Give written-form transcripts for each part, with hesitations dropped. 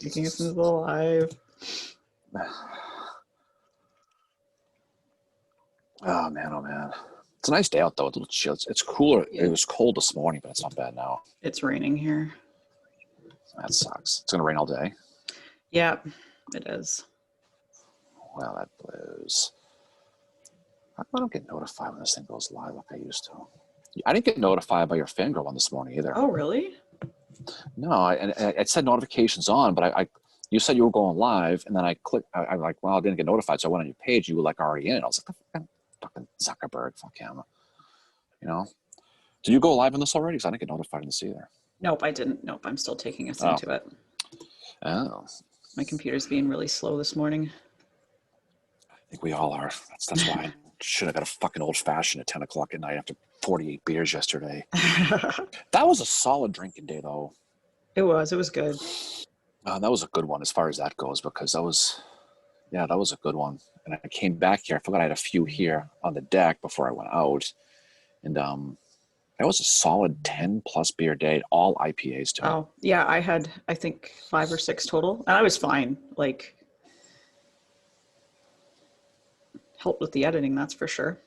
Taking us into the live. Oh man. It's a nice day out though. It's a little chill. It's cooler. Yeah. It was cold this morning, but it's not bad now. It's raining here. That sucks. It's gonna rain all day. Yeah, it is. Well, that blows. I don't get notified when this thing goes live like I used to. I didn't get notified by your fangirl one this morning either. Oh, really? No, it said notifications on, but you said you were going live, and then I clicked. I'm like, well, I didn't get notified, so I went on your page. You were like already in. I was like, fucking Zuckerberg, fuck him. You know? Did you go live on this already? Because I didn't get notified in this either. Nope, I didn't. Nope, I'm still taking us into it. Oh. My computer's being really slow this morning. I think we all are. That's why I should have got a fucking old fashioned at 10 o'clock at night after 48 beers yesterday. That was a solid drinking day, though. It was good. That was a good one as far as that goes, because that was a good one. And I came back here. I forgot I had a few here on the deck before I went out. And that was a solid 10 plus beer day, all IPAs too. Oh, yeah. I had, I think, 5 or 6 total. And I was fine. Like, helped with the editing, that's for sure.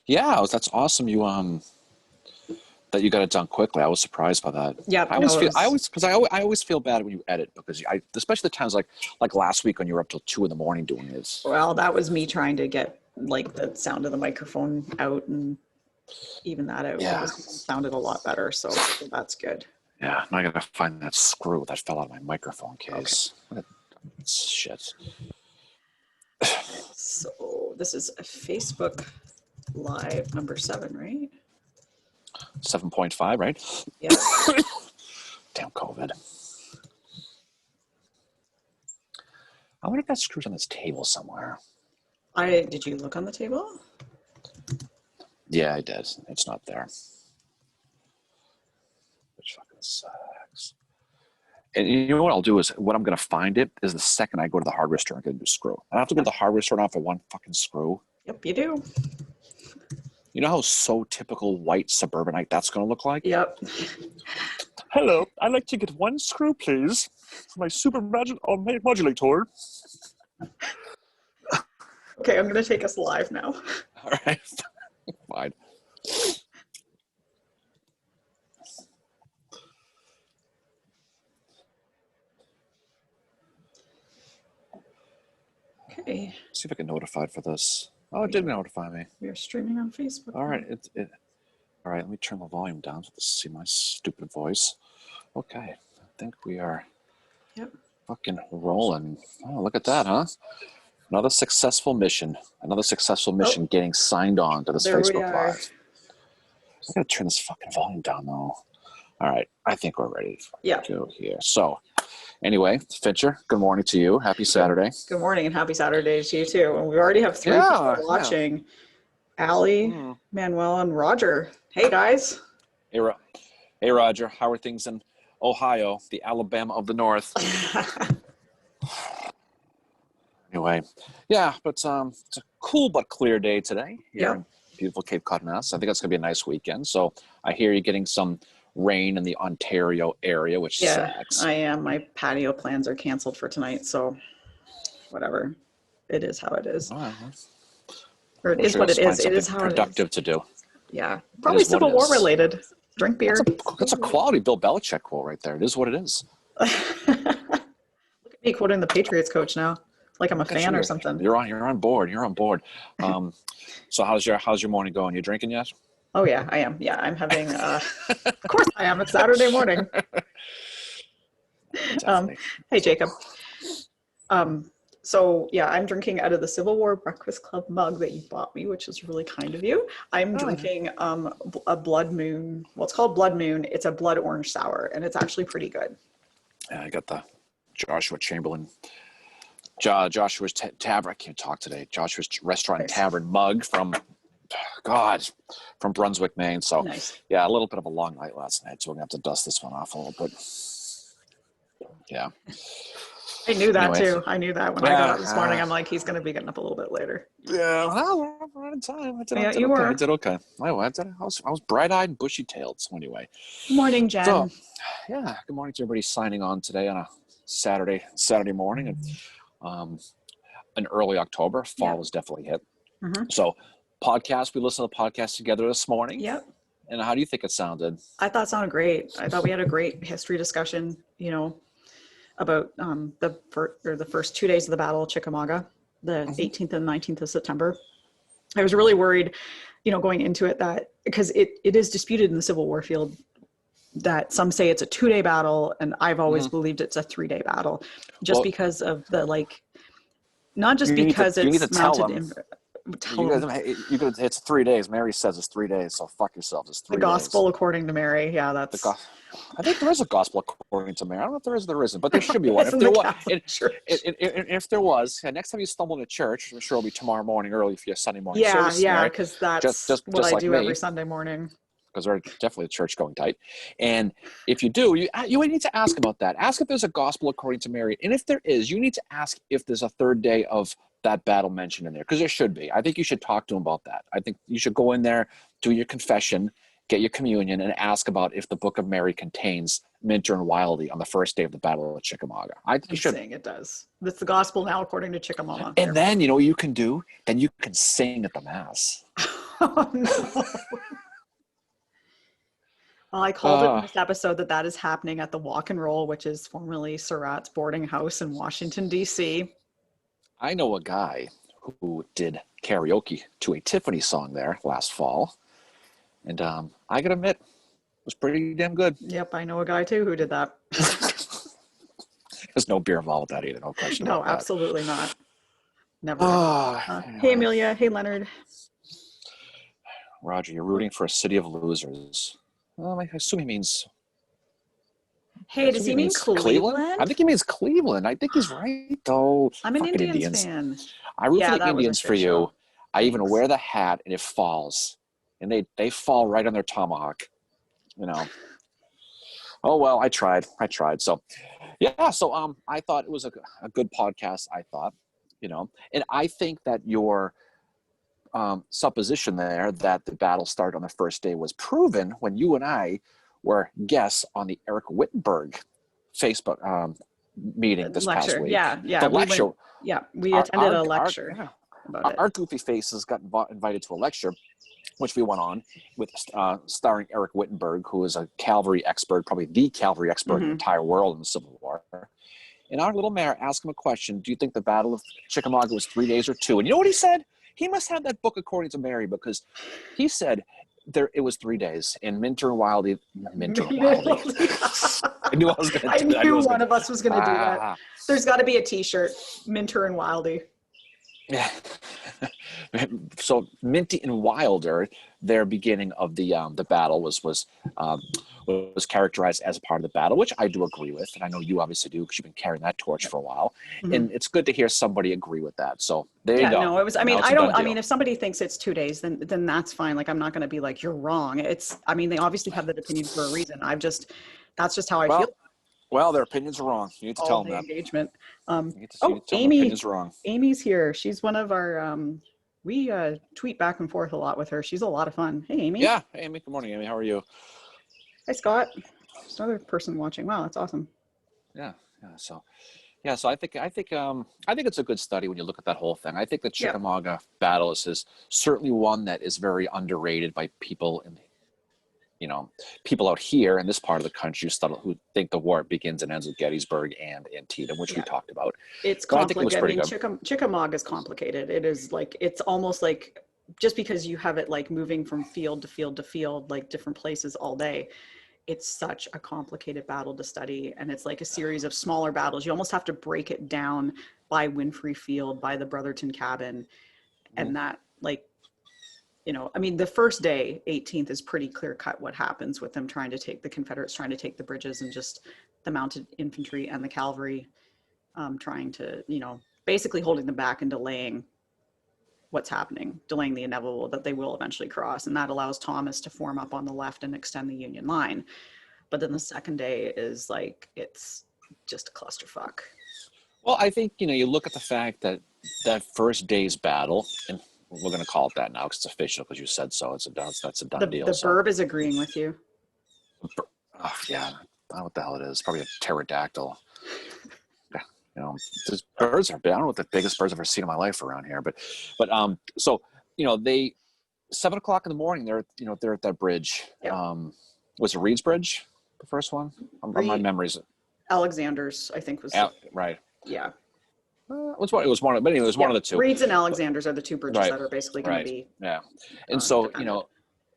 Yeah, that's awesome. That you got it done quickly. I was surprised by that. Yeah, I always feel bad when you edit, because especially the times like last week when you were up till 2 a.m. doing this. Well, that was me trying to get like the sound of the microphone out and even that out. Yeah. It sounded a lot better, so that's good. Yeah, now I gotta find that screw that fell out of my microphone case. Okay. Shit. So this is a Facebook Live number 7, right? 7.5, right? Yeah. Damn COVID. I wonder if that screw's on this table somewhere. Did you look on the table? Yeah, I did. It's not there. Which fucking sucks. And you know what I'll do is, what I'm going to find it is the second I go to the hardware store, I'm going to do screw. I have to go to the hardware store now for one fucking screw. Yep, you do. You know how so typical white suburbanite that's going to look like? Yep. Hello, I'd like to get 1 screw, please, for my super modulator. Okay, I'm going to take us live now. All right. Fine. Okay. See if I get notified for this. Oh, it did notify me. We are streaming on Facebook. All right. All right, let me turn the volume down so to see my stupid voice. Okay. I think we are fucking rolling. Oh, look at that, huh? Another successful mission. Getting signed on to this Facebook Live. I gotta turn this fucking volume down though. All right, I think we're ready to go here. So, anyway, Fincher, good morning to you. Happy Saturday. Good morning and happy Saturday to you too. And we already have 3 people watching. Allie, Manuel, and Roger. Hey guys. Hey Roger, how are things in Ohio, the Alabama of the North? Anyway, yeah, but it's a cool but clear day today here in beautiful Cape Cod, Mass. I think it's going to be a nice weekend. So I hear you're getting some rain in the Ontario area, which sucks. I am. My patio plans are canceled for tonight, so whatever. It is how it is. Or it is what it is. It is how it is. Productive to do. Yeah, probably Civil War related. Drink beer. That's a quality Bill Belichick quote right there. It is what it is. Look at me quoting the Patriots coach now. Like I'm a fan or something. You're on board. So how's your morning going? You drinking yet? Oh yeah, I am. Yeah, I'm having. Of course I am. It's Saturday morning. Hey Jacob. So yeah, I'm drinking out of the Civil War Breakfast Club mug that you bought me, which is really kind of you. I'm drinking a Blood Moon. Well, it's called Blood Moon. It's a blood orange sour, and it's actually pretty good. Yeah, I got the Joshua Chamberlain. Joshua's Tavern. I can't talk today. Joshua's Restaurant and Tavern mug from Brunswick, Maine. So yeah, a little bit of a long night last night, so we're gonna have to dust this one off a little bit. Yeah. I knew that too. I knew that when I got up this morning. I'm like, he's gonna be getting up a little bit later. Yeah, well, we're out of time. I did okay. I was bright-eyed and bushy-tailed. So anyway. Good morning, Jen. So, yeah, good morning to everybody signing on today on a Saturday morning, and in early October, fall was definitely hit. So podcast, we listened to the podcast together this morning. Yep. And how do you think it sounded? I thought it sounded great. I thought we had a great history discussion, you know, about the first 2 days of the Battle of Chickamauga, the 18th and 19th of September. I was really worried, you know, going into it that because it is disputed in the Civil War field that some say it's a 2-day battle, and I've always believed it's a 3-day battle, just because of the not just because it's mounted in. It's 3 days. Mary says it's 3 days, so fuck yourselves. It's 3 days. The gospel according to Mary. Yeah, that's. I think there is a gospel according to Mary. I don't know if there is or there isn't, but there should be one. If there was, next time you stumble in a church, I'm sure it'll be tomorrow morning early for your Sunday morning service. Yeah, because that's what I do every Sunday morning. Because we're definitely a church going type. And if you do, you need to ask about that. Ask if there's a gospel according to Mary. And if there is, you need to ask if there's a third day of that battle mentioned in there, because there should be. I think you should talk to him about that. I think you should go in there, do your confession, get your communion, and ask about if the Book of Mary contains Minter and Wildey on the first day of the Battle of Chickamauga. I think you should. Saying it does. That's the gospel now according to Chickamauga. And then, you know what you can do? Then you can sing at the Mass. Oh, no. Well, I called it in this episode that is happening at the Walk and Roll, which is formerly Surratt's boarding house in Washington, D.C. I know a guy who did karaoke to a Tiffany song there last fall. And I gotta admit, it was pretty damn good. Yep, I know a guy too who did that. There's no beer involved with that either, no question about that. No, absolutely not. Never. Hey, Amelia. Hey, Leonard. Roger, you're rooting for a city of losers. Well, I assume he means... Hey, does he mean Cleveland? I think he means Cleveland. I think he's right, though. I'm an Indians fan. I root for the Indians for you. I even wear the hat, and it falls. And they fall right on their tomahawk, you know. Oh, well, I tried. So, yeah, so I thought it was a good podcast, I thought, you know. And I think that your supposition there that the battle started on the first day was proven when you and I were guests on the Eric Wittenberg Facebook meeting this past week. Yeah. The lecture. We attended a lecture about it. Our goofy faces got invited to a lecture, which we went on with starring Eric Wittenberg, who is a cavalry expert, probably the cavalry expert in the entire world in the Civil War. And our little mayor asked him a question: do you think the Battle of Chickamauga was 3 days or 2? And you know what he said? He must have that book according to Mary, because he said it was 3 days. And Minter and Wildey. I knew I was going to do that. I knew one of us was going to do that. There's got to be a T-shirt, Minter and Wildey. Yeah. So Minty and Wilder, their beginning of the battle was characterized as a part of the battle, which I do agree with, and I know you obviously do because you've been carrying that torch for a while, and it's good to hear somebody agree with that. So there you go. No, it was. I mean, I mean, if somebody thinks it's 2 days, then that's fine. Like, I'm not going to be like, you're wrong. I mean, they obviously have that opinion for a reason. That's just how I feel. Well, their opinions are wrong. You need to tell them that. Engagement. Amy. Wrong. Amy's here. She's one of our. We tweet back and forth a lot with her. She's a lot of fun. Hey, Amy. Yeah. Hey, Amy. Good morning, Amy. How are you? Hi, Scott. There's another person watching. Wow, that's awesome. Yeah. So I think it's a good study when you look at that whole thing. I think the Chickamauga battle is certainly one that is very underrated by people people out here in this part of the country who think the war begins and ends with Gettysburg and Antietam, which we talked about. It's complicated. Chickamauga is complicated. It is like, it's almost like, just because you have it like moving from field to field to field, like different places all day, it's such a complicated battle to study. And it's like a series of smaller battles. You almost have to break it down by Winfrey Field, by the Brotherton Cabin. And that, like, I mean, the first day, 18th, is pretty clear cut what happens with them the Confederates trying to take the bridges, and just the mounted infantry and the cavalry trying to, basically holding them back and delaying what's happening, delaying the inevitable that they will eventually cross. And that allows Thomas to form up on the left and extend the Union line. But then the second day is like, it's just a clusterfuck. Well, I think, you look at the fact that that first day's battle, and we're going to call it that now because it's official, because you said so. That's a done deal. The Burb is agreeing with you. Oh, yeah. I don't know what the hell it is. Probably a pterodactyl. You know, those birds are big. I don't know what the biggest birds I've ever seen in my life around here, but so you know, they 7 o'clock in the morning. They're at that bridge. Yep. Was it Reed's Bridge, the first one? My memories. Alexander's, I think, was right. Yeah. It was one of, but anyway, it was one of the two. Reed's and Alexander's are the two bridges that are basically going to be. Yeah, and so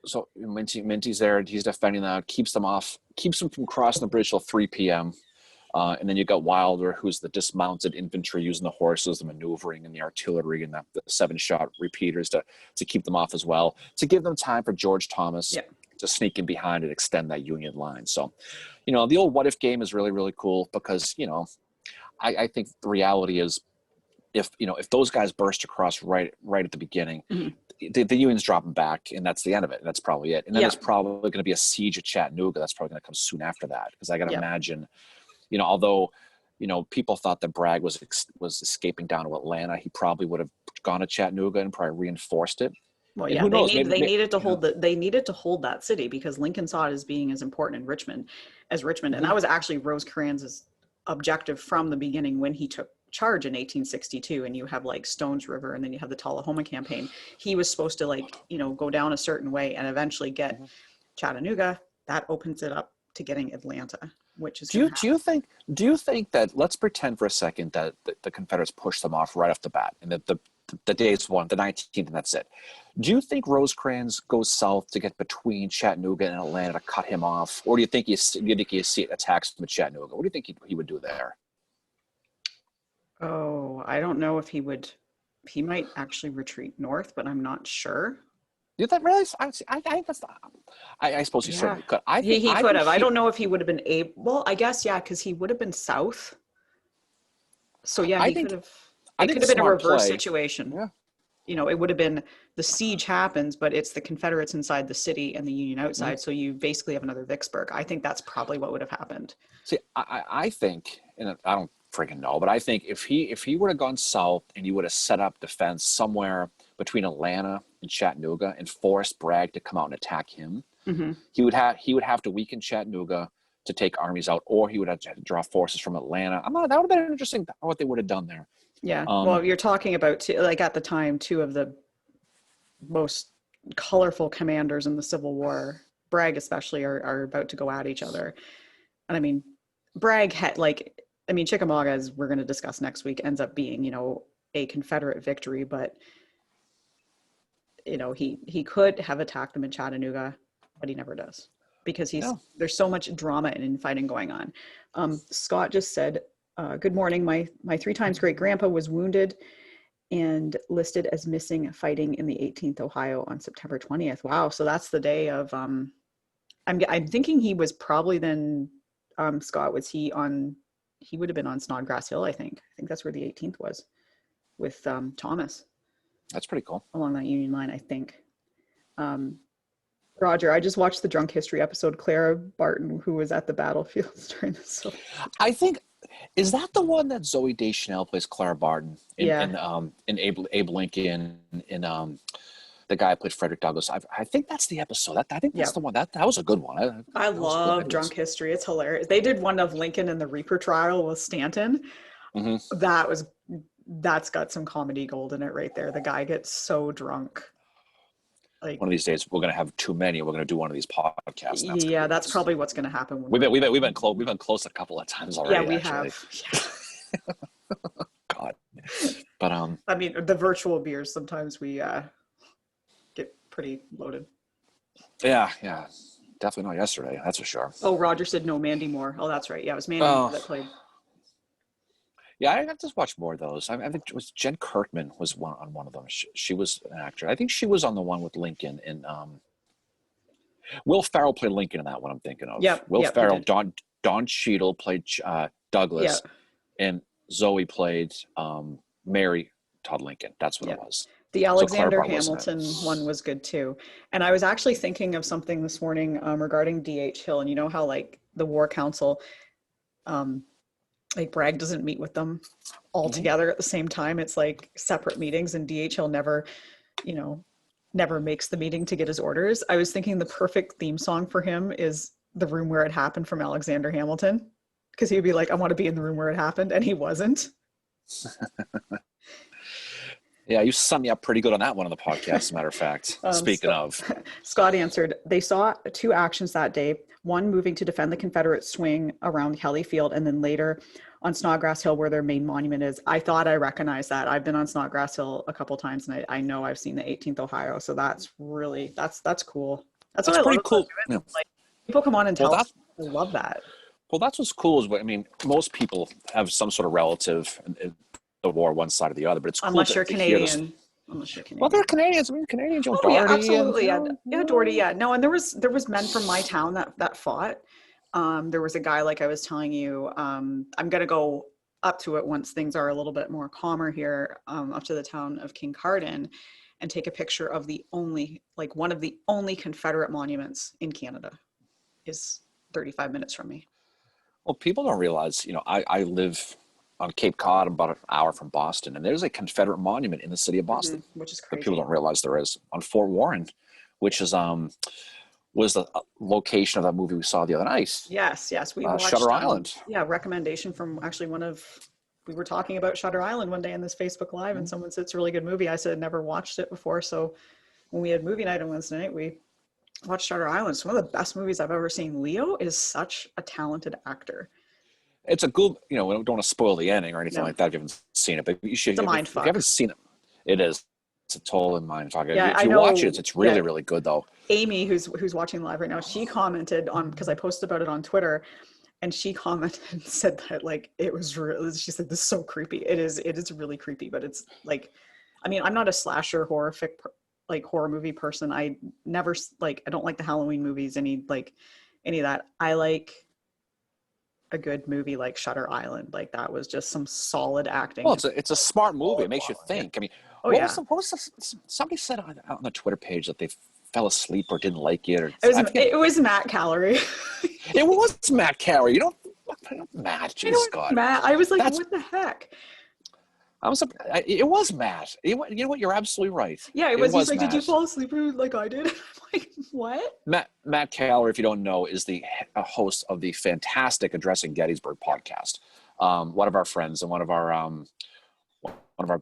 so Minty's there. He's defending that, keeps them from crossing the bridge till 3 p.m. And then you got Wilder, who's the dismounted infantry using the horses, the maneuvering, and the artillery, and the 7-shot repeaters to keep them off as well, to give them time for George Thomas to sneak in behind and extend that Union line. So, the old what if game is really, really cool because, I think the reality is if those guys burst across right at the beginning, the Union's dropping back, and that's the end of it. That's probably it. And then there's probably going to be a siege of Chattanooga. That's probably going to come soon after that because I got to imagine, although, people thought that Bragg was escaping down to Atlanta, he probably would have gone to Chattanooga and probably reinforced it. Well, yeah, they needed to hold that city because Lincoln saw it as being as important in Richmond as Richmond. And that was actually Rosecrans's objective from the beginning when he took charge in 1862. And you have like Stones River, and then you have the Tullahoma campaign. He was supposed to go down a certain way and eventually get Chattanooga. That opens it up to getting Atlanta, which is do you think that, let's pretend for a second that the Confederates pushed them off right off the bat, and that the days one, the 19th, and that's it. Do you think Rosecrans goes south to get between Chattanooga and Atlanta to cut him off, or do you think he attacks him at Chattanooga? What do you think he would do there? Oh, I don't know if he would. He might actually retreat north, but I'm not sure. You think really? I think that's not. I suppose he certainly could. He could have. I don't know if he would have been able. Well, I guess because he would have been south. So he could have. It could have been a reverse situation. Yeah. It would have been the siege happens, but it's the Confederates inside the city and the Union outside. So you basically have another Vicksburg. I think that's probably what would have happened. See, I think, and I don't freaking know, but I think if he would have gone south and he would have set up defense somewhere between Atlanta and Chattanooga and forced Bragg to come out and attack him, he would have to weaken Chattanooga to take armies out, or he would have to draw forces from Atlanta. That would have been interesting what they would have done there. Yeah. Well, you're talking about at the time, two of the most colorful commanders in the Civil War, Bragg especially, are about to go at each other. And I mean, Bragg had Chickamauga, as we're going to discuss next week, ends up being, a Confederate victory, but he could have attacked them in Chattanooga, but he never does because there's so much drama and infighting going on. Scott just said, good morning. My 3 times great grandpa was wounded and listed as missing fighting in the 18th Ohio on September 20th. Wow. So that's the day of, I'm thinking he was probably then, Scott, he would have been on Snodgrass Hill. I think that's where the 18th was with Thomas. That's pretty cool. Along that Union line, I think. Roger, I just watched the Drunk History episode. Clara Barton, who was at the battlefields during this. So. I think, is that the one that Zooey Deschanel plays Clara Barton in Abe Lincoln, in the guy who played Frederick Douglass? I think that's the episode. I think that's the one. That was a good one. I love Drunk History. It's hilarious. They did one of Lincoln in the Reaper trial with Stanton. That's got some comedy gold in it right there. The guy gets so drunk. Like, one of these days we're going to have too many. We're going to do one of these podcasts. That's probably what's going to happen. We've been close a couple of times already. Yeah, we have. God, but I mean, the virtual beers sometimes we get pretty loaded. Yeah, definitely not yesterday. That's for sure. Oh, Roger said no, Mandy Moore. Oh, that's right. Yeah, it was Mandy Moore that played. Yeah, I have to watch more of those. I think it was Jen Kirkman was on one of them. She was an actor. I think she was on the one with Lincoln, and Will Ferrell played Lincoln in that one I'm thinking of. Will Ferrell, Don Cheadle played Douglas, and Zoe played Mary Todd Lincoln. That's what it was. The Alexander Hamilton one was good too. And I was actually thinking of something this morning regarding D.H. Hill, and you know how like the War Council, like Bragg doesn't meet with them all together at the same time. It's like separate meetings, and D.H. Hill never makes the meeting to get his orders. I was thinking the perfect theme song for him is The Room Where It Happened from Alexander Hamilton. because he'd be like, I want to be in the room where it happened, and he wasn't. Yeah, you summed me up pretty good on that one on the podcast, as a matter of fact. Speaking of. Scott answered, they saw 2 actions that day, one moving to defend the Confederate swing around Kelly Field, and then later on Snodgrass Hill where their main monument is. I thought I recognized that. I've been on Snodgrass Hill a couple times, and I know I've seen the 18th Ohio, so that's really, that's cool. That's what I pretty love cool. Yeah. Like, people come on and tell us. I love that. Well, that's what's cool is, I mean, most people have some sort of relative in the war, one side or the other, but it's cool. Unless you're Canadian. Unless you're Canadian. Well, they're Canadians. I mean, Canadians, Doherty. Yeah, absolutely. Yeah, Doherty. Yeah. No, and there was men from my town that fought. There was a guy, like I was telling you, I'm going to go up to it once things are a little bit more calmer here, up to the town of Kincardine, and take a picture of one of the only Confederate monuments in Canada is 35 minutes from me. Well, people don't realize, I live on Cape Cod, about an hour from Boston, and there's a Confederate monument in the city of Boston, which is crazy. That people don't realize there is, on Fort Warren, which is was the location of that movie we saw the other night. Yes, we watched Shutter Island. Yeah, recommendation from actually we were talking about Shutter Island one day in this Facebook Live, and someone said it's a really good movie. I said never watched it before, so when we had movie night on Wednesday night, we watched Shutter Island. It's one of the best movies I've ever seen. Leo is such a talented actor. It's a good, we don't want to spoil the ending or anything like that if you haven't seen it, but you should. It's a mind fuck. If you haven't seen it, it is. It's a total mind fuck. Yeah, if you watch it, it's really, really good though. Amy, who's watching live right now, she commented on, because I posted about it on Twitter, and she commented and said that like it was really, she said this is so creepy. It is really creepy, but it's like, I mean, I'm not a slasher horrific horror movie person. I never I don't like the Halloween movies, any of that. I like a good movie like Shutter Island. Like that was just some solid acting. Well, it's a smart movie. It makes you think. I mean, somebody said on the Twitter page that they fell asleep or didn't like it. Or it was Matt Calorie. It was Matt Calorie. Matt. Jesus God. Matt. I was like, what the heck? It was Matt. You know what? You're absolutely right. Yeah, it was. He's like, Matt. Did you fall asleep like I did? I'm like, what? Matt Calorie, if you don't know, is the host of the fantastic Addressing Gettysburg podcast. One of our friends and one of our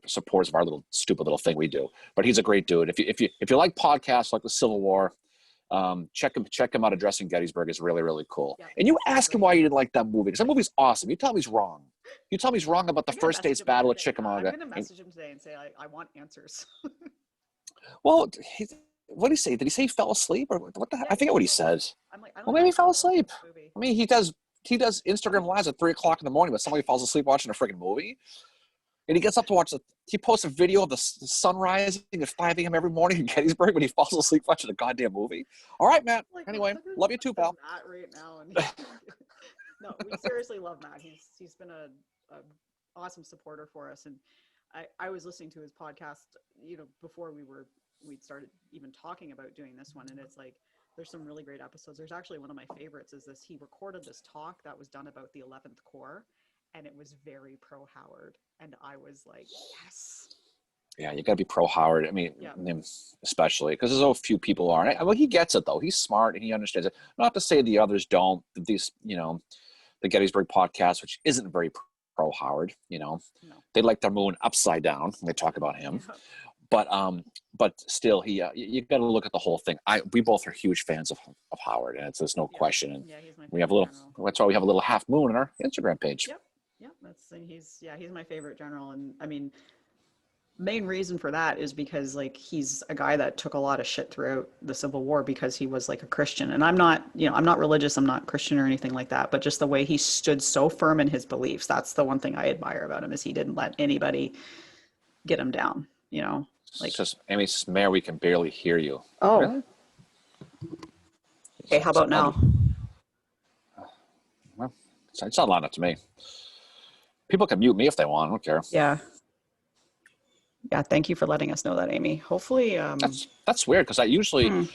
supporters of our stupid little thing we do. But he's a great dude. If you like podcasts like the Civil War, check him out. Addressing Gettysburg is really, really cool. Yeah, and you ask him why you didn't like that movie, because that movie's awesome. You tell him he's wrong. You tell me he's wrong about the first day's battle at Chickamauga. I'm going to message him today and say, I want answers. Well, what did he say? Did he say he fell asleep? Or what the heck? I forget what he says. Well, maybe he fell asleep. I mean, he does Instagram lives at 3:00 in the morning, but somebody falls asleep watching a freaking movie. And he gets up to watch he posts a video of the sun rising at 5 a.m. every morning in Gettysburg when he falls asleep watching a goddamn movie. All right, Matt. Anyway, love you too, pal. Matt right now. No, we seriously love Matt. He's been a awesome supporter for us. And I was listening to his podcast, before we'd started even talking about doing this one. And it's like, there's some really great episodes. There's actually one of my favorites is this. He recorded this talk that was done about the 11th Corps, and it was very pro Howard. And I was like, yes. Yeah, you got to be pro Howard. I mean, him especially, because there's so few people are. Well, he gets it though. He's smart and he understands it. Not to say the others don't. These, the Gettysburg podcast, which isn't very pro Howard. No. They like their moon upside down when they talk about him. Yeah. But still, you got to look at the whole thing. We both are huge fans of Howard, and there's no question. And he's my we have a little. General. That's why we have a little half moon on our Instagram page. Yep. He's my favorite general, and I mean, main reason for that is because he's a guy that took a lot of shit throughout the Civil War because he was a Christian, and I'm not religious, I'm not Christian or anything like that, but just the way he stood so firm in his beliefs. That's the one thing I admire about him is he didn't let anybody get him down. It's just, Amy, Mayor, we can barely hear you. Oh. Really? Okay, how about now? Well, it's not loud enough to me. People can mute me if they want. I don't care. Yeah. Yeah, thank you for letting us know that, Amy. Hopefully... That's weird, because I usually,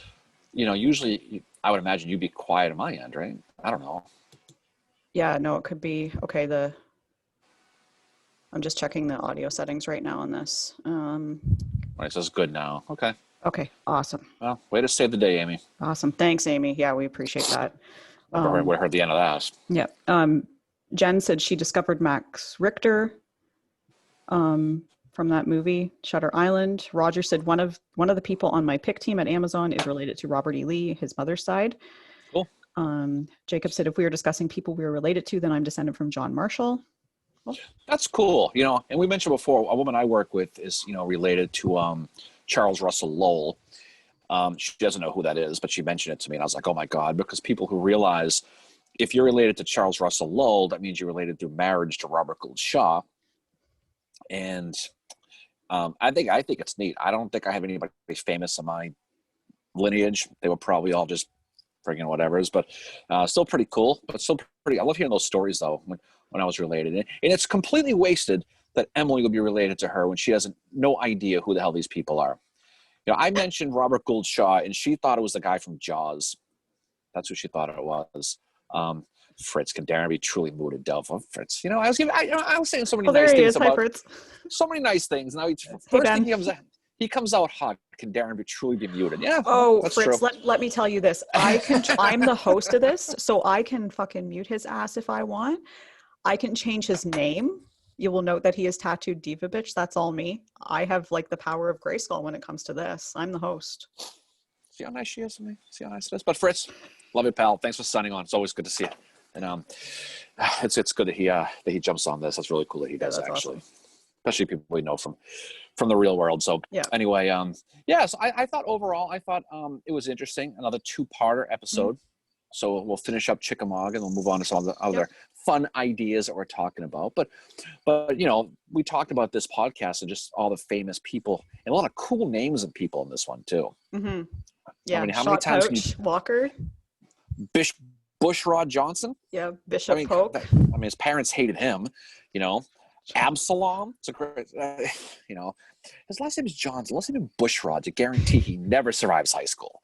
usually I would imagine you'd be quiet on my end, right? I don't know. Yeah, no, it could be... Okay, I'm just checking the audio settings right now on this. Right, so it's good now. Okay. Okay, awesome. Well, way to save the day, Amy. Awesome. Thanks, Amy. Yeah, we appreciate that. We heard the end of that. Yeah. Jen said she discovered Max Richter from that movie, Shutter Island. Roger said one of the people on my pick team at Amazon is related to Robert E. Lee, his mother's side. Cool. Jacob said if we were discussing people we were related to, then I'm descended from John Marshall. Cool. That's cool. You know, and we mentioned before, a woman I work with is, you know, related to Charles Russell Lowell. She doesn't know who that is, but she mentioned it to me, and I was like, oh my God, because people who realize if you're related to Charles Russell Lowell, that means you're related through marriage to Robert Gould Shaw. And I think it's neat. I don't think I have anybody famous in my lineage. They were probably all just friggin' whatevers, but still pretty cool. But still pretty. I love hearing those stories though. When I was related, and it's completely wasted that Emily would be related to her when she has no idea who the hell these people are. You know, I mentioned Robert Gould Shaw, and she thought it was the guy from Jaws. That's who she thought it was. Fritz, can Darren be truly moved to Delph? Oh, Fritz, you know, I was saying so many nice things about Fritz. So many nice things. Now he comes out hot. Can Darren be truly be muted? Yeah. Oh, Fritz, let me tell you this. I'm the host of this, so I can fucking mute his ass if I want. I can change his name. You will note that he is tattooed Diva Bitch. That's all me. I have like the power of Grayskull when it comes to this. I'm the host. See how nice she is to me? See how nice it is? But Fritz, love you, pal. Thanks for signing on. It's always good to see you. And it's good that he jumps on this. That's really cool that he does, actually. Awesome. Especially people we know from the real world. So anyway, so I thought overall, it was interesting. Another 2-parter episode. Mm-hmm. So we'll finish up Chickamauga and we'll move on to some of the other fun ideas that we're talking about. But you know, we talked about this podcast and just all the famous people and a lot of cool names of people in this one too. Mm-hmm. Yeah, I mean, how many times can you... Walker, Bushrod Johnson? Yeah, Bishop Polk. I mean, his parents hated him. You know, Absalom. It's a great. You know, his last name is Johnson. Let's name him Bushrod to guarantee he never survives high school.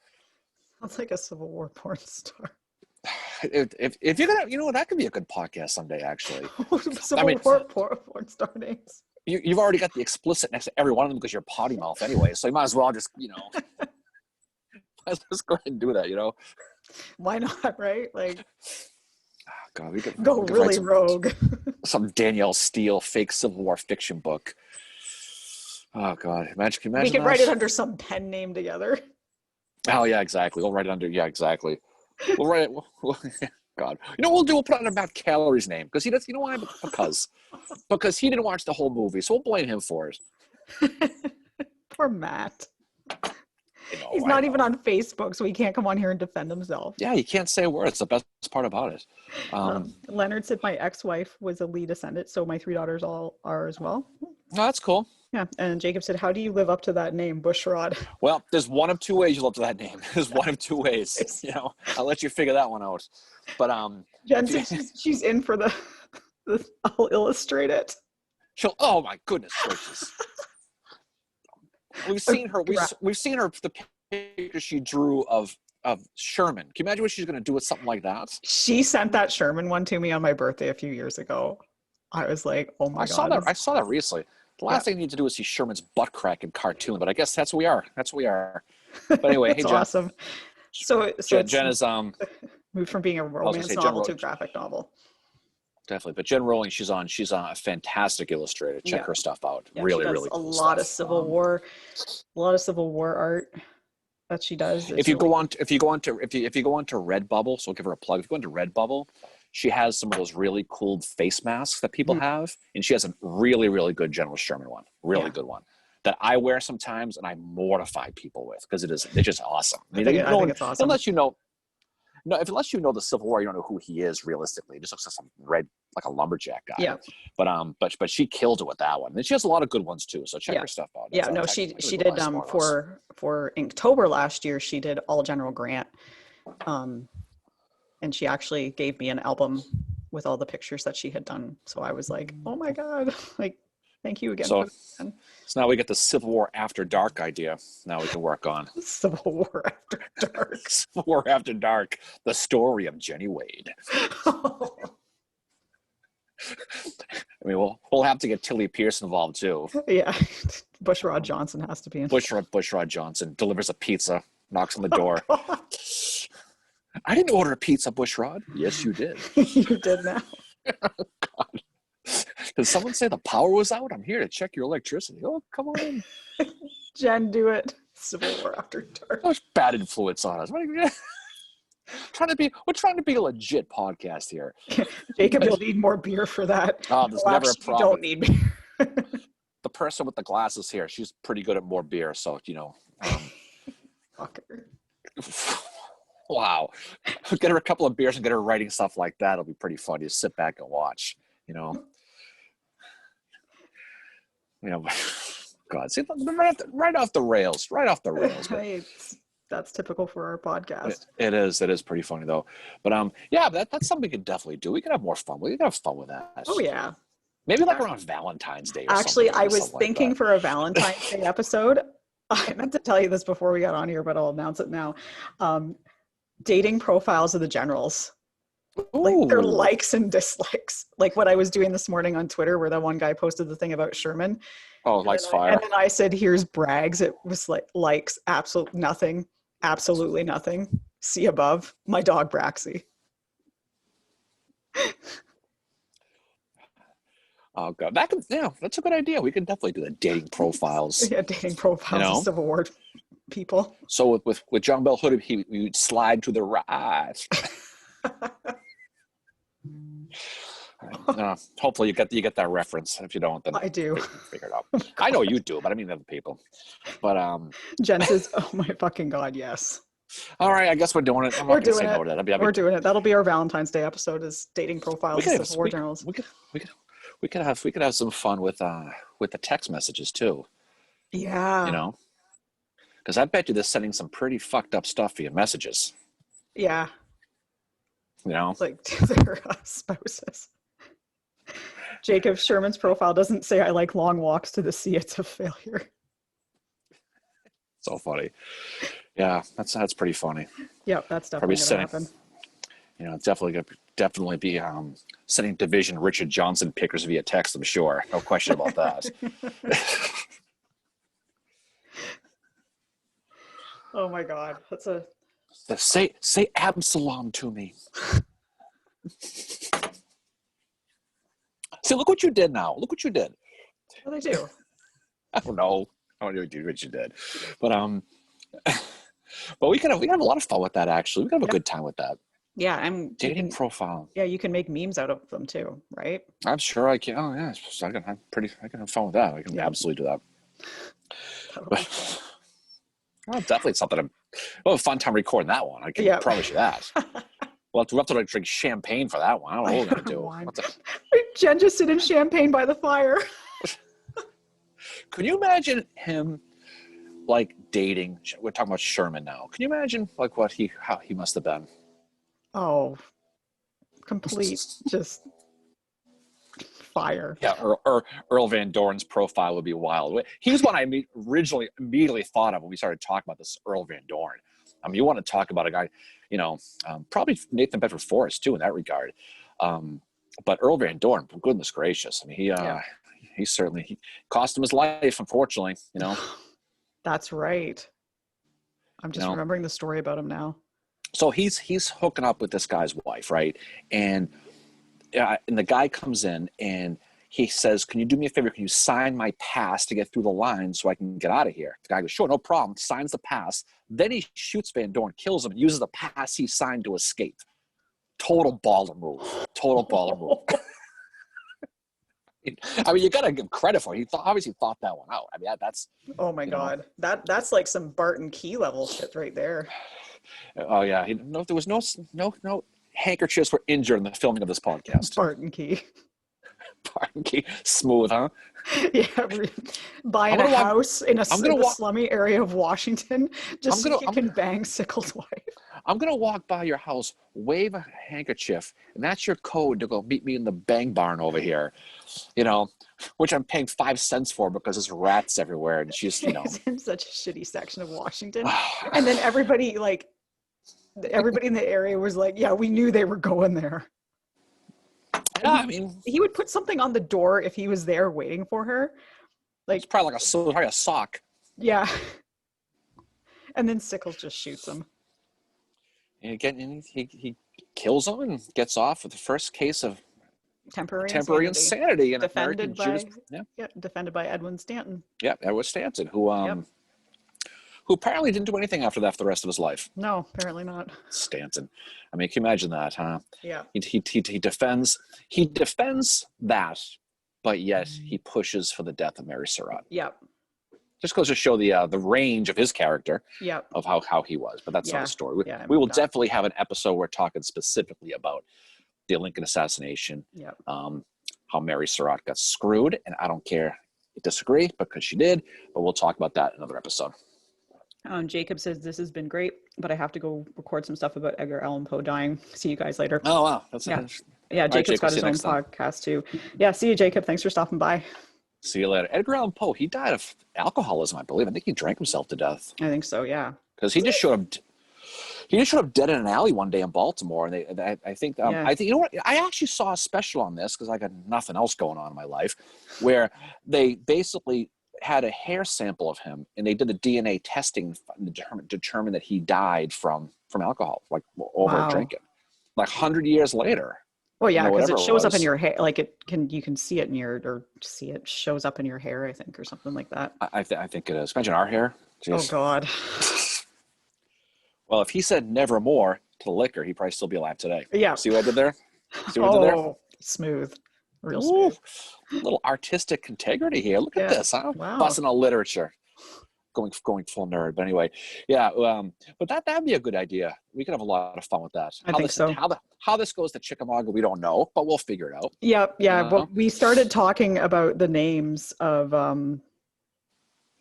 Sounds like a Civil War porn star. If you're gonna, you know, that could be a good podcast someday. Actually, Civil War porn star names. You've already got the explicit next to every one of them because you're potty mouth anyway. So you might as well just, you know, let's just go ahead and do that. You know, why not? Right? Like, oh God, we could really rogue. Some Danielle Steele fake Civil War fiction book. Oh God, imagine we could write it under some pen name together. Oh yeah, exactly. We'll write it under. Yeah, exactly. We'll write it. God, you know what we'll do? We'll put it under Matt Calloway's name because he does. You know why? Because he didn't watch the whole movie, so we'll blame him for it. Poor Matt. He's not even on Facebook, so he can't come on here and defend himself. Yeah, you can't say a word. It's the best part about it. Leonard said my ex-wife was a Lee descendant, so my 3 daughters all are as well. Oh, that's cool. Yeah, and Jacob said, how do you live up to that name, Bushrod? Well, there's one of 2 ways you live up to that name. There's one of 2 ways. You know, I'll let you figure that one out. But Jen said she's in for the I'll illustrate it. Oh my goodness gracious. We've seen her. We've seen her. The picture she drew of Sherman. Can you imagine what she's going to do with something like that? She sent that Sherman one to me on my birthday a few years ago. I was like, oh my God. I saw that recently. The last thing you need to do is see Sherman's butt crack in cartoon, but I guess that's what we are. That's what we are. But anyway, hey Jen. Awesome. So Jen is moved from being a romance novel to a graphic novel. Definitely, but Jen Rowling, she's on a fantastic illustrator. Check her stuff out. Yeah, really, she does really cool a lot of Civil War art that she does. If you go on to Redbubble, so I'll give her a plug. If you go into Redbubble, she has some of those really cool face masks that people have, and she has a really, really good General Sherman one, really good one that I wear sometimes, and I mortify people with because it's just awesome. I think it's awesome. Unless you know the Civil War, you don't know who he is realistically. He just looks like some red, like a lumberjack guy. Yeah. But she killed it with that one. And she has a lot of good ones too. So check her stuff out. She did for Inktober last year. She did all General Grant, and she actually gave me an album with all the pictures that she had done. So I was like, oh my God, like thank you again. So now we get the Civil War After Dark idea. Now we can work on Civil War After Dark. Civil War After Dark, the story of Jenny Wade. I mean, we'll have to get Tilly Pierce involved too. Yeah, Bushrod Johnson has to be in. Bushrod Johnson delivers a pizza, knocks on the door. I didn't order a pizza, Bushrod. Yes, you did. You did now. God. Did someone say the power was out? I'm here to check your electricity. Oh, come on. Jen, do it. Civil War After Dark. There's bad influence on us. We're trying to be a legit podcast here. Jacob, you'll need more beer for that. Oh, there's never a problem. You don't need beer. The person with the glasses here, she's pretty good at more beer. So, Fucker. Wow. Get her a couple of beers and get her writing stuff like that. It'll be pretty funny to sit back and watch, God, see, right off the rails. Hey, that's typical for our podcast. It is pretty funny though. But that's something we could definitely do. We could have more fun. We could have fun with that. Oh yeah. Maybe like around Valentine's Day or Actually, something. I was thinking for a Valentine's Day episode. I meant to tell you this before we got on here, but I'll announce it now. Dating profiles of the generals. Ooh. Like their likes and dislikes. Like what I was doing this morning on Twitter where that one guy posted the thing about Sherman. Oh, likes fire. And then I said, here's Bragg's. It was like likes, absolutely nothing. See above. My dog Braxy. Oh God, that's a good idea. We can definitely do the dating profiles. Yeah, dating profiles of Civil War people. So with John Bell Hood, he would slide to the right. Hopefully you get that reference. If you don't, then I do. Figure it out. I know you do, but I mean other people. But Jen says, "Oh my fucking God, yes." All right, I guess we're doing it. We're doing it. We're doing it. That'll be our Valentine's Day episode. Is dating profiles of Civil War generals. We could have some fun with the text messages too. Yeah. Because I bet you they're sending some pretty fucked up stuff via messages. Yeah. Like to their spouses. Jacob, Sherman's profile doesn't say I like long walks to the sea. It's a failure. So funny. Yeah, that's pretty funny. Yep, that's definitely going to happen. Definitely be sending Division Richard Johnson pickers via text, I'm sure. No question about that. Oh my God. That's a... Say Absalom to me. See, look what you did now. Look what you did. What did I do? I don't know. I don't know what you did. But we can have a lot of fun with that, actually. We can have a good time with that. Yeah, dating profile. Yeah, you can make memes out of them too, right? I'm sure I can. Oh yeah, I can have fun with that. I can absolutely do that. Definitely something. We'll have a fun time recording that one. I can promise you that. We'll have to drink champagne for that one. I don't know what we're gonna do. Jen just sitting champagne by the fire. Could you imagine him like dating? We're talking about Sherman now. Can you imagine like how he must have been? Oh, complete just fire. Yeah, or Earl Van Doren's profile would be wild. He was one I immediately thought of when we started talking about this Earl Van Doren. I mean, you want to talk about a guy, probably Nathan Bedford Forrest too in that regard. But Earl Van Doren, goodness gracious. I mean, he certainly cost him his life, unfortunately, That's right. I'm just remembering the story about him now. So he's hooking up with this guy's wife, right? And the guy comes in and he says, "Can you do me a favor? Can you sign my pass to get through the line so I can get out of here?" The guy goes, "Sure, no problem." Signs the pass. Then he shoots Van Doren, kills him, and uses the pass he signed to escape. Total baller move. I mean, you got to give credit for it. He obviously thought that one out. I mean, that's. Oh my God, that's like some Barton Key level shit right there. Oh yeah, there was no handkerchiefs were injured in the filming of this podcast. Barton Key, smooth, huh? Yeah, buying a house in the slummy area of Washington just so you can bang Sickles' wife. I'm gonna walk by your house, wave a handkerchief, and that's your code to go meet me in the bang barn over here. Which I'm paying 5 cents for because there's rats everywhere, and she's He's in such a shitty section of Washington, and then everybody in the area was like, "Yeah, we knew they were going there." Yeah, I mean, he would put something on the door if he was there waiting for her. Like it's probably like a sock. Yeah. And then Sickles just shoots him. And again, he kills him and gets off with the first case of Temporary insanity in defended American by defended by Edwin Stanton. Yeah, Edward Stanton, who apparently didn't do anything after that for the rest of his life. No, apparently not. Stanton. I mean, can you imagine that, huh? Yeah. He defends that, but yet he pushes for the death of Mary Surratt. Yep. Just goes to show the range of his character, of how he was. But that's not a story. We will definitely have an episode where we're talking specifically about the Lincoln assassination, how Mary Surratt got screwed, and I don't care, disagree, because she did, but we'll talk about that in another episode. Jacob says, this has been great, but I have to go record some stuff about Edgar Allan Poe dying. See you guys later. Oh, wow. Yeah, Jacob's got his own podcast too. Yeah, see you, Jacob. Thanks for stopping by. See you later. Edgar Allan Poe, he died of alcoholism, I believe. I think he drank himself to death. I think so, yeah. Because he just showed up dead in an alley one day in Baltimore, and I think you know what? I actually saw a special on this because I got nothing else going on in my life, where they basically had a hair sample of him, and they did a DNA testing to determine that he died from alcohol, like over drinking, like 100 years later. Well, yeah, because it shows up in your hair, like you can see it in shows up in your hair, I think, or something like that. I think it is. Imagine our hair. Jeez. Oh God. Well, if he said nevermore to the liquor, he'd probably still be alive today. Yeah. See what I did there? See what I did there? Smooth. Real smooth. A little artistic integrity here. Look at this, huh? Wow. Busting on literature. Going full nerd. But anyway, but that'd be a good idea. We could have a lot of fun with that. I think so. How this goes to Chickamauga, we don't know, but we'll figure it out. Yeah. Well, we started talking about the names of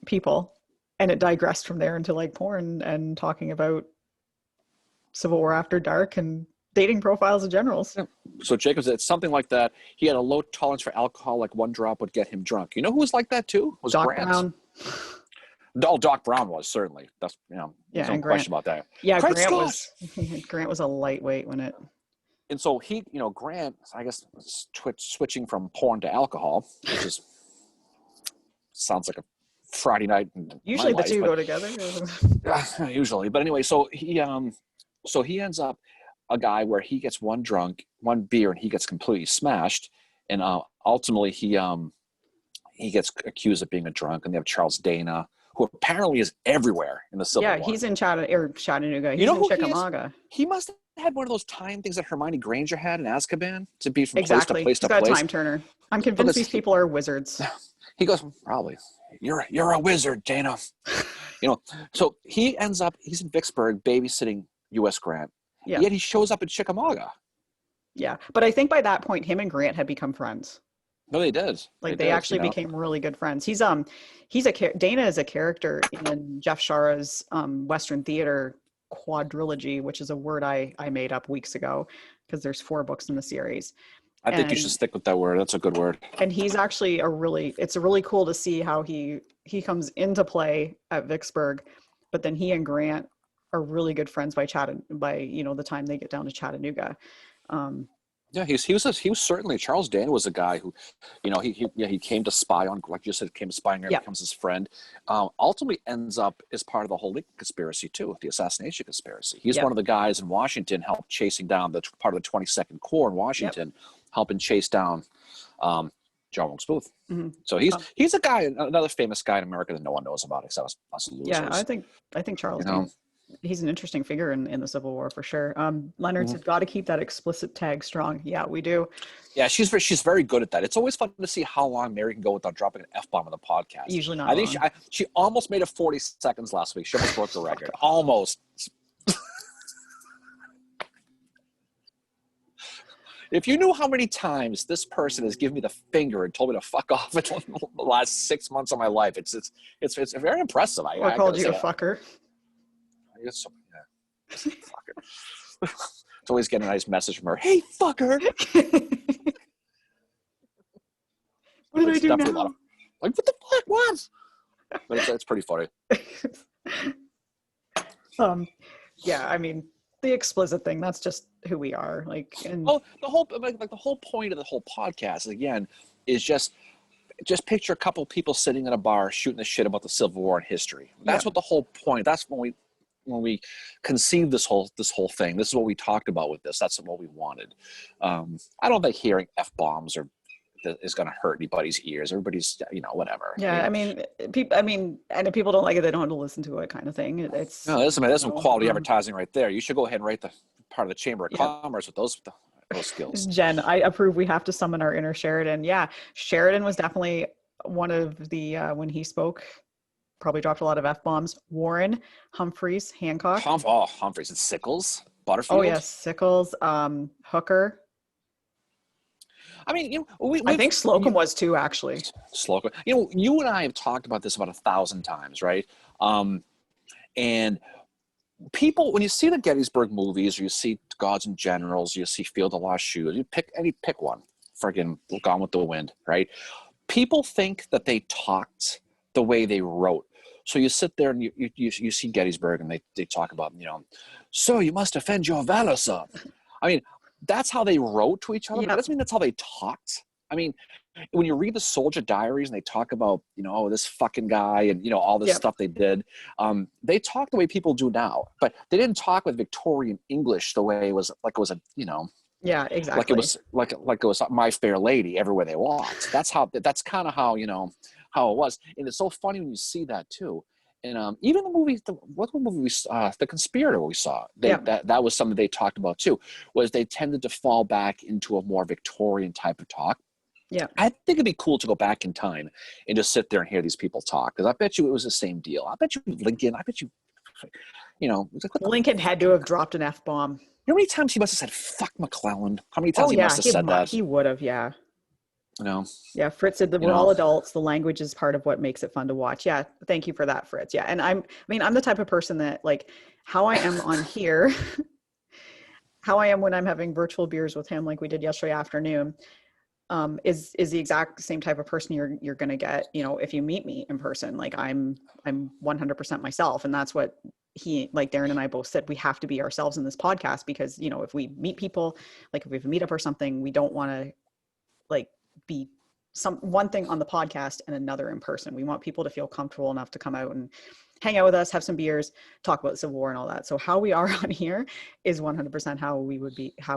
people, and it digressed from there into like porn and talking about Civil War After Dark and dating profiles of generals. Yeah. So Jacob said something like that. He had a low tolerance for alcohol, like one drop would get him drunk. You know who was like that too? Was Doc Grant. Brown. Doc Brown was, certainly. That's, there's no question about that. Yeah, Grant was a lightweight when it. And so Grant, I guess, switching from porn to alcohol, which sounds like a Friday night. Usually the two go together. Usually, but anyway, so he ends up a guy where he gets one beer and he gets completely smashed, and ultimately he gets accused of being a drunk. And they have Charles Dana, who apparently is everywhere in the Civil War. Yeah, he's in Chattanooga. He's in Chickamauga. He must have had one of those time things that Hermione Granger had in Azkaban to be from place to place to place. He's got a time turner. I'm convinced these people are wizards. He goes, probably. You're a wizard, Dana. So he ends up, he's in Vicksburg babysitting U.S. Grant. Yeah. Yet he shows up in Chickamauga. Yeah, but I think by that point, him and Grant had become friends. No, they did. They actually became really good friends. Dana is a character in Jeff Shara's Western Theater quadrilogy, which is a word I made up weeks ago because there's 4 books in the series. I think you should stick with that word. That's a good word. And he's actually it's really cool to see how he comes into play at Vicksburg, but then he and Grant are really good friends by the time they get down to Chattanooga. Yeah, he was certainly, Charles Dana was a guy who, he came to spy on, like you said, becomes his friend. Ultimately ends up as part of the whole Lincoln conspiracy too, the assassination conspiracy. He's one of the guys in Washington helped chasing down the part of the 22nd Corps in Washington, helping chase down John Wilkes Booth. Mm-hmm. So he's a guy, another famous guy in America that no one knows about except us losers. Yeah, I think Charles Dana. He's an interesting figure in the Civil War for sure. Leonard said, got to keep that explicit tag strong. Yeah, we do. Yeah, she's very good at that. It's always fun to see how long Mary can go without dropping an F-bomb on the podcast. Usually not. I think she almost made it 40 seconds last week. She almost broke the record. Almost. If you knew how many times this person has given me the finger and told me to fuck off in the last 6 months of my life, it's very impressive. I called you a fucker. It's fucker. It's always getting a nice message from her. Hey, fucker. What did I do now? What the fuck was? But it's pretty funny. Yeah, I mean, the explicit thing, that's just who we are. The whole point of the whole podcast again is just picture a couple people sitting in a bar shooting the shit about the Civil War and history. That's what the whole point. That's when conceived this whole thing, this is what we talked about with this. That's what we wanted. I don't think hearing F-bombs is going to hurt anybody's ears. Everybody's, whatever. Yeah, I mean, and if people don't like it, they don't have to listen to it, kind of thing. It's no, there's some quality advertising right there. You should go ahead and write the part of the Chamber of Commerce with those skills. Jen, I approve. We have to summon our inner Sheridan. Yeah, Sheridan was definitely one of the when he spoke, probably dropped a lot of F-bombs. Warren, Humphreys, Hancock. Humphreys and Sickles, Butterfield. Oh yes, Sickles, Hooker. I mean, I think Slocum was too, actually. Slocum. You and I have talked about this about 1,000 times, right? And people, when you see the Gettysburg movies, or you see Gods and Generals, you see Field of Lost Shoes, you pick one. Friggin' Gone with the Wind, right? People think that they talked the way they wrote. So you sit there and you see Gettysburg, and they talk about, so you must defend your valor, sir. I mean, that's how they wrote to each other. But that doesn't mean that's how they talked. I mean, when you read the soldier diaries and they talk about, this fucking guy and, all this stuff they did, they talk the way people do now. But they didn't talk with Victorian English the way it was, like it was a, Yeah, exactly. like it was My Fair Lady everywhere they walked. That's kind of how, how it was. And it's so funny when you see that too. And even the movie, The Conspirator we saw, that was something they talked about too, was they tended to fall back into a more Victorian type of talk. Yeah. I think it'd be cool to go back in time and just sit there and hear these people talk, because I bet you it was the same deal. I bet you Lincoln, Lincoln had to have dropped an F-bomb. How many times he must have said, fuck McClellan? How many times he must have said that? He would have, yeah. Yeah, Fritz said that we're all adults. The language is part of what makes it fun to watch. Yeah, thank you for that, Fritz. Yeah, and I'm the type of person that, like, how I am on here, how I am when I'm having virtual beers with him, like we did yesterday afternoon, is the exact same type of person you're going to get, if you meet me in person. Like I'm 100% myself, and that's what Darren and I both said. We have to be ourselves in this podcast, because if we meet people, like if we have a meetup or something, we don't want to be one thing on the podcast and another in person. We want people to feel comfortable enough to come out and hang out with us, have some beers, talk about the Civil War and all that. So how we are on here is 100% how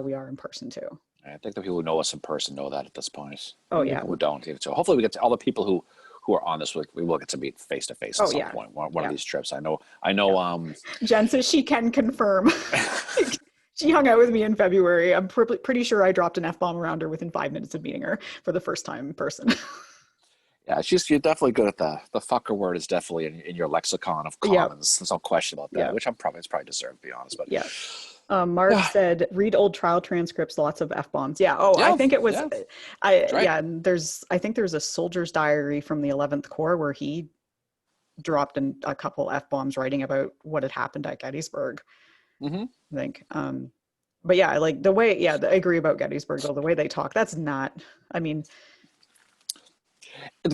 we are in person too. I think the people who know us in person know that at this point. Oh yeah. People who don't. So hopefully we get to all the people who are on this week. We will get to meet face to face at some point. One of these trips. I know. Jen says she can confirm. She hung out with me in February. I'm pretty sure I dropped an F-bomb around her within 5 minutes of meeting her for the first time in person. Yeah, you're definitely good at the fucker word is definitely in your lexicon of commons. There's no question about that, which it's probably deserved, to be honest. But yeah. Mark said, read old trial transcripts, lots of F-bombs. Yeah. Oh, I think it was, I think there's a soldier's diary from the 11th Corps where he dropped a couple F-bombs writing about what had happened at Gettysburg. Mm-hmm. I think. But yeah, like the way, I agree about Gettysburg, though. The way they talk, that's not, the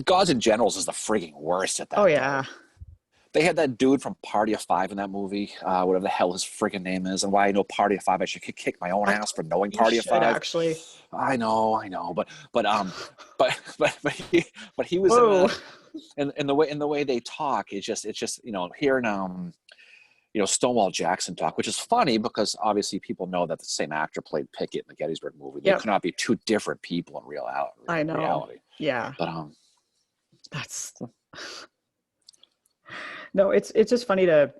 Gods and Generals is the frigging worst at that. Oh, yeah. They had that dude from Party of Five in that movie, whatever the hell his friggin' name is, and why I know Party of Five. I should kick my own ass for knowing Party of Five. Actually, I know, but he was in the way they talk. It's just hearing Stonewall Jackson talk, which is funny because obviously people know that the same actor played Pickett in the Gettysburg movie. They could not be two different people in reality. I know. Reality. Yeah. But that's no. It's just funny to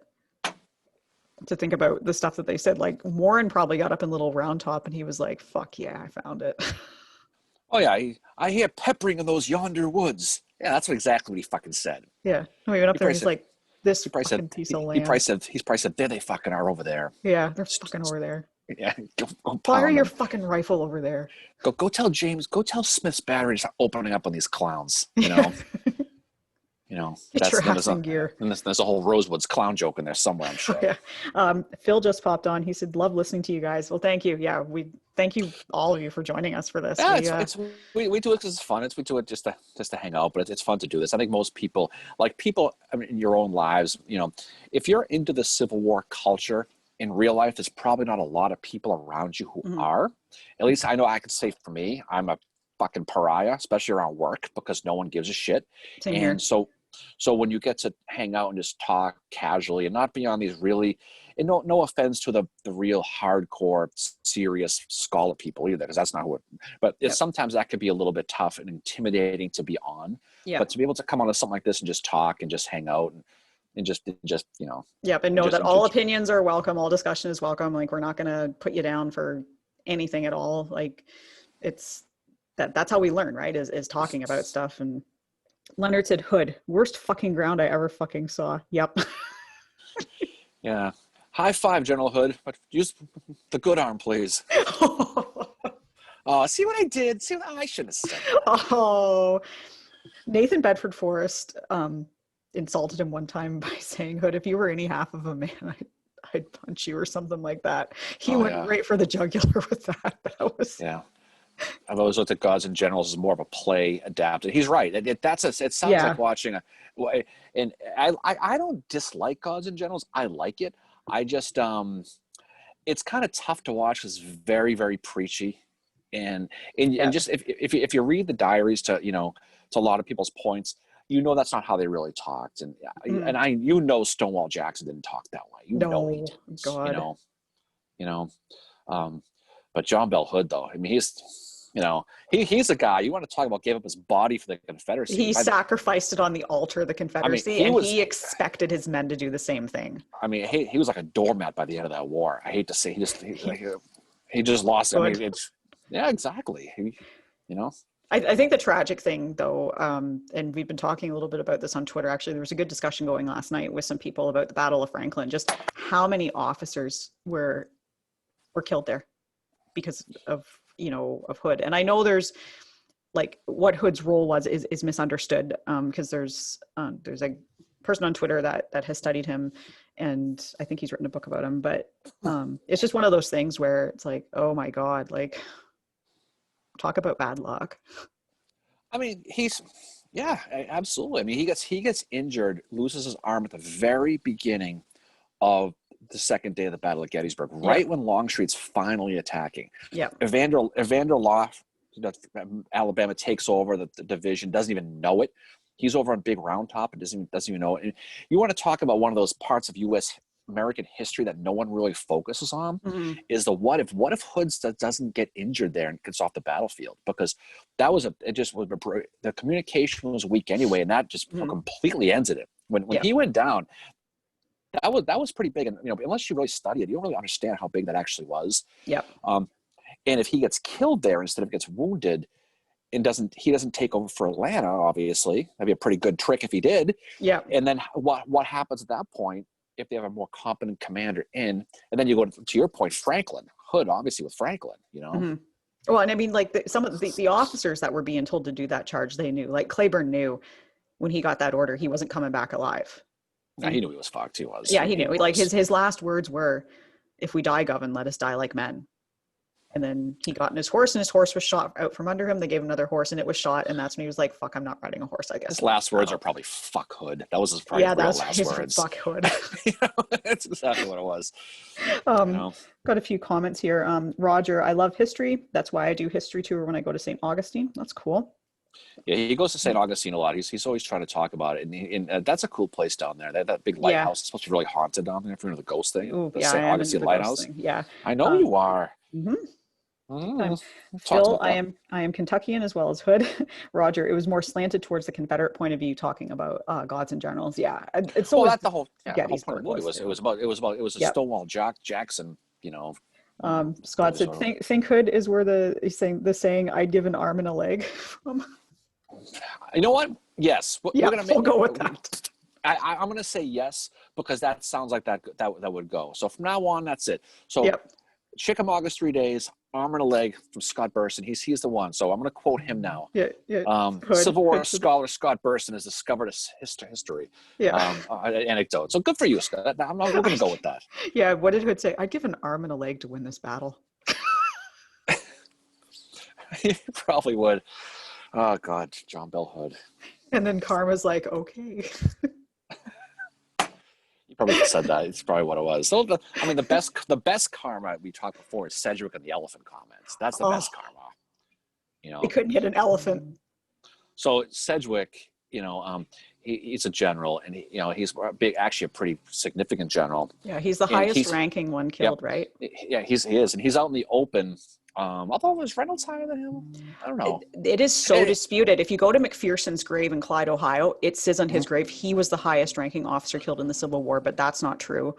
think about the stuff that they said. Like Warren probably got up in Little Round Top and he was like, "Fuck yeah, I found it." Oh yeah, I hear peppering in those yonder woods. Yeah, that's exactly what he fucking said. Yeah, he went up there and he's like, "This fucking piece of land." He's probably said, "There they fucking are over there." Yeah, they're fucking over there. Yeah, go fire your fucking rifle over there. Go tell James. Go tell Smith's battery to start opening up on these clowns. Get your ass in gear. And there's a whole Rosewoods clown joke in there somewhere, I'm sure. Yeah. Phil just popped on. He said, "Love listening to you guys." Well, thank you. Yeah, we thank you all of you for joining us for this. Yeah, we do it because it's fun. We do it just to hang out, but it's fun to do this. I think most people, in your own lives, if you're into the Civil War culture in real life, there's probably not a lot of people around you who are. At least I know I could say for me, I'm a fucking pariah, especially around work, because no one gives a shit. Same here. So So when you get to hang out and just talk casually and not be on these really, and no offense to the real hardcore, serious scholar people either, because that's not who it, but it's sometimes that could be a little bit tough and intimidating to be on. But to be able to come on to something like this and just talk and just hang out and just you know. Yep, and know that all opinions are welcome, all discussion is welcome. Like, we're not going to put you down for anything at all. Like, it's that's how we learn, right? Is talking about stuff. And Leonard said, Hood, worst fucking ground I ever fucking saw. Yep. Yeah. High five, General Hood, but use the good arm, please. Oh, see what I did? See what I should have said. Oh, Nathan Bedford Forrest insulted him one time by saying, Hood, if you were any half of a man, I'd punch you or something like that. He went right for the jugular with that. That was... Yeah. I've always looked at Gods and Generals as more of a play adapted. He's right. It sounds like watching and I don't dislike Gods and Generals. I like it. I just it's kind of tough to watch. It's very, very preachy, and just if you read the diaries to a lot of people's points, that's not how they really talked, and Stonewall Jackson didn't talk that way. He didn't. God. But John Bell Hood, though, I mean, he's a guy you want to talk about gave up his body for the Confederacy. He sacrificed it on the altar of the Confederacy, he expected his men to do the same thing. I mean, he was like a doormat by the end of that war. I hate to say, he just lost. I mean, exactly. I think the tragic thing, though, and we've been talking a little bit about this on Twitter. Actually, there was a good discussion going last night with some people about the Battle of Franklin. Just how many officers were killed there because of Hood. And I know there's like what Hood's role was is misunderstood, because there's a person on Twitter that has studied him, and I think he's written a book about him. But it's just one of those things where it's like, oh my God, like, talk about bad luck. I mean, absolutely. I mean, he gets injured, loses his arm at the very beginning of the second day of the Battle of Gettysburg, right when Longstreet's finally attacking. Yeah. Evander Law, Alabama, takes over the division, doesn't even know it. He's over on Big Round Top and doesn't even know it. And you want to talk about one of those parts of U.S. American history that no one really focuses on, is the what if Hood doesn't get injured there and gets off the battlefield, because the communication was weak anyway, and that just completely ends it. When he went down, that was pretty big, and unless you really study it, you don't really understand how big that actually was. Yeah. And if he gets killed there instead of gets wounded, and he doesn't take over for Atlanta, obviously that'd be a pretty good trick if he did. Yeah. And then what happens at that point if they have a more competent commander in? And then you go to your point, Franklin. Hood, obviously, with Franklin. Well, and I mean, like some of the officers that were being told to do that charge, they knew. Like Claiborne knew when he got that order, he wasn't coming back alive. No, he knew he was fucked. He was. Yeah, he knew. Like his last words were, "If we die, Govern, let us die like men." And then he got in his horse, and his horse was shot out from under him. They gave him another horse, and it was shot. And that's when he was like, "Fuck, I'm not riding a horse." I guess his last words are probably "fuck Hood." That was his probably real last words. "Fuck Hood." That's exactly what it was. Got a few comments here. Roger, I love history. That's why I do history tour when I go to St. Augustine. That's cool. Yeah, he goes to St. Augustine a lot. He's always trying to talk about it, and that's a cool place down there. That big lighthouse is supposed to be really haunted down there. If you know the ghost thing, the St. Augustine lighthouse. Yeah, I know you are. Phil, I am Kentuckian as well as Hood. Roger, it was more slanted towards the Confederate point of view, talking about Gods and Generals. Yeah, it's so. Well, that's the whole point of the movie. It was a Stonewall Jackson. Scott said, "Think Hood is where the saying I'd give an arm and a leg from." You know what? Yes. We'll go with that. I'm going to say yes, because that sounds like that would go. So from now on, that's it. So Chickamauga's 3 days, arm and a leg from Scott Burson. He's the one. So I'm going to quote him now. Civil War scholar Scott Burson has discovered a history. Anecdote. So good for you, Scott. We're going to go with that. Yeah. What did Hood say? I'd give an arm and a leg to win this battle. He probably would. Oh God, John Bell Hood. And then Karma's like, okay. He probably said that. It's probably what it was. So the best karma we talked before is Sedgwick and the elephant comments. That's the best karma. He couldn't hit an elephant. So Sedgwick he's a general, and he's actually a pretty significant general. Yeah, he's the highest ranking one killed, right? Yeah, he is, and he's out in the open. Although was Reynolds higher than him? I don't know. It is so disputed. If you go to McPherson's grave in Clyde, Ohio, it says on his grave he was the highest ranking officer killed in the Civil War, but that's not true.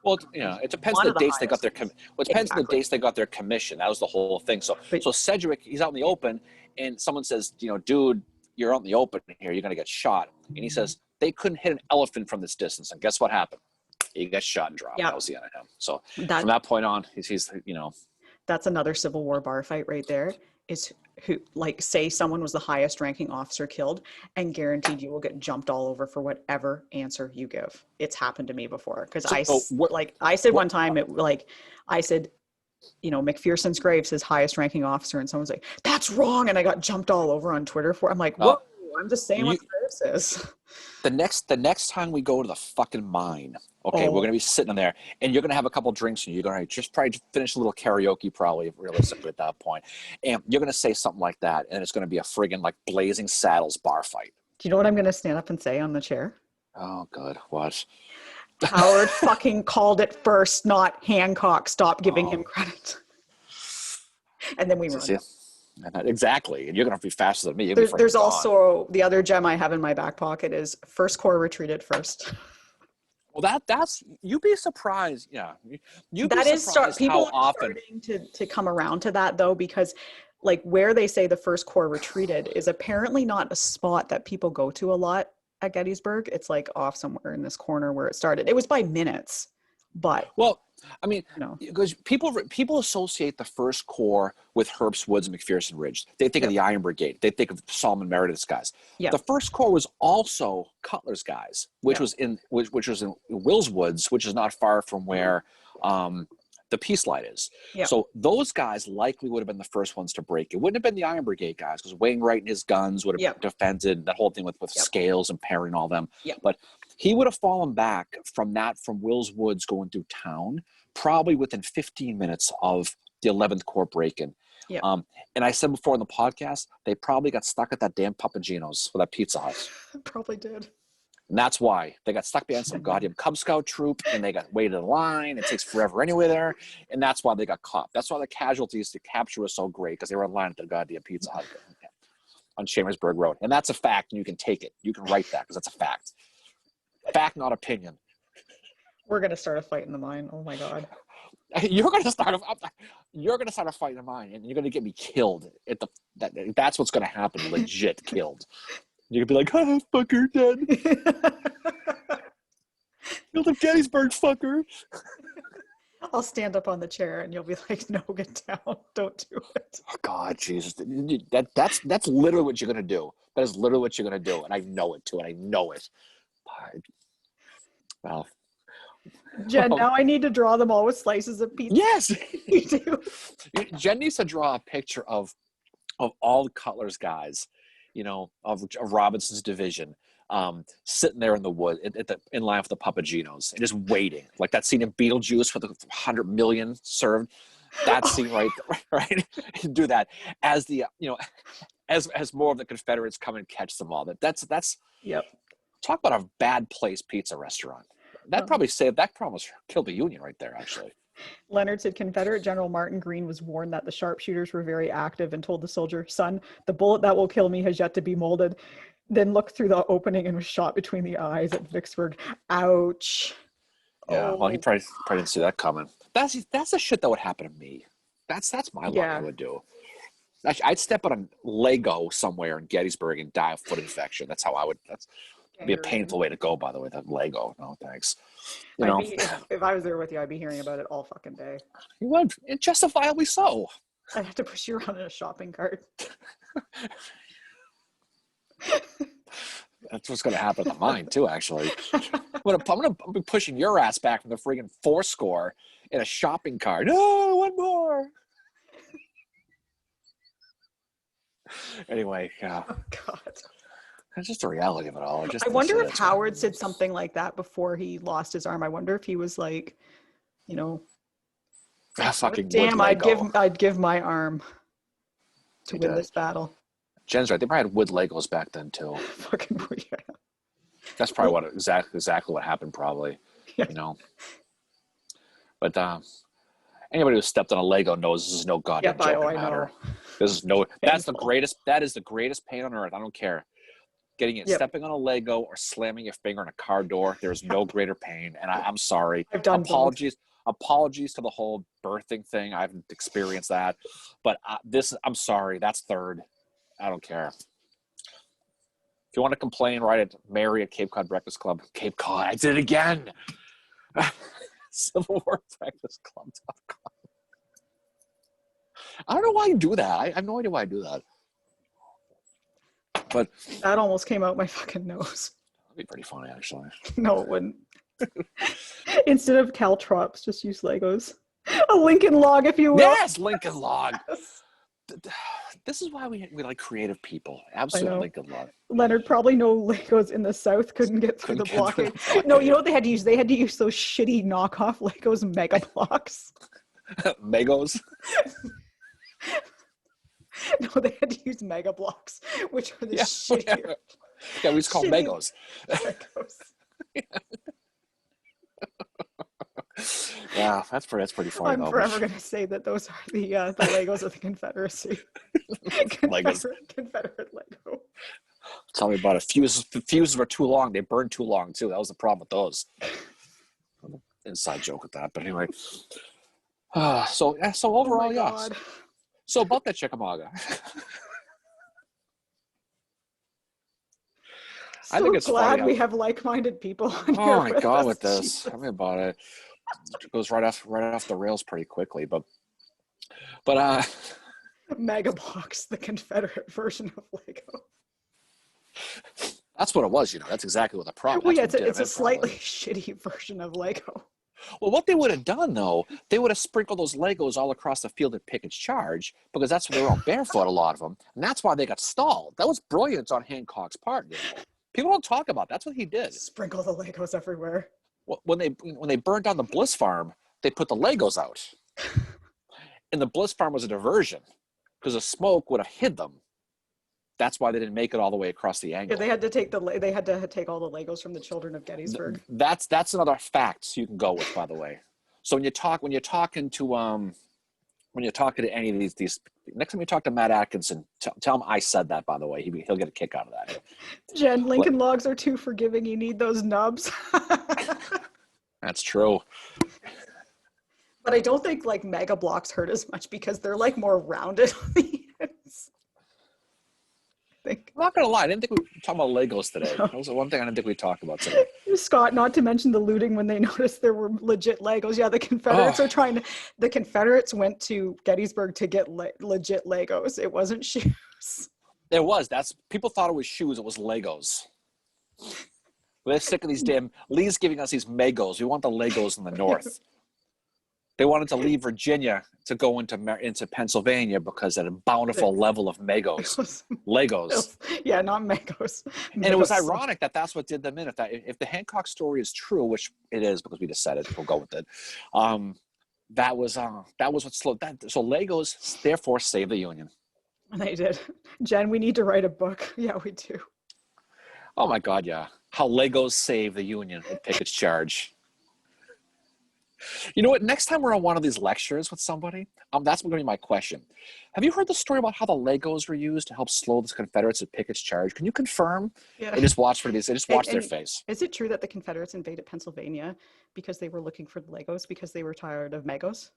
Well, it depends on the dates they got their depends on the dates they got their commission. That was the whole thing. So Sedgwick, he's out in the open, and someone says, dude, you're out in the open here. You're gonna get shot. And he says they couldn't hit an elephant from this distance. And guess what happened? He got shot and dropped. That was the end of him. So from that point on, he's. That's another Civil War bar fight right there. Is who, like, say someone was the highest ranking officer killed, and guaranteed you will get jumped all over for whatever answer you give. It's happened to me before because I said one time I said, McPherson's grave says highest ranking officer, and someone's like, that's wrong, and I got jumped all over on Twitter for. I'm like, whoa, I'm just saying what the grave says. The next time we go to the fucking mine, we're gonna be sitting in there, and you're gonna have a couple drinks, and you're gonna just probably finish a little karaoke, probably realistically at that point, and you're gonna say something like that, and it's gonna be a friggin' like Blazing Saddles bar fight. Do you know what I'm gonna stand up and say on the chair? Oh, good. What? Howard fucking called it first, not Hancock. Stop giving him credit. And then we run. Exactly, and you're gonna be faster than me. There's also the other gem I have in my back pocket is First Corps retreated first. Well, that's you'd be surprised. Yeah, people are starting to come around to that though, because like where they say the First Corps retreated is apparently not a spot that people go to a lot at Gettysburg. It's like off somewhere in this corner where it started. It was by minutes, but I mean, because people associate the First Corps with Herbst Woods and McPherson Ridge. They think of the Iron Brigade. They think of Solomon Meredith's guys. Yep. The First Corps was also Cutler's guys, which was in Wills Woods, which is not far from where the Peace Light is. Yep. So those guys likely would have been the first ones to break. It wouldn't have been the Iron Brigade guys because Wainwright and his guns would have defended that whole thing with Scales and Perry and all them. Yep. But he would have fallen back from Wills Woods going through town, probably within 15 minutes of the 11th Corps break-in. Yep. And I said before in the podcast, they probably got stuck at that damn Papagino's for that Pizza Hut. Probably did. And that's why they got stuck behind some goddamn Cub Scout troop, and they got waited in line. It takes forever anyway there, and that's why they got caught. That's why the casualties to capture was so great, because they were in line at the goddamn Pizza Hut on Chambersburg Road. And that's a fact, and you can take it. You can write that, because that's a fact. Fact, not opinion. We're gonna start a fight in the mine. Oh my god. You're gonna start a fight in the mine, and you're gonna get me killed. That's what's gonna happen. Legit killed. You're gonna be like, "Oh, fucker, dead." Killed a Gettysburg, fucker. I'll stand up on the chair, and you'll be like, "No, get down. Don't do it." Oh God, Jesus! That's literally what you're gonna do. That is literally what you're gonna do, and I know it too, and I know it. Well, Jen, now I need to draw them all with slices of pizza. Yes, you do. Jen needs to draw a picture of all the Cutler's guys, of Robinson's division, sitting there in the wood in line with the Papaginos and just waiting, like that scene in Beetlejuice with the 100 million served. That scene right, do that as the as more of the Confederates come and catch them all. That's yep. Talk about a bad place pizza restaurant. That probably almost killed the Union right there, actually. Leonard said Confederate General Martin Greene was warned that the sharpshooters were very active and told the soldier, "Son, the bullet that will kill me has yet to be molded." Then looked through the opening and was shot between the eyes at Vicksburg. Ouch. Yeah, well, he probably didn't see that coming. That's the shit that would happen to me. That's my luck I would do. I'd step on a Lego somewhere in Gettysburg and die of foot infection. That's how I would. It'd be a painful way to go, by the way, that Lego. No, thanks. If I was there with you, I'd be hearing about it all fucking day. You would. And justifiably so. I'd have to push you around in a shopping cart. That's what's going to happen at mine, too, actually. I'm gonna be pushing your ass back from the friggin' fourscore in a shopping cart. Oh, one more. Anyway, oh, God. That's just the reality of it all. I wonder if Howard said something like that before he lost his arm. I wonder if he was like, fucking damn, I'd give my arm to win this battle. Jen's right. They probably had wood Legos back then too. Fucking yeah. That's probably what exactly what happened. Probably, Yeah. you know. But anybody who stepped on a Lego knows this is no goddamn joking matter. This is no. That's the greatest. That is the greatest pain on earth. I don't care. Getting it, stepping on a Lego or slamming your finger on a car door. There's no greater pain. And I'm sorry. I've done apologies. Both. Apologies to the whole birthing thing. I haven't experienced that. But I'm sorry. That's third. I don't care. If you want to complain, write at Mary at Cape Cod Breakfast Club. Cape Cod. I did it again. Civil War Breakfast Club.com. I don't know why you do that. I have no idea why I do that. But that almost came out my fucking nose. That'd be pretty funny, actually. No, it wouldn't. Instead of caltrops, just use Legos. A Lincoln log, if you will. Yes, Lincoln log. This is why we like creative people. Absolutely, Lincoln log. Leonard, probably no Legos in the South couldn't get through the blockade. No, you know what they had to use? They had to use those shitty knockoff Legos Mega Blocks. Megos? No, they had to use Mega Blocks, which are the shittier. Yeah, we just call Megos. Yeah, that's pretty funny. I'm forever going to say that those are the Legos of the Confederacy. Confederate Lego. Tell me about it. The fuses were too long. They burned too long, too. That was the problem with those. Inside joke with that. But anyway. So overall, yes. So about that Chickamauga. I think it's glad funny we have like-minded people on here. Oh my God, with this. Tell me about it. It goes right off the rails pretty quickly, but Mega Blocks, the Confederate version of Lego. That's what it was, you know. That's exactly what the problem. Well, yeah, it's a slightly shitty version of Lego. Well, what they would have done, though, they would have sprinkled those Legos all across the field at Pickett's Charge, because that's where they were all barefoot, a lot of them, and that's why they got stalled. That was brilliant on Hancock's part. You know? People don't talk about it. That's what he did. Sprinkle the Legos everywhere. When they burned down the Bliss Farm, they put the Legos out, and the Bliss Farm was a diversion because the smoke would have hid them. That's why they didn't make it all the way across the angle. Yeah, they had to take all the Legos from the children of Gettysburg. That's another fact you can go with, by the way. So when you're talking to any of these next time you talk to Matt Atkinson, tell him I said that, by the way. He'll get a kick out of that. Jen, Lincoln logs are too forgiving. You need those nubs. That's true. But I don't think like Mega Blocks hurt as much because they're like more rounded on the ends. I'm not gonna lie, I didn't think we were talking about Legos today. No. That was the one thing I didn't think we talked about today. Scott, not to mention the looting when they noticed there were legit Legos. Yeah, the Confederates the Confederates went to Gettysburg to get legit Legos. It wasn't shoes. It was. People thought it was shoes. It was Legos. We're sick of these damn Lee's giving us these Megos. We want the Legos in the North. They wanted to leave Virginia to go into Pennsylvania because at a bountiful level of Legos. Yeah, not Megos. And it was ironic that that's what did them in. If the Hancock story is true, which it is because we just said it, we'll go with it. That was what slowed that. So Legos therefore saved the Union. They did. Jen, we need to write a book. Yeah, we do. Oh my God, yeah. How Legos saved the Union at Pickett's Charge. You know what? Next time we're on one of these lectures with somebody, that's going to be my question. Have you heard the story about how the Legos were used to help slow the Confederates at Pickett's Charge? Can you confirm? Yeah. They just watched for these. They just watched their face. Is it true that the Confederates invaded Pennsylvania because they were looking for the Legos because they were tired of Megos?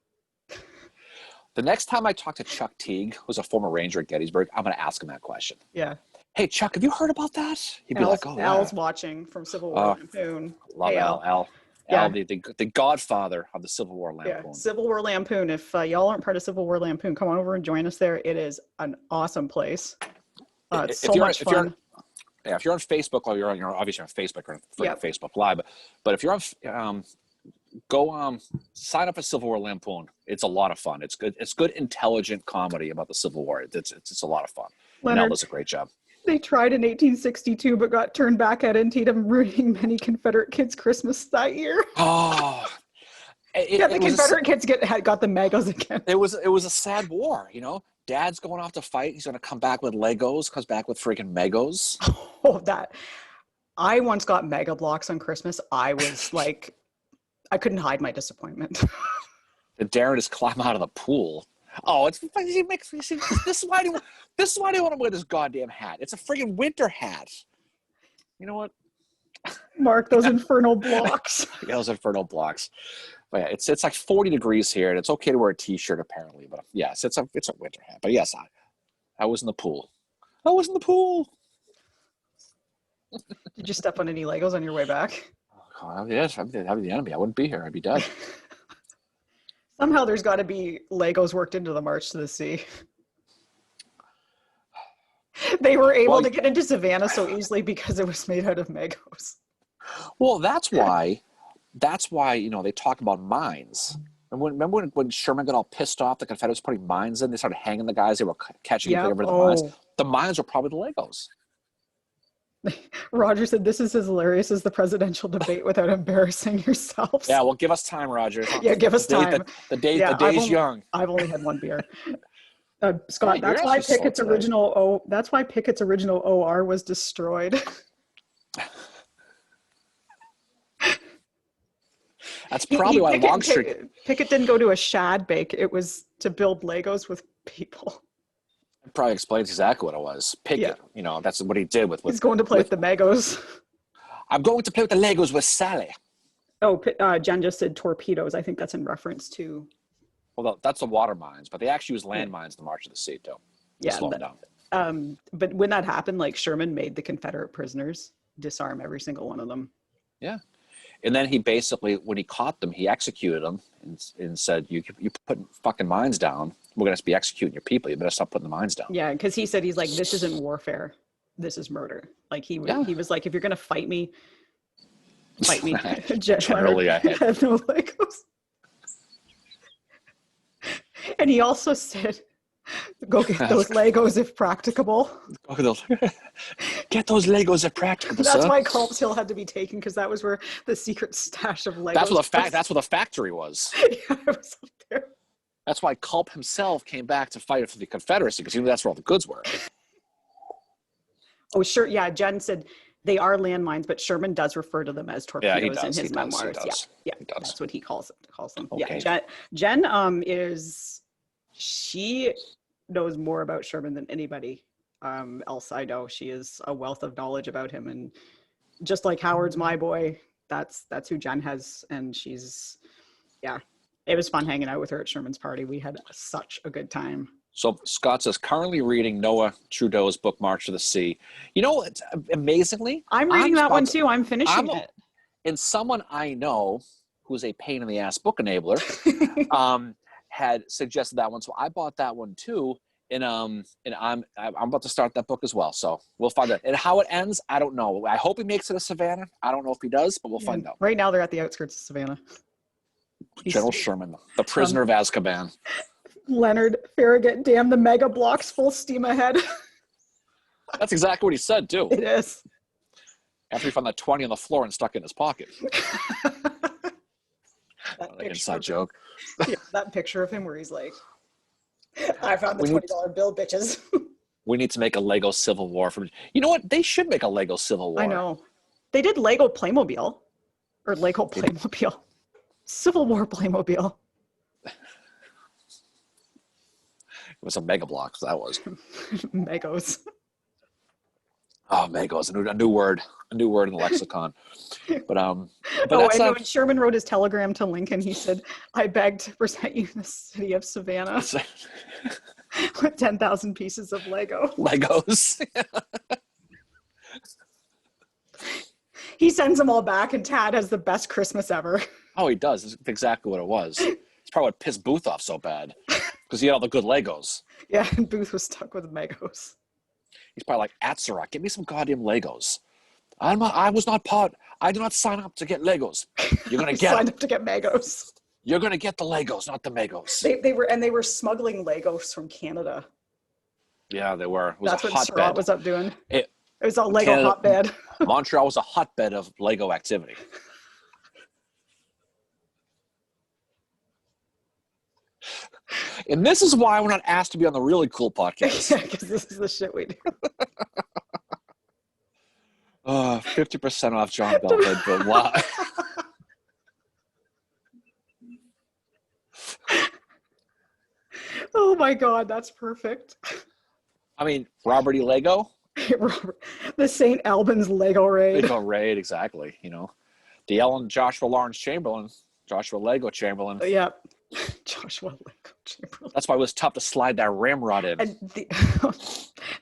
The next time I talk to Chuck Teague, who's a former ranger at Gettysburg, I'm going to ask him that question. Yeah. Hey, Chuck, have you heard about that? He'd be like, oh, Al's watching from Civil War Lampoon. Love Al. Yeah. The godfather of the Civil War Lampoon. Yeah, Civil War Lampoon. If y'all aren't part of Civil War Lampoon, come on over and join us there. It is an awesome place. It's so much fun. If you're on Facebook, or you're obviously on Facebook or Facebook Live, but if you're on, go sign up for Civil War Lampoon. It's a lot of fun. It's good. It's good, intelligent comedy about the Civil War. It's a lot of fun. Leonard, Al does a great job. They tried in 1862, but got turned back at Antietam, ruining many Confederate kids' Christmas that year. Oh, the Confederate kids got the Megos again. It was a sad war, you know. Dad's going off to fight. He's going to come back with Legos, comes back with freaking Megos. Oh, that. I once got Mega Blocks on Christmas. I was like, I couldn't hide my disappointment. The Darren just climb out of the pool. Oh, it's he makes this is why do I want to wear this goddamn hat. It's a freaking winter hat. You know what? Mark those infernal blocks. Yeah, those infernal blocks. But yeah, it's like 40 degrees here, and it's okay to wear a t-shirt apparently. But yes, it's a winter hat. But yes, I was in the pool. I was in the pool. Did you step on any Legos on your way back? Oh, yes, I'd be the enemy. I wouldn't be here. I'd be dead. Somehow there's got to be Legos worked into the March to the Sea. They were able to get into Savannah so easily because it was made out of Megos. Well, that's why, they talk about mines. And remember when Sherman got all pissed off, the Confederates putting mines in, they started hanging the guys they were catching and putting over the mines. The mines were probably the Legos. Roger said, this is as hilarious as the presidential debate without embarrassing yourselves. Yeah, well, give us time, Roger. Yeah, give us time. The day's young. I've only had one beer. Scott, hey, that's why Pickett's original OR was destroyed. That's probably why Longstreet... Pickett didn't go to a shad bake. It was to build Legos with people. It probably explains exactly what it was. Pickett, that's what he did with... He's going to play with the Megos. I'm going to play with the Legos with Sally. Oh, Jen just said torpedoes. I think that's in reference to... Well, that's the water mines, but they actually use landmines in the March of the Sea, too. Yeah. Slow them down. But when that happened, like, Sherman made the Confederate prisoners disarm every single one of them. Yeah. And then he basically, when he caught them, he executed them and said, you put fucking mines down, we're going to be executing your people. You better stop putting the mines down. Yeah, because he said, he's like, this isn't warfare. This is murder. Like, he was like, if you're going to fight me. Generally, I have no Legos. And he also said, go get those Legos if practicable. Get those Legos if practicable. That's why Culp's Hill had to be taken, because that was where the secret stash of Legos. That's what the factory was. Yeah, it was up there. That's why Culp himself came back to fight for the Confederacy, because he knew that's where all the goods were. Oh, sure. Yeah, Jen said they are landmines, but Sherman does refer to them as torpedoes in his memoirs. Yeah, that's what he calls them. Okay. Yeah, Jen she knows more about Sherman than anybody else I know. She is a wealth of knowledge about him, and just like Howard's my boy, that's who Jen has, and she's it was fun hanging out with her at Sherman's party. We had such a good time. So Scott says, currently reading Noah Trudeau's book, March to the Sea. You know, it's amazingly, I'm reading that one too. I'm finishing it. And someone I know who's a pain in the ass book enabler had suggested that one. So I bought that one too. And I'm about to start that book as well. So we'll find out. And how it ends, I don't know. I hope he makes it to Savannah. I don't know if he does, but we'll find out. Right now they're at the outskirts of Savannah. General Sherman, the prisoner of Azkaban. Leonard Farragut, damn the mega blocks, full steam ahead. That's exactly what he said too. It is. After he found that 20 on the floor and stuck it in his pocket. Inside joke. Yeah, that picture of him where he's like, I found the $20 bill, bitches. We need to make a Lego Civil War. You know what? They should make a Lego Civil War. I know. They did Lego Playmobil. Or Lego Playmobil. Civil War Playmobil. It was a Mega Bloks, that was. Megos. Oh, Megos, a new word in the lexicon. But when Sherman wrote his telegram to Lincoln, he said, I beg to present you the city of Savannah with 10,000 pieces of Lego. Legos. He sends them all back, and Tad has the best Christmas ever. Oh, he does. That's exactly what it was. It's probably what pissed Booth off so bad, because he had all the good Legos. Yeah, and Booth was stuck with Megos. He's probably like, Atzeroth, give me some goddamn Legos. I do not sign up to get Legos. You're going to get signed up to get Megos. You're going to get the Legos, not the Megos. They were smuggling Legos from Canada. Yeah, they were. It was That's a what hotbed. Surratt was up doing. It was a Lego hotbed. Montreal was a hotbed of Lego activity. And this is why we're not asked to be on the really cool podcast. Yeah, because this is the shit we do. 50% off John Bell headband. Wow. Oh my God, that's perfect. I mean, Robert E. Lego. The St. Albans Lego raid. Lego raid, exactly. You know, the Ellen Joshua Lawrence Chamberlain, Joshua Lego Chamberlain. Yeah, Joshua Lego Chamberlain. That's why it was tough to slide that ramrod in. And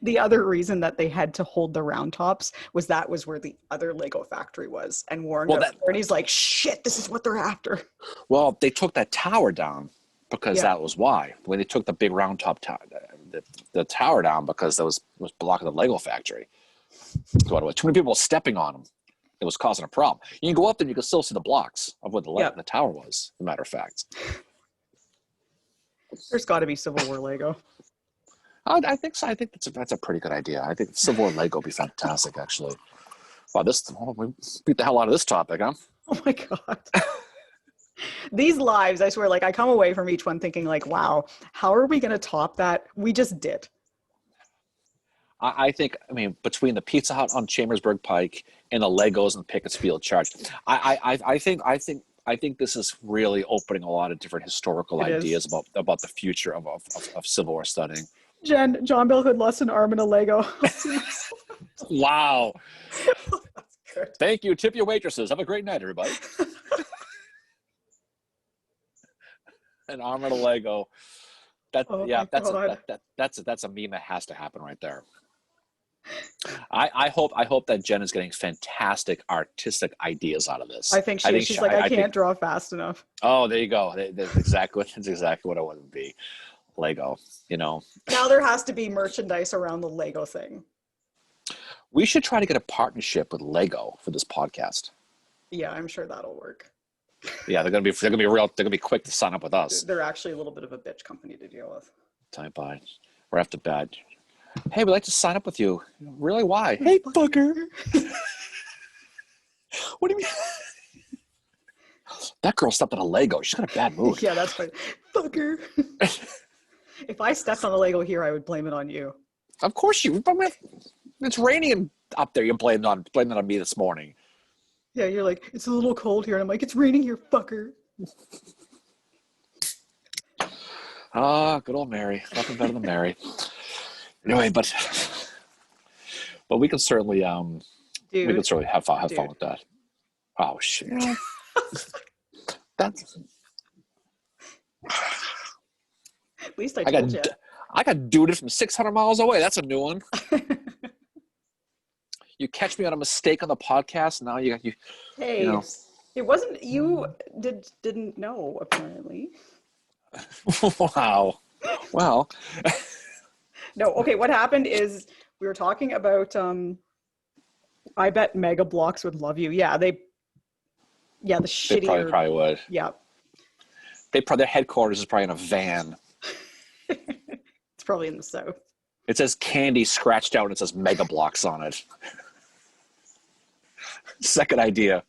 the other reason that they had to hold the round tops was that was where the other Lego factory was, and warned authorities like, shit, this is what they're after. Well, they took that tower down because that was why. When they took the big round top tower, the tower down because that was blocking the Lego factory. Too many people stepping on them. It was causing a problem. You can go up there and you can still see the blocks of what the tower was, as a matter of fact. There's got to be Civil War Lego. I think so. I think that's a pretty good idea. I think Civil War Lego would be fantastic, actually. Wow, we beat the hell out of this topic, huh? Oh my God. These lives, I swear, like I come away from each one thinking like, wow, how are we going to top that? We just did. I mean, between the Pizza Hut on Chambersburg Pike and the Legos and Pickett's Field Charge, I think this is really opening a lot of different historical ideas about the future of Civil War studying. John Bell could lost an arm in a Lego. Wow. That's good. Thank you. Tip your waitresses. Have a great night, everybody. An arm in a Lego. That's a meme that has to happen right there. I hope that Jen is getting fantastic artistic ideas out of this. I think she's like, I can't draw fast enough. Oh, there you go. That's exactly what I want to be. Lego, you know. Now there has to be merchandise around the Lego thing. We should try to get a partnership with Lego for this podcast. Yeah, I'm sure that'll work. Yeah, they're gonna be quick to sign up with us. They're actually a little bit of a bitch company to deal with. Time by, right off the bat. Hey, we'd like to sign up with you. Really? Why? Hey, fucker. What do you mean? That girl stepped on a Lego. She's got a bad mood. Yeah, that's funny. Fucker. If I stepped on a Lego here, I would blame it on you. Of course you. It's raining up there. You blamed it on me this morning. Yeah, you're like, it's a little cold here. And I'm like, it's raining here, fucker. Good old Mary. Nothing better than Mary. Anyway, but we can certainly have fun with that. Oh shit. That's at least I told you. I got duded from 600 miles away. That's a new one. You catch me on a mistake on the podcast. Now you. Hey, you know. It wasn't you. Didn't know apparently. Wow. Well. No. Okay. What happened is we were talking about. I bet Mega Bloks would love you. Yeah, the shittier. They probably would. Yeah. Their headquarters is probably in a van. It's probably in the south. It says candy scratched out and it says Mega Bloks on it. Second idea.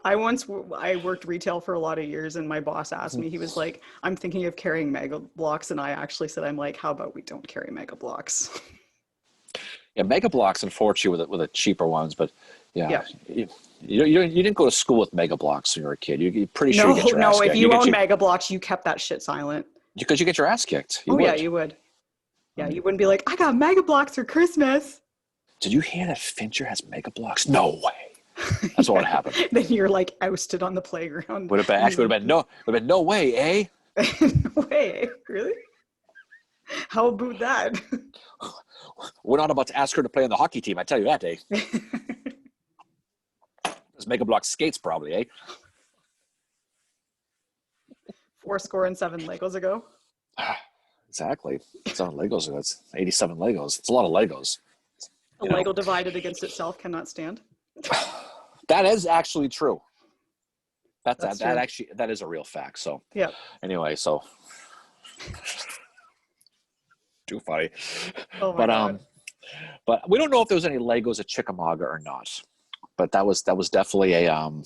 I worked retail for a lot of years and my boss asked me, he was like, I'm thinking of carrying Mega Bloks. And I actually said, I'm like, how about we don't carry Mega Bloks? Yeah, Mega Bloks, unfortunately, with the cheaper ones, but yeah. You didn't go to school with Mega Bloks when you were a kid. You're pretty sure you get your ass kicked. If you own Mega Bloks, you kept that shit silent. Because you get your ass kicked. Yeah, you would. Yeah, you wouldn't be like, I got Mega Bloks for Christmas. Did you hear that Fincher has Mega Bloks? No way. That's what would happen. Then you're like ousted on the playground. Would have been no way, eh? No way, really? How about that? We're not about to ask her to play on the hockey team, I tell you that, eh? This Mega Bloks skates probably, eh? 407 Legos ago. Exactly. It's on Legos ago. It's 87 Legos. It's a lot of Legos. A Lego divided against itself cannot stand. That is actually true. That is a real fact. So yeah. Anyway, so too funny. Oh my God. But we don't know if there was any Legos at Chickamauga or not. But that was definitely an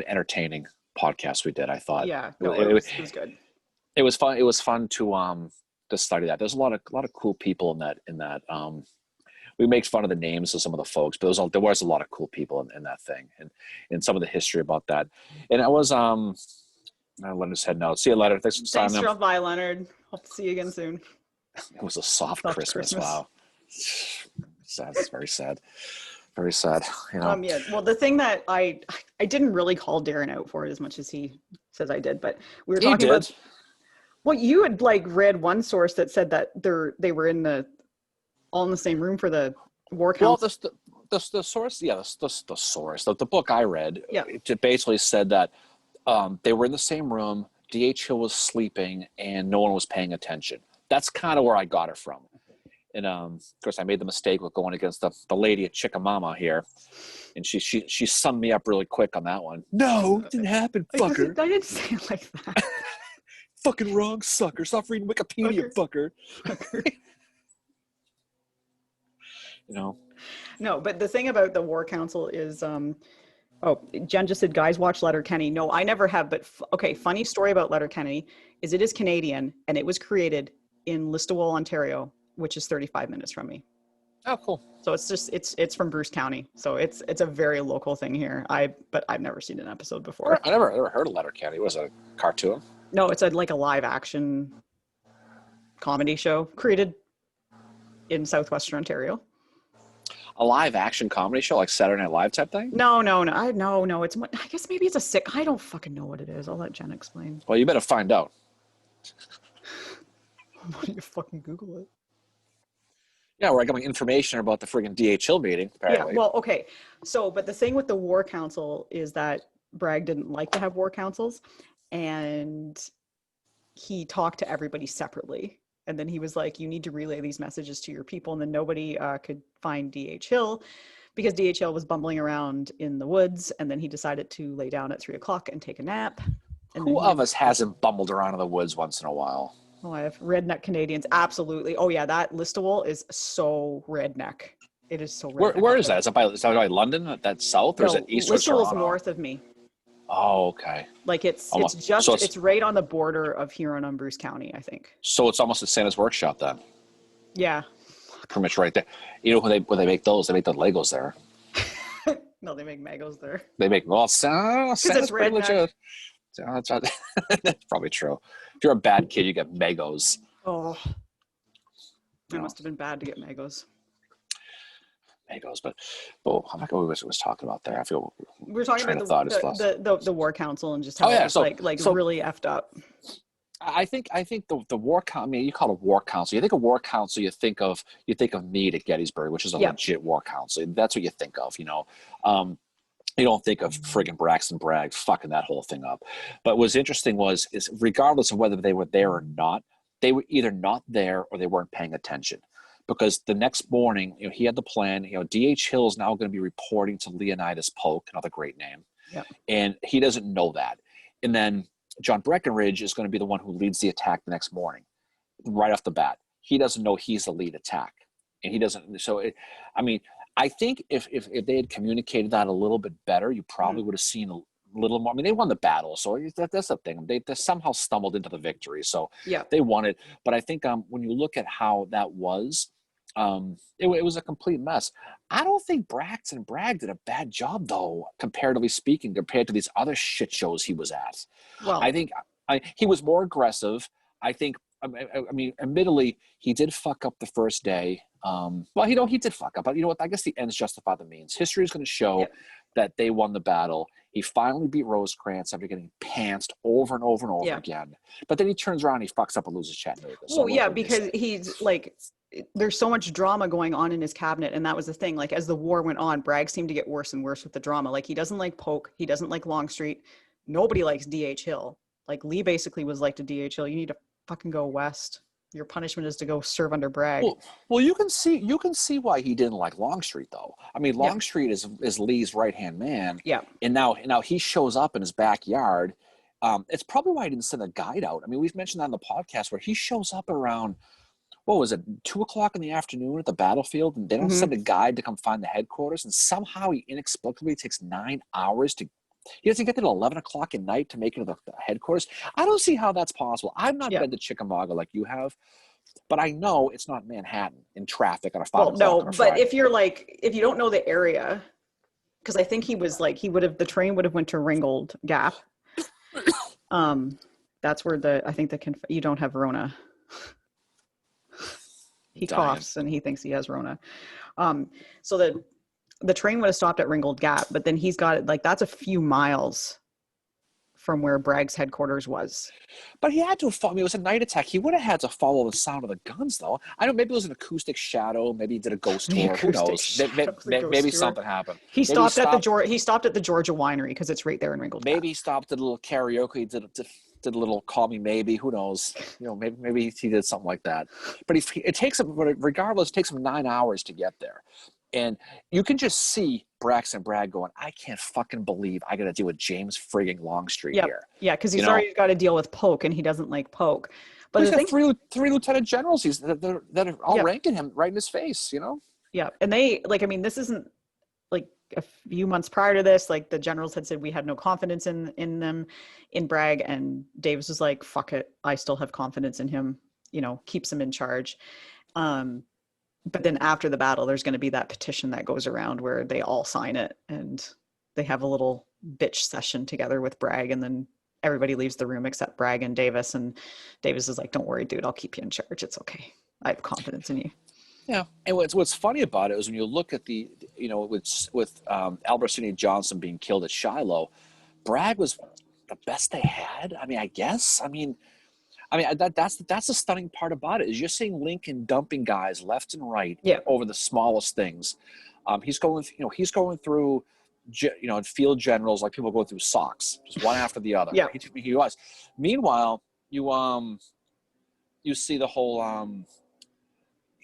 entertaining podcast we did, I thought. Yeah, no, it was good. It was fun. It was fun to study that. There's a lot of cool people in that. We make fun of the names of some of the folks, but there was a lot of cool people in that thing, and some of the history about that. And it was Leonard said no. See you later. Thanks for stopping by, Leonard. Hope to see you again soon. It was a soft Christmas. Wow. Sad. It's very sad. Very sad. You know. Yeah. Well, the thing that I didn't really call Darren out for it as much as he says I did, but we were talking about. Well, you had like read one source that said that they were all in the same room for the war council. Well, the source, yeah, the source. The book I read, yeah, it basically said that they were in the same room. D.H. Hill was sleeping, and no one was paying attention. That's kind of where I got it from. And of course, I made the mistake with going against the lady at Chickamauga here, and she summed me up really quick on that one. No, it didn't happen, fucker. I didn't say it like that. Fucking wrong, sucker. Stop reading Wikipedia, fucker. You know. No, but the thing about the War Council is, Jen just said, guys, watch Letterkenny. No, I never have, but okay, funny story about Letterkenny is it is Canadian, and it was created in Listowel, Ontario, which is 35 minutes from me. Oh, cool. So it's from Bruce County. So it's a very local thing here. But I've never seen an episode before. I never heard of Letterkenny. It was a cartoon. No, it's like a live action comedy show created in Southwestern Ontario. A live action comedy show, like Saturday Night Live type thing? No. It's, I guess maybe it's a sick. I don't fucking know what it is. I'll let Jen explain. Well, you better find out. Why don't you fucking Google it? Yeah, we're getting information about the friggin' DHL meeting, apparently. Yeah, well, okay. So, but the thing with the War Council is that Bragg didn't like to have war councils, and he talked to everybody separately. And then he was like, you need to relay these messages to your people. And then nobody could find D.H. Hill because D.H. Hill was bumbling around in the woods. And then he decided to lay down at 3:00 and take a nap. And who of us hasn't bumbled around in the woods once in a while? Oh, I have redneck Canadians. Absolutely. Oh, yeah. That Listowel is so redneck. It is so redneck. Where is that? Is that by London? That's south? Or is it east or Toronto? Listowel's north of me. Oh, okay. Like it's right on the border of Huron and Bruce County, I think. So it's almost a Santa's workshop then. Yeah. Pretty much right there. You know when they make those, they make the Legos there. No, they make Megos there. They make Santa's pretty legit. That's probably true. If you're a bad kid, you get Megos. Oh, it must have been bad to get Megos. But I forgot what we was talking about there. I feel we were talking about the War Council and just how it's really effed up. I think the War Council. I mean, you call it a War Council. You think of War Council, you think of Meade at Gettysburg, which is a legit War Council. That's what you think of. You know. You don't think of friggin' Braxton Bragg fucking that whole thing up. But what's interesting is regardless of whether they were there or not, they were either not there or they weren't paying attention. Because the next morning, he had the plan. D.H. Hill is now going to be reporting to Leonidas Polk, another great name, and he doesn't know that. And then John Breckinridge is going to be the one who leads the attack the next morning, right off the bat. He doesn't know he's the lead attack, and he doesn't. So, I think if they had communicated that a little bit better, you probably would have seen a little more. I mean, they won the battle, so that's the thing. They somehow stumbled into the victory, so they won it. But I think when you look at how that was, it was a complete mess. I don't think Braxton Bragg did a bad job, though, comparatively speaking, compared to these other shit shows he was at. Well, I think he was more aggressive. I think. I mean, admittedly, he did fuck up the first day. He did fuck up, but you know what? I guess the ends justify the means. History is going to show that they won the battle. He finally beat Rosecrans after getting pantsed over and over and over again. But then he turns around and he fucks up and loses Chattanooga. So because he's like, there's so much drama going on in his cabinet, and that was the thing. Like, as the war went on, Bragg seemed to get worse and worse with the drama. Like, he doesn't like Polk. He doesn't like Longstreet. Nobody likes D.H. Hill. Like, Lee basically was like to D.H. Hill, you need to fucking go west. Your punishment is to go serve under Bragg. Well, you can see why he didn't like Longstreet, though. I mean, Longstreet is Lee's right-hand man. Yeah. And now he shows up in his backyard. It's probably why he didn't send a guide out. I mean, we've mentioned that on the podcast where he shows up around, 2:00 in the afternoon at the battlefield, and they don't send a guide to come find the headquarters, and somehow he inexplicably takes 9 hours to He doesn't get there at 11 o'clock at night to make it to the headquarters. I don't see how that's possible. I've not been to Chickamauga like you have, but I know it's not Manhattan in traffic on a 5 o'clock on a Friday. But if you don't know the area, because I think the train would have went to Ringgold Gap. That's where you don't have Rona. He coughs and he thinks he has Rona. So the train would have stopped at Ringgold Gap, but then he's got it, like, that's a few miles from where Bragg's headquarters was. But he had to follow. I mean, it was a night attack. He would have had to follow the sound of the guns, though. I don't know. Maybe it was an acoustic shadow. Maybe he did a ghost tour. Who knows? Maybe something happened. He stopped at the Georgia Winery because it's right there in Ringgold Gap. Maybe he stopped at a little karaoke. Did a little call me maybe. Who knows? Maybe he did something like that. But it takes him, regardless, it takes him 9 hours to get there. And you can just see Braxton Bragg going, I can't fucking believe I got to deal with James frigging Longstreet here. Yeah, because he's already got to deal with Polk, and he doesn't like Polk. But he's got three lieutenant generals that are all ranking him right in his face, Yeah, and they, this isn't, like, a few months prior to this, like, the generals had said we had no confidence in them, in Bragg, and Davis was like, fuck it, I still have confidence in him, keeps him in charge. But then after the battle, there's going to be that petition that goes around where they all sign it, and they have a little bitch session together with Bragg, and then everybody leaves the room except Bragg and Davis, and Davis is like, don't worry, dude, I'll keep you in charge. It's okay. I have confidence in you. Yeah. And what's funny about it is when you look at with Albert Sidney Johnson being killed at Shiloh, Bragg was the best they had. I mean, I guess. That's the stunning part about it is you're seeing Lincoln dumping guys left and right over the smallest things. He's going through field generals like people go through socks, just one after the other. Yeah. He was. Meanwhile, you see the whole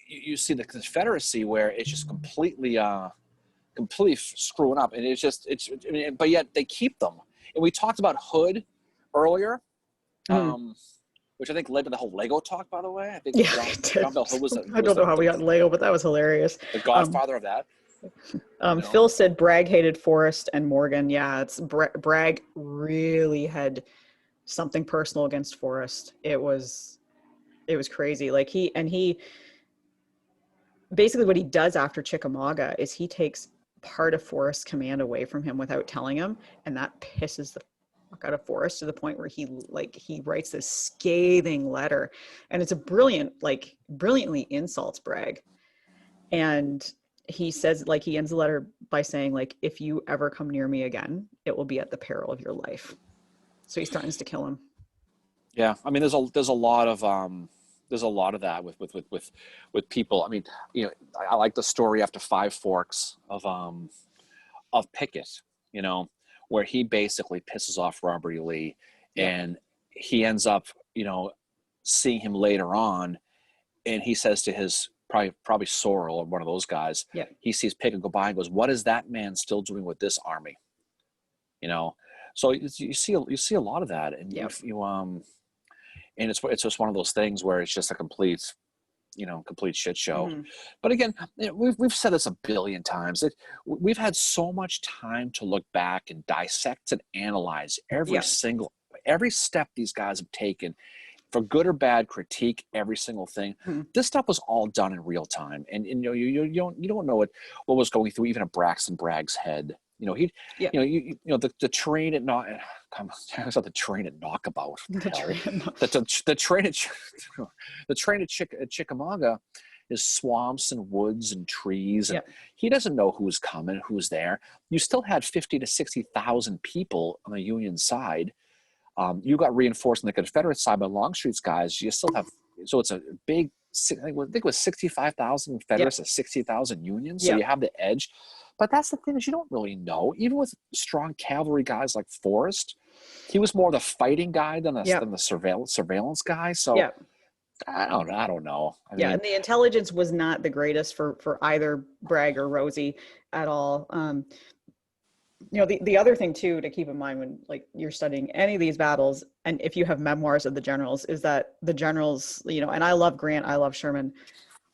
you see the Confederacy where it's just completely screwing up, and but yet they keep them. And we talked about Hood earlier. Which I think led to the whole Lego talk, by the way. I think John Bell Hood was I don't know how we got Lego, but that was hilarious. The godfather of that. Phil said Bragg hated Forrest and Morgan. Yeah, it's Bragg really had something personal against Forrest. It was crazy. Like he basically what he does after Chickamauga is he takes part of Forrest's command away from him without telling him, and that pisses the out of Forrest to the point where he writes this scathing letter, and it's brilliantly insults Bragg. And he says, he ends the letter by saying, if you ever come near me again, it will be at the peril of your life. So he threatens to kill him. Yeah. I mean, there's a lot of that with people. I mean, I like the story after Five Forks of Pickett, where he basically pisses off Robert E. Lee, and he ends up, seeing him later on, and he says to his probably Sorrell or one of those guys, he sees Pickett go by and goes, "What is that man still doing with this army?" So you see a lot of that, and and it's just one of those things where it's just a complete shit show. Mm-hmm. But again, we've said this a billion times. We've had so much time to look back and dissect and analyze every step these guys have taken, for good or bad, critique every single thing. Mm-hmm. This stuff was all done in real time, and you don't know what was going through even a Braxton Bragg's head. The train at the train at Knockabout. The train at Chickamauga is swamps and woods and trees, and he doesn't know who's coming, who's there. You still had 50 to 60,000 people on the Union side. You got reinforced on the Confederate side by Longstreet's guys. You still have, so it's a big. I think it was 65,000 Confederates and 60,000 Unions. So you have the edge. But that's the thing is you don't really know. Even with strong cavalry guys like Forrest, he was more the fighting guy than the surveillance guy. So I don't know. I mean, and the intelligence was not the greatest for either Bragg or Rosie at all. The other thing too to keep in mind when you're studying any of these battles, and if you have memoirs of the generals, is that the generals, and I love Grant, I love Sherman,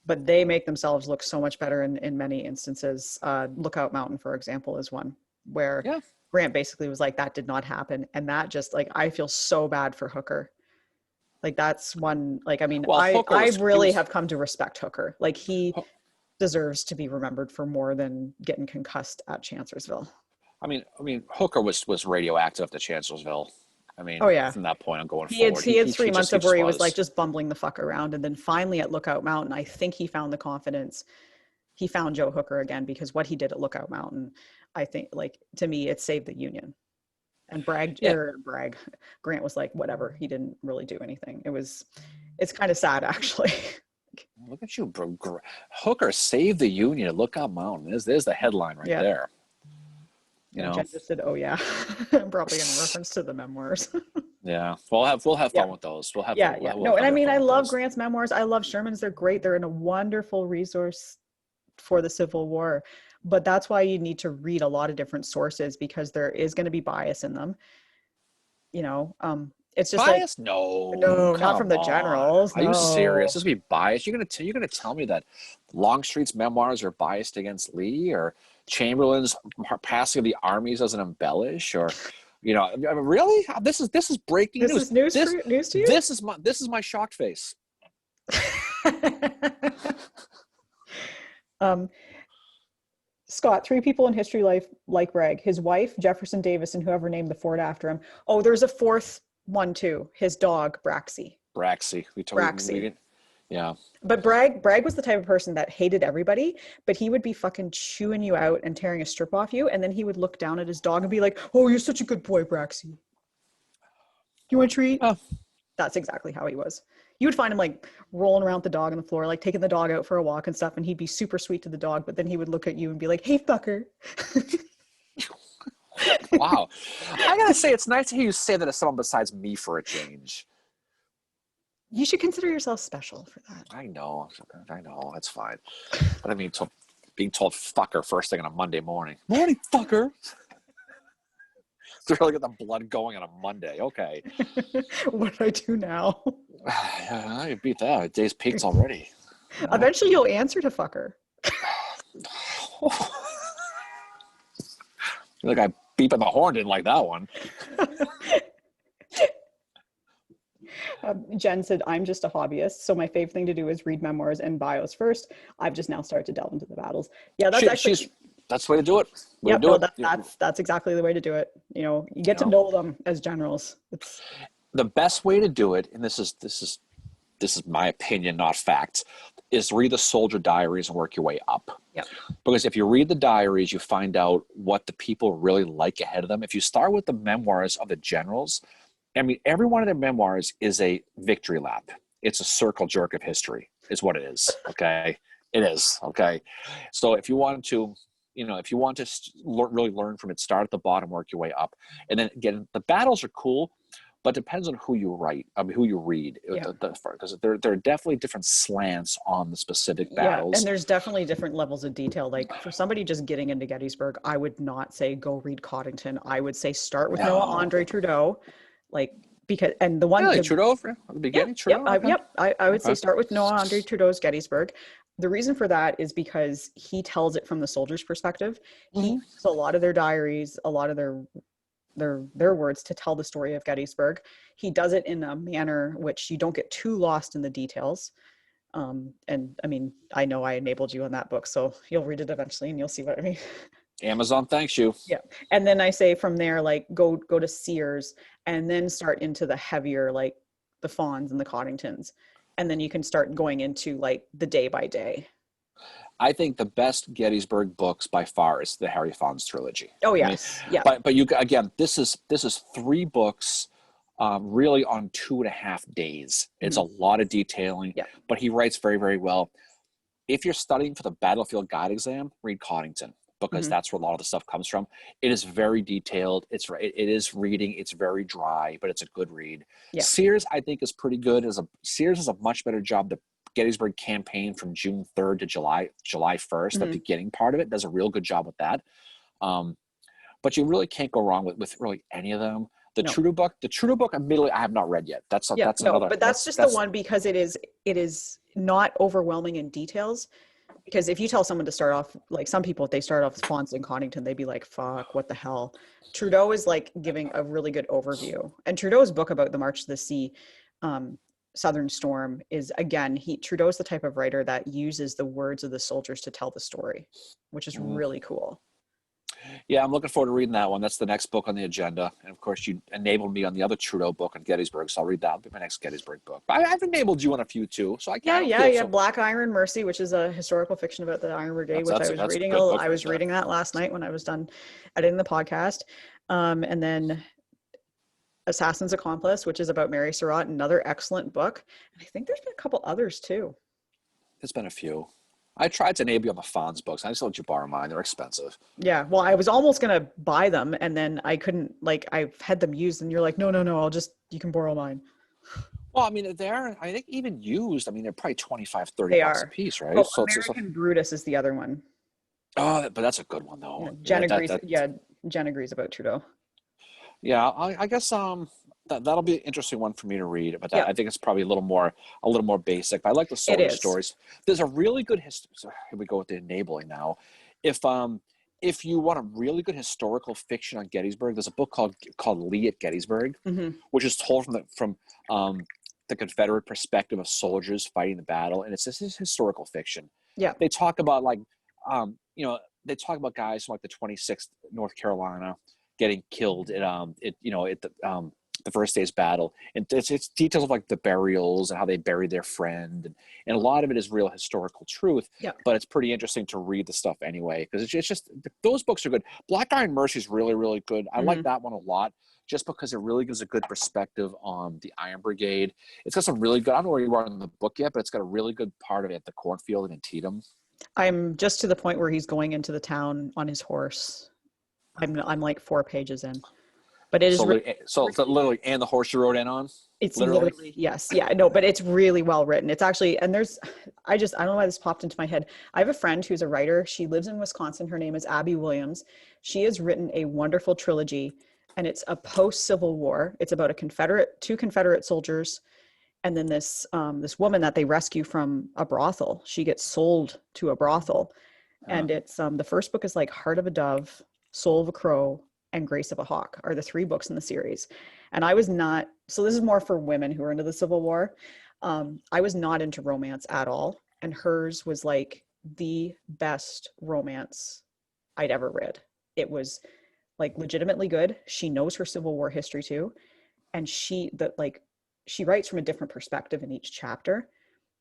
but they make themselves look so much better in many instances. Lookout Mountain, for example, is one where Grant basically was like, that did not happen. And that just like, I feel so bad for Hooker. Like that's one, like, I mean, Well, I really have come to respect Hooker. Like he deserves to be remembered for more than getting concussed at Chancellorsville. I mean, Hooker was radioactive to Chancellorsville. I mean, oh yeah, from that point on going forward, he had 3 months of where he was like just bumbling the fuck around, and then finally at Lookout Mountain, I think he found the confidence. He found Joe Hooker again, because what he did at Lookout Mountain, I think, like, to me, it saved the Union. And Bragg, Grant was like, whatever. He didn't really do anything. It's kind of sad, actually. Look at you, bro. Hooker saved the Union at Lookout Mountain. There's the headline right there. You know, Jen just said, "Oh yeah," probably in reference to the memoirs. Yeah, we'll have fun with those. We'll have no, and I mean, I love Grant's memoirs. I love Sherman's. They're great. They're a wonderful resource for the Civil War. But that's why you need to read a lot of different sources, because there is going to be bias in them. You know, it's just bias. Like, no, not from the generals. Are you serious? This would be biased. You're gonna tell me that Longstreet's memoirs are biased against Lee, or Chamberlain's passing of the armies doesn't embellish, or, you know, really? This is breaking news. This is news to you? This is my shocked face. Scott, 3 people in history life like Bragg: his wife, Jefferson Davis, and whoever named the fort after him. Oh, there's a 4th one too. His dog, Braxy. Braxy. Yeah. But Bragg was the type of person that hated everybody, but he would be fucking chewing you out and tearing a strip off you, and then he would look down at his dog and be like, "Oh, you're such a good boy, Braxy. You want a treat?" Oh. That's exactly how he was. You would find him like rolling around the dog on the floor, like taking the dog out for a walk and stuff, and he'd be super sweet to the dog, but then he would look at you and be like, "Hey, fucker." Wow. I gotta say, it's nice to hear you say that to someone besides me for a change. You should consider yourself special for that. I know, that's fine. But I mean, being told fucker first thing on a Monday morning. Morning, fucker. To really get the blood going on a Monday. Okay. What do I do now? Yeah, you beat that. Day's peaked already. Eventually you'll answer to fucker. Like I beeping the horn didn't like that one. Jen said, "I'm just a hobbyist, so my favorite thing to do is read memoirs and bios first. I've just now started to delve into the battles." Yeah, that's the way to do it. That's exactly the way to do it. You know, you get to know them as generals. It's the best way to do it, and this is my opinion, not fact, is read the soldier diaries and work your way up. Yeah. Because if you read the diaries, you find out what the people really like ahead of them. If you start with the memoirs of the generals, I mean, every one of their memoirs is a victory lap. It's a circle jerk of history, is what it is. Okay. It is. Okay. So if you want to, really learn from it, start at the bottom, work your way up. And then again, the battles are cool, but it depends on who you who you read. Yeah. Because there are definitely different slants on the specific battles. Yeah, and there's definitely different levels of detail. Like for somebody just getting into Gettysburg, I would not say go read Coddington. I would say start with Noah Andre Trudeau. Like, because, and the one Trudeau at the beginning. I would say start with Noah Andre Trudeau's Gettysburg. The reason for that is because he tells it from the soldier's perspective. He uses a lot of their diaries, a lot of their words to tell the story of Gettysburg. He does it in a manner which you don't get too lost in the details. And I mean, I know I enabled you on that book, so you'll read it eventually and you'll see what I mean. Amazon thanks you. Yeah. And then I say from there, like go to Sears and then start into the heavier, like the Fawns and the Coddingtons. And then you can start going into like the day by day. I think the best Gettysburg books by far is the Harry Fawns trilogy. Oh yes. Yeah. But you, again, this is 3 books really on 2.5 days. It's a lot of detailing, but he writes very, very well. If you're studying for the battlefield guide exam, read Coddington, because that's where a lot of the stuff comes from. It is very detailed. It is reading. It's very dry, but it's a good read. Yeah. Sears, I think, is pretty good. Sears does a much better job. The Gettysburg campaign from June 3rd to July 1st, the beginning part of it, does a real good job with that. But you really can't go wrong with really any of them. The Trudeau book, admittedly, I have not read yet. That's another. But that's the one, because it is not overwhelming in details. Because if you tell someone to start off, like some people, if they start off with Fawns and Connington, they'd be like, fuck, what the hell? Trudeau is like giving a really good overview. And Trudeau's book about the March to the Sea, Southern Storm, is, again, Trudeau's the type of writer that uses the words of the soldiers to tell the story, which is really cool. Yeah, I'm looking forward to reading that one. That's the next book on the agenda. And of course, you enabled me on the other Trudeau book on Gettysburg, so I'll read that. It'll be my next Gettysburg book. But I've enabled you on a few too, so I can't. Yeah. Black Iron Mercy, which is a historical fiction about the Iron Brigade, which I was reading. I was reading that last night when I was done editing the podcast. And then Assassin's Accomplice, which is about Mary Surratt, another excellent book. And I think there's been a couple others too. There's been a few. I tried to enable you on the Fonz books. I just let you borrow mine. They're expensive. Yeah. Well, I was almost going to buy them and then I couldn't, like, I've had them used and you're like, no, you can borrow mine. Well, I mean, they're, I think even used, I mean, they're probably 25, 30 bucks a piece, right? Oh, so American Brutus is the other one. Oh, but that's a good one though. Yeah, Jen agrees about Trudeau. Yeah, I guess that'll be an interesting one for me to read, but I think it's probably a little more basic. But I like the soldier stories. There's a really good history. So here we go with the enabling now. If you want a really good historical fiction on Gettysburg, there's a book called Lee at Gettysburg, which is told from the Confederate perspective of soldiers fighting the battle, and it's this historical fiction. Yeah, they talk about they talk about guys from like the 26th North Carolina getting killed at the first day's battle, and it's details of like the burials and how they buried their friend, and a lot of it is real historical truth. Yeah, but it's pretty interesting to read the stuff anyway, because it's just those books are good. Black Iron Mercy is really, really good. I like that one a lot, just because it really gives a good perspective on the Iron Brigade. It's got some really good, I don't know where you are in the book yet, but it's got a really good part of it at the cornfield in Antietam. I'm just to the point where he's going into the town on his horse. I'm like 4 pages in, but it is literally, and the horse you rode in on. It's literally yes, yeah, no, but it's really well written. It's actually, and I don't know why this popped into my head. I have a friend who's a writer. She lives in Wisconsin. Her name is Abby Williams. She has written a wonderful trilogy, and it's a post-Civil War. It's about two Confederate soldiers, and then this woman that they rescue from a brothel. She gets sold to a brothel, and it's the first book is like Heart of a Dove, Soul of a Crow, and Grace of a Hawk are the 3 books in the series. And I was not, so this is more for women who are into the Civil War. I was not into romance at all. And hers was like the best romance I'd ever read. It was like legitimately good. She knows her Civil War history too. And she writes from a different perspective in each chapter.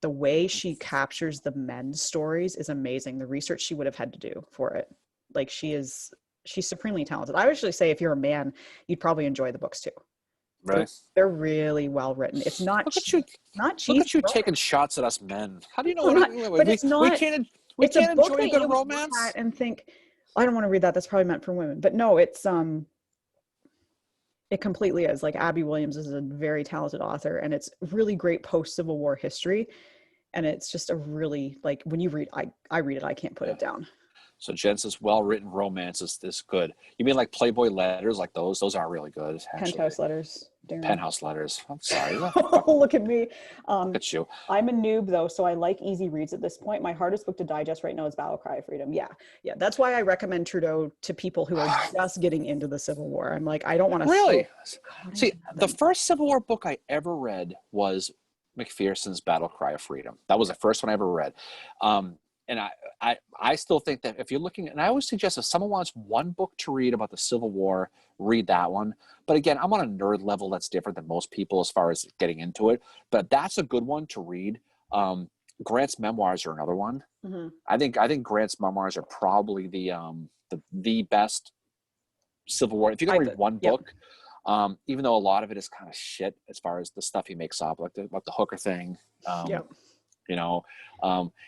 The way she captures the men's stories is amazing. The research she would have had to do for it. Like she's supremely talented. I would actually say if you're a man, you'd probably enjoy the books too. Right. They're really well written. It's not look at you taking shots at us men. How do you know? We can't enjoy a good romance and think, I don't want to read that. That's probably meant for women. But no, it's it completely is. Like Abby Williams is a very talented author, and it's really great post-Civil War history. And it's just a really, like, when you read, I read it, I can't put it down. So Jen says, well-written romance is this good. You mean like Playboy letters, like those? Those aren't really good, actually. Penthouse letters. Darren. Penthouse letters. I'm sorry. Look at me. Look at you. I'm a noob, though, so I like easy reads at this point. My hardest book to digest right now is Battle Cry of Freedom. Yeah. That's why I recommend Trudeau to people who are just getting into the Civil War. I'm like, I don't want to... Really? See, the first Civil War book I ever read was McPherson's Battle Cry of Freedom. That was the first one I ever read. And I still think that if you're looking, and I always suggest if someone wants one book to read about the Civil War, read that one. But again, I'm on a nerd level that's different than most people as far as getting into it. But that's a good one to read. Grant's memoirs are another one. Mm-hmm. I think Grant's memoirs are probably the best Civil War. If you can read one book, even though a lot of it is kind of shit as far as the stuff he makes up, like the Hooker thing. You know,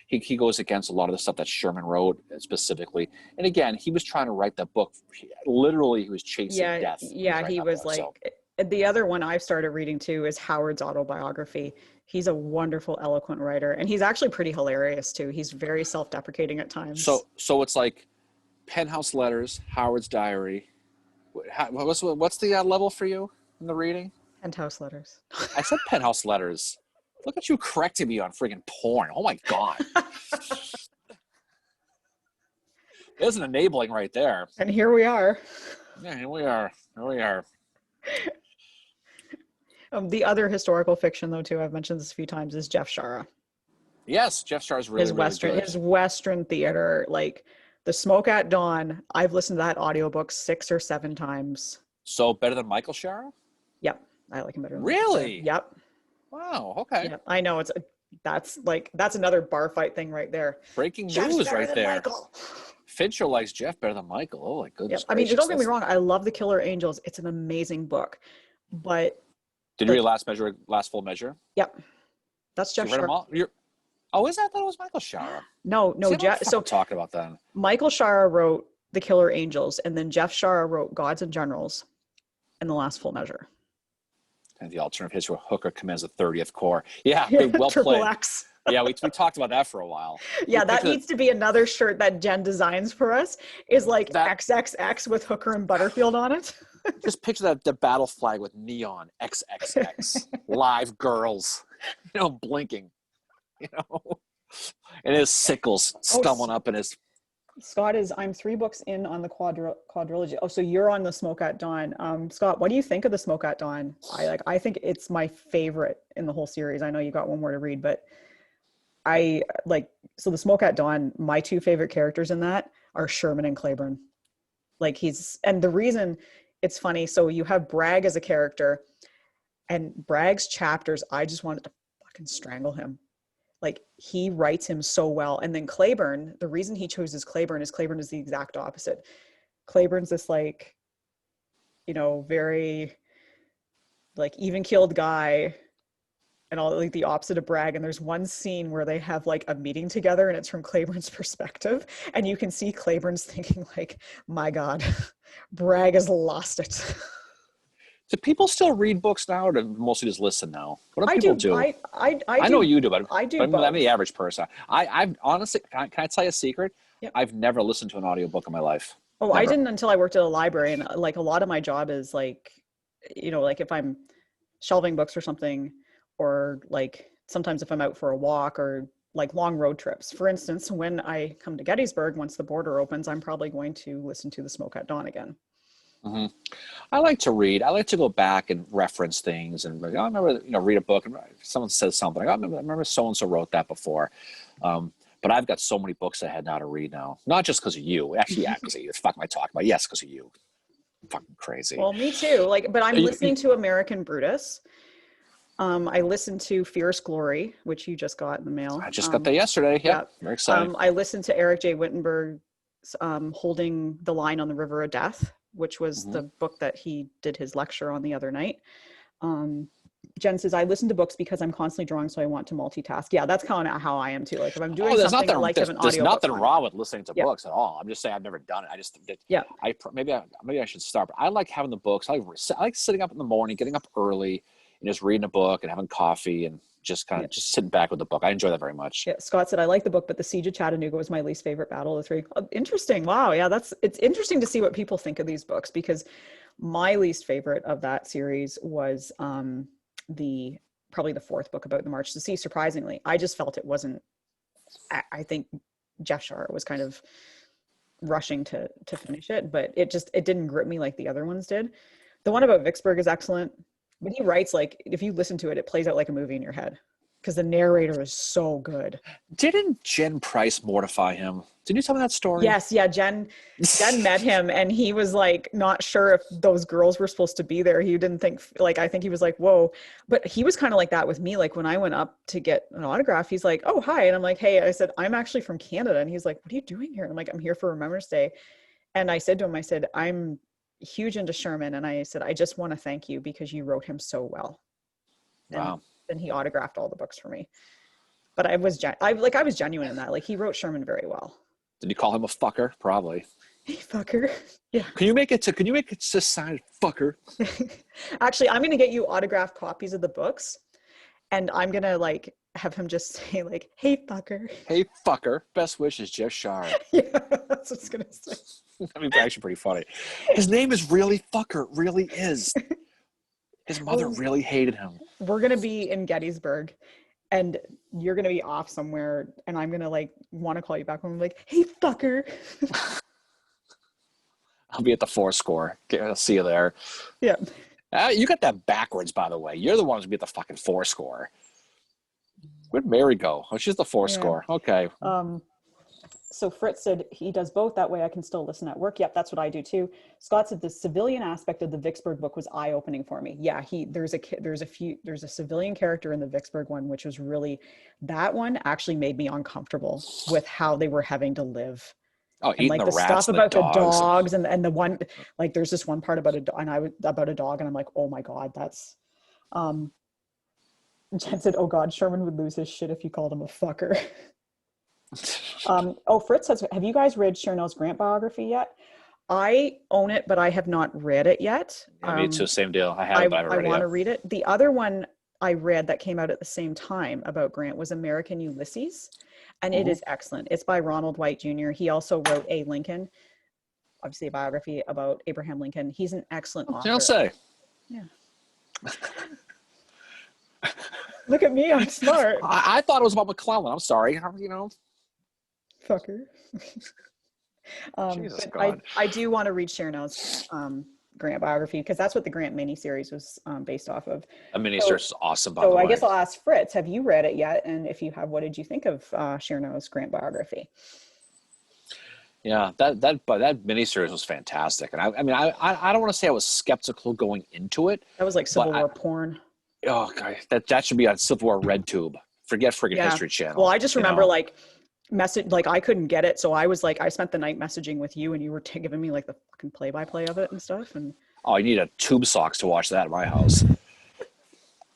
he goes against a lot of the stuff that Sherman wrote specifically. And again, he was trying to write that book. Literally, he was chasing death. Yeah, he was like, the other one I've started reading too is Howard's autobiography. He's a wonderful, eloquent writer. And he's actually pretty hilarious too. He's very self-deprecating at times. So it's like Penthouse letters, Howard's diary. What's the level for you in the reading? Penthouse letters. I said Penthouse letters. Look at you correcting me on friggin' porn. Oh my God. There's an enabling right there. And here we are. Yeah, here we are. Here we are. The other historical fiction, though, too, I've mentioned this a few times, is Jeff Shara. Yes, Jeff Shara's really, really good. His Western theater, like The Smoke at Dawn. I've listened to that audiobook 6 or 7 times. So better than Michael Shara? Yep, I like him better. Really? Yep. Wow. Okay. Yep. I know that's another bar fight thing right there. Breaking Jeff's news right there. Michael. Fincher likes Jeff better than Michael. Oh my goodness. Yep. I mean, don't get me wrong. I love The Killer Angels. It's an amazing book, but did you read Last Full Measure? Yep. That's Jeff Shara. Oh, is that? I thought it was Michael Shara. No, Jeff. So talking about that. Michael Shara wrote The Killer Angels, and then Jeff Shara wrote Gods and Generals, and The Last Full Measure. And the alternative history where Hooker commands the 30th Corps. Yeah, well played. X. Yeah, we talked about that for a while. Yeah, that needs to be another shirt that Jen designs for us. Is like that, XXX with Hooker and Butterfield on it. Just picture the battle flag with neon XXX live girls, blinking, and his sickles stumbling up in his. Scott I'm 3 books in on the quadrilogy. Oh, so you're on The Smoke at Dawn. Scott, what do you think of The Smoke at Dawn? I think it's my favorite in the whole series. I know you got one more to read, but so The Smoke at Dawn, my 2 favorite characters in that are Sherman and Claiborne. And the reason it's funny, so you have Bragg as a character, and Bragg's chapters, I just wanted to fucking strangle him. Like, he writes him so well. And then Claiborne, the reason he chooses Claiborne is the exact opposite. Claiborne's this very even-keeled guy, and all the opposite of Bragg. And there's one scene where they have a meeting together, and it's from Claiborne's perspective. And you can see Claiborne's thinking my God, Bragg has lost it. Do people still read books now, or do mostly just listen now? What do people do? I know you do, but I do. I'm the average person. I've honestly, can I tell you a secret? Yep. I've never listened to an audiobook in my life. Oh, never. I didn't until I worked at a library, and a lot of my job is if I'm shelving books or something, or sometimes if I'm out for a walk or long road trips. For instance, when I come to Gettysburg, once the border opens, I'm probably going to listen to The Smoke at Dawn again. Mm-hmm. I like to read. I like to go back and reference things, and I remember, read a book and someone says something. I remember so-and-so wrote that before. But I've got so many books I had now to read now. Not just because of you. Actually, yeah, because of you. The fuck am I talking about? Yes, because of you. Fucking crazy. Well, me too. But I'm listening to American Brutus. I listened to Fierce Glory, which you just got in the mail. I just got that yesterday. Yeah, very excited. I listened to Eric J. Wittenberg's Holding the Line on the River of Death, which was the book that he did his lecture on the other night. Jen says, I listen to books because I'm constantly drawing, so I want to multitask. Yeah, that's kind of how I am too. If I'm doing something, I like to have an audio. There's nothing wrong with listening to books at all. I'm just saying I've never done it. Maybe I should start. But I like having the books. I like sitting up in the morning, getting up early, and just reading a book and having coffee and just kind of just sitting back with the book. I enjoy that very much. Yeah, Scott said, I like the book, but the Siege of Chattanooga was my least favorite battle of the 3. Interesting. Wow. Yeah, it's interesting to see what people think of these books, because my least favorite of that series was probably the 4th book about the March to Sea. Surprisingly, I just felt it wasn't. I think Jeff Shara was kind of rushing to finish it, but it didn't grip me like the other ones did. The one about Vicksburg is excellent. But he writes if you listen to it, it plays out like a movie in your head, because the narrator is so good. Didn't Jen Price mortify him? Did you tell me that story? Yes. Yeah. Jen met him, and he was not sure if those girls were supposed to be there. He didn't think, I think he was whoa. But he was kind of like that with me. When I went up to get an autograph, he's like, oh, hi. And I'm like, hey, I said, I'm actually from Canada. And he's like, what are you doing here? And I'm like, I'm here for Remembrance Day. And I said to him, I'm huge into Sherman, and I said, I just want to thank you because you wrote him so well. Wow. And he autographed all the books for me. But I was genuine in that. He wrote Sherman very well. Did you call him a fucker? Probably. Hey, fucker. Yeah. Can you make it to sign fucker? Actually, I'm going to get you autographed copies of the books, and I'm going to have him just say hey, fucker. Hey, fucker. Best wishes, Jeff Shara. Yeah, that's what it's going to say. That'd be actually pretty funny. His name is really fucker. Really is. His mother really hated him. We're going to be in Gettysburg, and you're going to be off somewhere, and I'm going to want to call you back when I'm hey, fucker. I'll be at the 4 score. I'll see you there. Yeah. You got that backwards, by the way. You're the one who's be at the fucking 4 score. Where'd Mary go? Oh, she's the 4 score. Okay. So Fritz said he does both. That way I can still listen at work. Yep, that's what I do too. Scott said the civilian aspect of the Vicksburg book was eye-opening for me. Yeah, there's a civilian character in the Vicksburg one, which was really, that one actually made me uncomfortable with how they were having to live. Oh, and eating like the rats stuff about the dogs and the one, like there's this one part about about a dog and I'm like, oh my God, that's, Jen said, oh God, Sherman would lose his shit if you called him a fucker. Fritz says, have you guys read Cherno's Grant biography yet? I own it, but I have not read it yet. Yeah, me too, same deal. I haven't, but I haven't read it yet. I want to read it. The other one I read that came out at the same time about Grant was American Ulysses, and it is excellent. It's by Ronald White Jr. He also wrote A. Lincoln, obviously a biography about Abraham Lincoln. He's an excellent author. I'll say. Yeah. Look at me, I'm smart. I thought it was about McClellan. I'm sorry. You know. Fucker. Jesus but God. I do want to read Cherno's Grant biography because that's what the Grant miniseries was based off of. A miniseries is awesome, by the way. So I guess I'll ask Fritz, have you read it yet? And if you have, what did you think of Cherno's Grant biography? Yeah, that miniseries was fantastic. And I don't want to say I was skeptical going into it. That was like Civil War porn. Oh, God, that should be on Civil War Red Tube. Forget friggin' History Channel. Well, I just remember I couldn't get it, so I was like, I spent the night messaging with you, and you were giving me like the fucking play-by-play of it and stuff. And you need a tube socks to watch that at my house.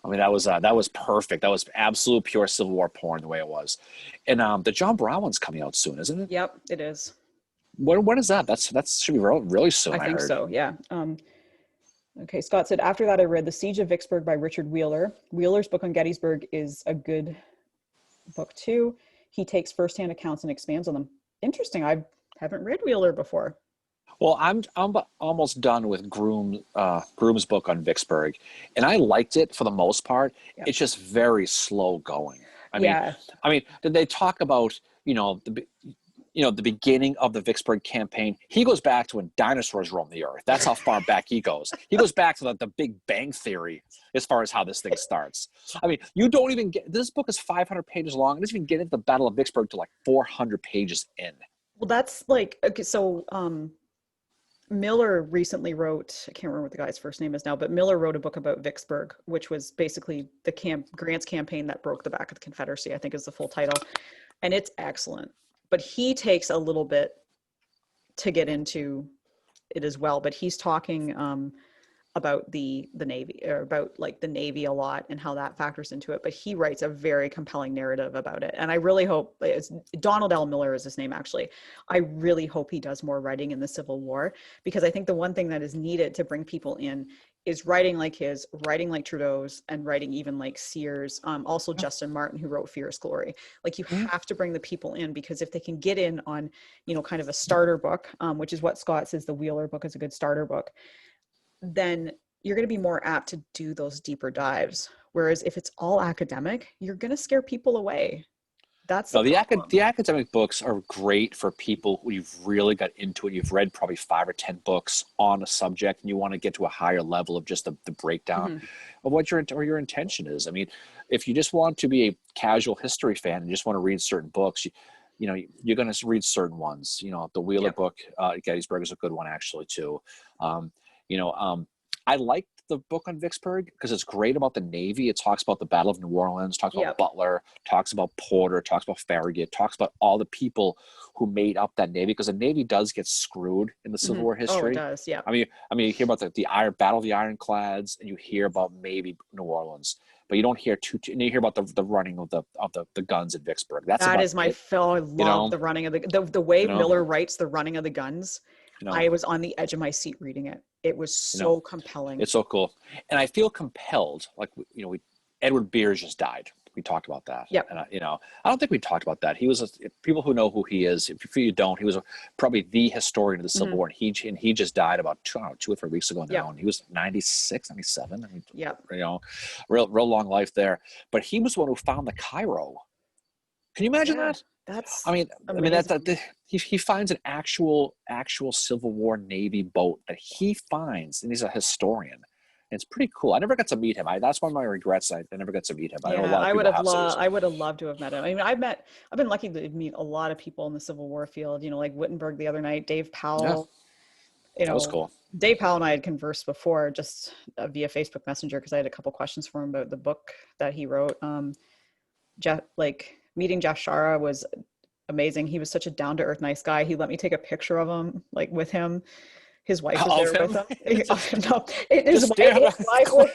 I mean, that was perfect. That was absolute pure Civil War porn the way it was. And the John Brown one's coming out soon, isn't it? Yep, it is. When is that? That should be really soon. I think so. Yeah. Okay, Scott said, after that I read The Siege of Vicksburg by Richard Wheeler. Wheeler's book on Gettysburg is a good book too. He takes firsthand accounts and expands on them. Interesting. I haven't read Wheeler before. Well, I'm almost done with Groom's book on Vicksburg, and I liked it for the most part. Yeah. It's just very slow going. I mean, did they talk about the beginning of the Vicksburg campaign? He goes back to when dinosaurs roamed the earth. That's how far back he goes. He goes back to the Big Bang Theory as far as how this thing starts. I mean, you don't even get, this book is 500 pages long. It doesn't even get into the Battle of Vicksburg to like 400 pages in. Well, that's like, okay, so Miller recently wrote, I can't remember what the guy's first name is now, but Miller wrote a book about Vicksburg, which was basically Grant's campaign that broke the back of the Confederacy, I think is the full title. And it's excellent. But he takes a little bit to get into it as well. But he's talking about the Navy, or about like the Navy a lot and how that factors into it. But he writes a very compelling narrative about it. And I really hope, Donald L. Miller is his name actually. I really hope he does more writing in the Civil War, because I think the one thing that is needed to bring people in is writing like his, writing like Trudeau's, and writing even like Sears. Also Justin Martin, who wrote Fierce Glory. Like, you have to bring the people in, because if they can get in on, kind of a starter book, which is what Scott says the Wheeler book is a good starter book, then you're going to be more apt to do those deeper dives. Whereas if it's all academic, you're going to scare people away. That's the academic books are great for people who you've really got into it. You've read probably 5 or 10 books on a subject, and you want to get to a higher level of just the breakdown of what your intention is. I mean, if you just want to be a casual history fan and just want to read certain books, you're going to read certain ones. The Wheeler book, Gettysburg, is a good one actually too. I like the book on Vicksburg because it's great about the Navy. It talks about the Battle of New Orleans, talks about Butler, talks about Porter, talks about Farragut, talks about all the people who made up that Navy, because the Navy does get screwed in the Civil War history. Oh, it does, yeah. I mean, you hear about the Battle of the Ironclads, and you hear about maybe New Orleans, but you don't hear and you hear about the running of the guns at Vicksburg. That is my I love the running of the way Miller writes the running of the guns. I was on the edge of my seat reading it. It was so compelling. It's so cool. And I feel compelled, like, Edward Beers just died. We talked about that. Yeah. And, I don't think we talked about that. He was, people who know who he is, if you don't, he was probably the historian of the Civil War. And he just died about 2 or 3 weeks ago now. Yeah. And he was 96, 97. I mean, real long life there. But he was the one who found the Cairo. Can you imagine that? That's I mean, amazing. he finds an actual Civil War Navy boat that he finds, and he's a historian. And it's pretty cool. I never got to meet him. That's one of my regrets. I never got to meet him. But I know a Yeah, lot of people have. I would have loved to have met him. I mean, I've been lucky to meet a lot of people in the Civil War field, you know, like Wittenberg the other night, Dave Yeah, Powell, you that was know, cool. Dave Powell and I had conversed before just via Facebook Messenger because I had a couple questions for him about the book that he wrote. Jeff, like meeting Jeff Shara was amazing. He was such a down to earth, nice guy. He let me take a picture of him, like with him. His wife was Of there with him? him. No, his wife Cool.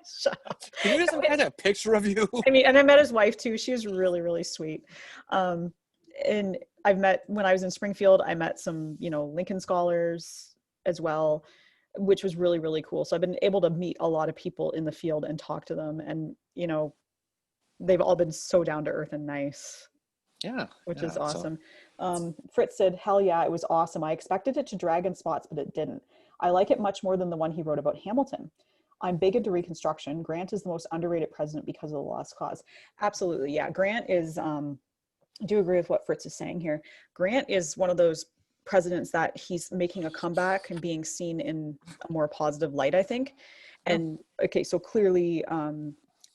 Shut up. Can you just get a picture of you? I mean, and I met his wife too. She was really, really sweet. And I've met, when I was in Springfield, I met some, you know, Lincoln scholars as well, which was really, really cool. So I've been able to meet a lot of people in the field and talk to them. And, you know, they've all been so down to earth and nice. Yeah. Which is awesome. Fritz said, hell yeah, it was awesome. I expected it to drag in spots, but it didn't. I like it much more than the one he wrote about Hamilton. I'm big into Reconstruction. Grant is the most underrated president because of the lost cause. Absolutely. Yeah. Grant is, I do agree with what Fritz is saying here. Grant is one of those presidents that he's making a comeback and being seen in a more positive light, I think. And okay, so clearly,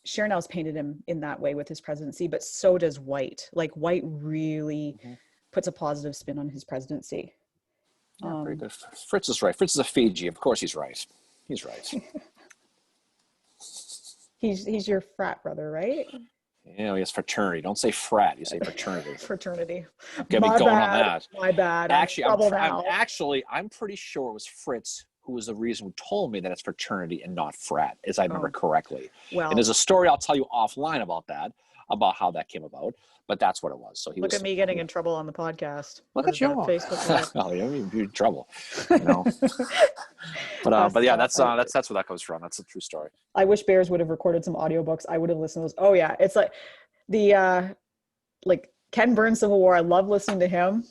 Chernows painted him in that way with his presidency, but so does White. Like White really puts a positive spin on his presidency. Yeah, pretty good. Fritz is right. Fritz is a Fiji. Of course he's right. He's right. He's your frat brother, right? You know, he has fraternity. Don't say frat. You say fraternity. Fraternity. Get me going on that. My bad. Actually, I'm pretty sure it was Fritz who was the reason who told me that it's fraternity and not frat, as I remember correctly. Well, and there's a story I'll tell you offline about that, about how that came about. But that's what it was. So look at me getting in trouble on the podcast. Look at you. Facebook. Oh, you're in trouble. You know. but yeah, that's where that comes from. That's a true story. I wish Bears would have recorded some audiobooks. I would have listened to those. Oh yeah, it's like the like Ken Burns Civil War. I love listening to him,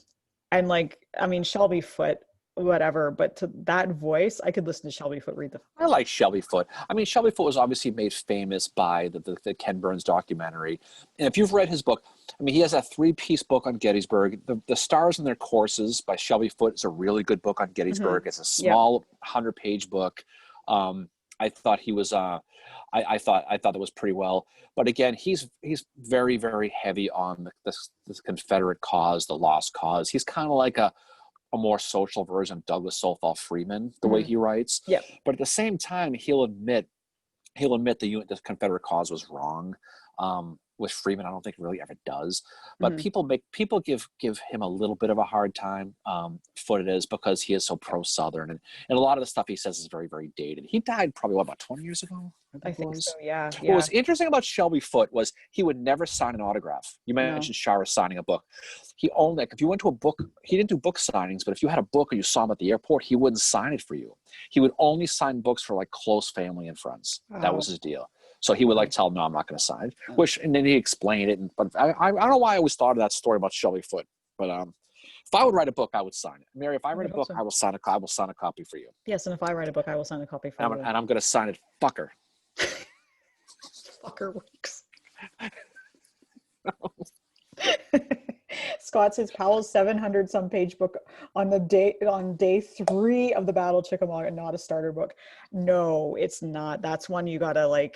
and like I mean Shelby Foote, whatever. But to that voice, I could listen to Shelby Foote read the. I like Shelby Foote. I mean, Shelby Foote was obviously made famous by the Ken Burns documentary. And if you've read his book, I mean, he has a 3-piece book on Gettysburg. The Stars and Their Courses by Shelby Foote is a really good book on Gettysburg. It's a small 100-page book. I thought he was. I thought it was pretty well. But again, he's very, very heavy on the Confederate cause, the lost cause. He's kind of like a more social version of Douglas Soulfall Freeman, the way he writes. Yeah. But at the same time, he'll admit the Confederate cause was wrong. With Freeman, I don't think really ever does. But people give him a little bit of a hard time. Foote it is because he is so pro-Southern, and a lot of the stuff he says is very, very dated. He died probably about 20 years ago. I think so. Yeah. What was interesting about Shelby Foote was he would never sign an autograph. You mentioned Shara signing a book. He only, like, if you went to a book, he didn't do book signings, but if you had a book or you saw him at the airport, he wouldn't sign it for you. He would only sign books for like close family and friends. That was his deal. So he would like tell him, no, I'm not going to sign it. And then he explained it. But I don't know why I always thought of that story about Shelby Foote. But if I would write a book, I would sign it. Mary, if I write a book, I will sign a copy for you. Yes, and if I write a book, I will sign a copy for you. And I'm going to sign it, fucker. Fucker works. Scott says Powell's 700-some page book on day 3 of the Battle of Chickamauga, not a starter book. No, it's not. That's one you gotta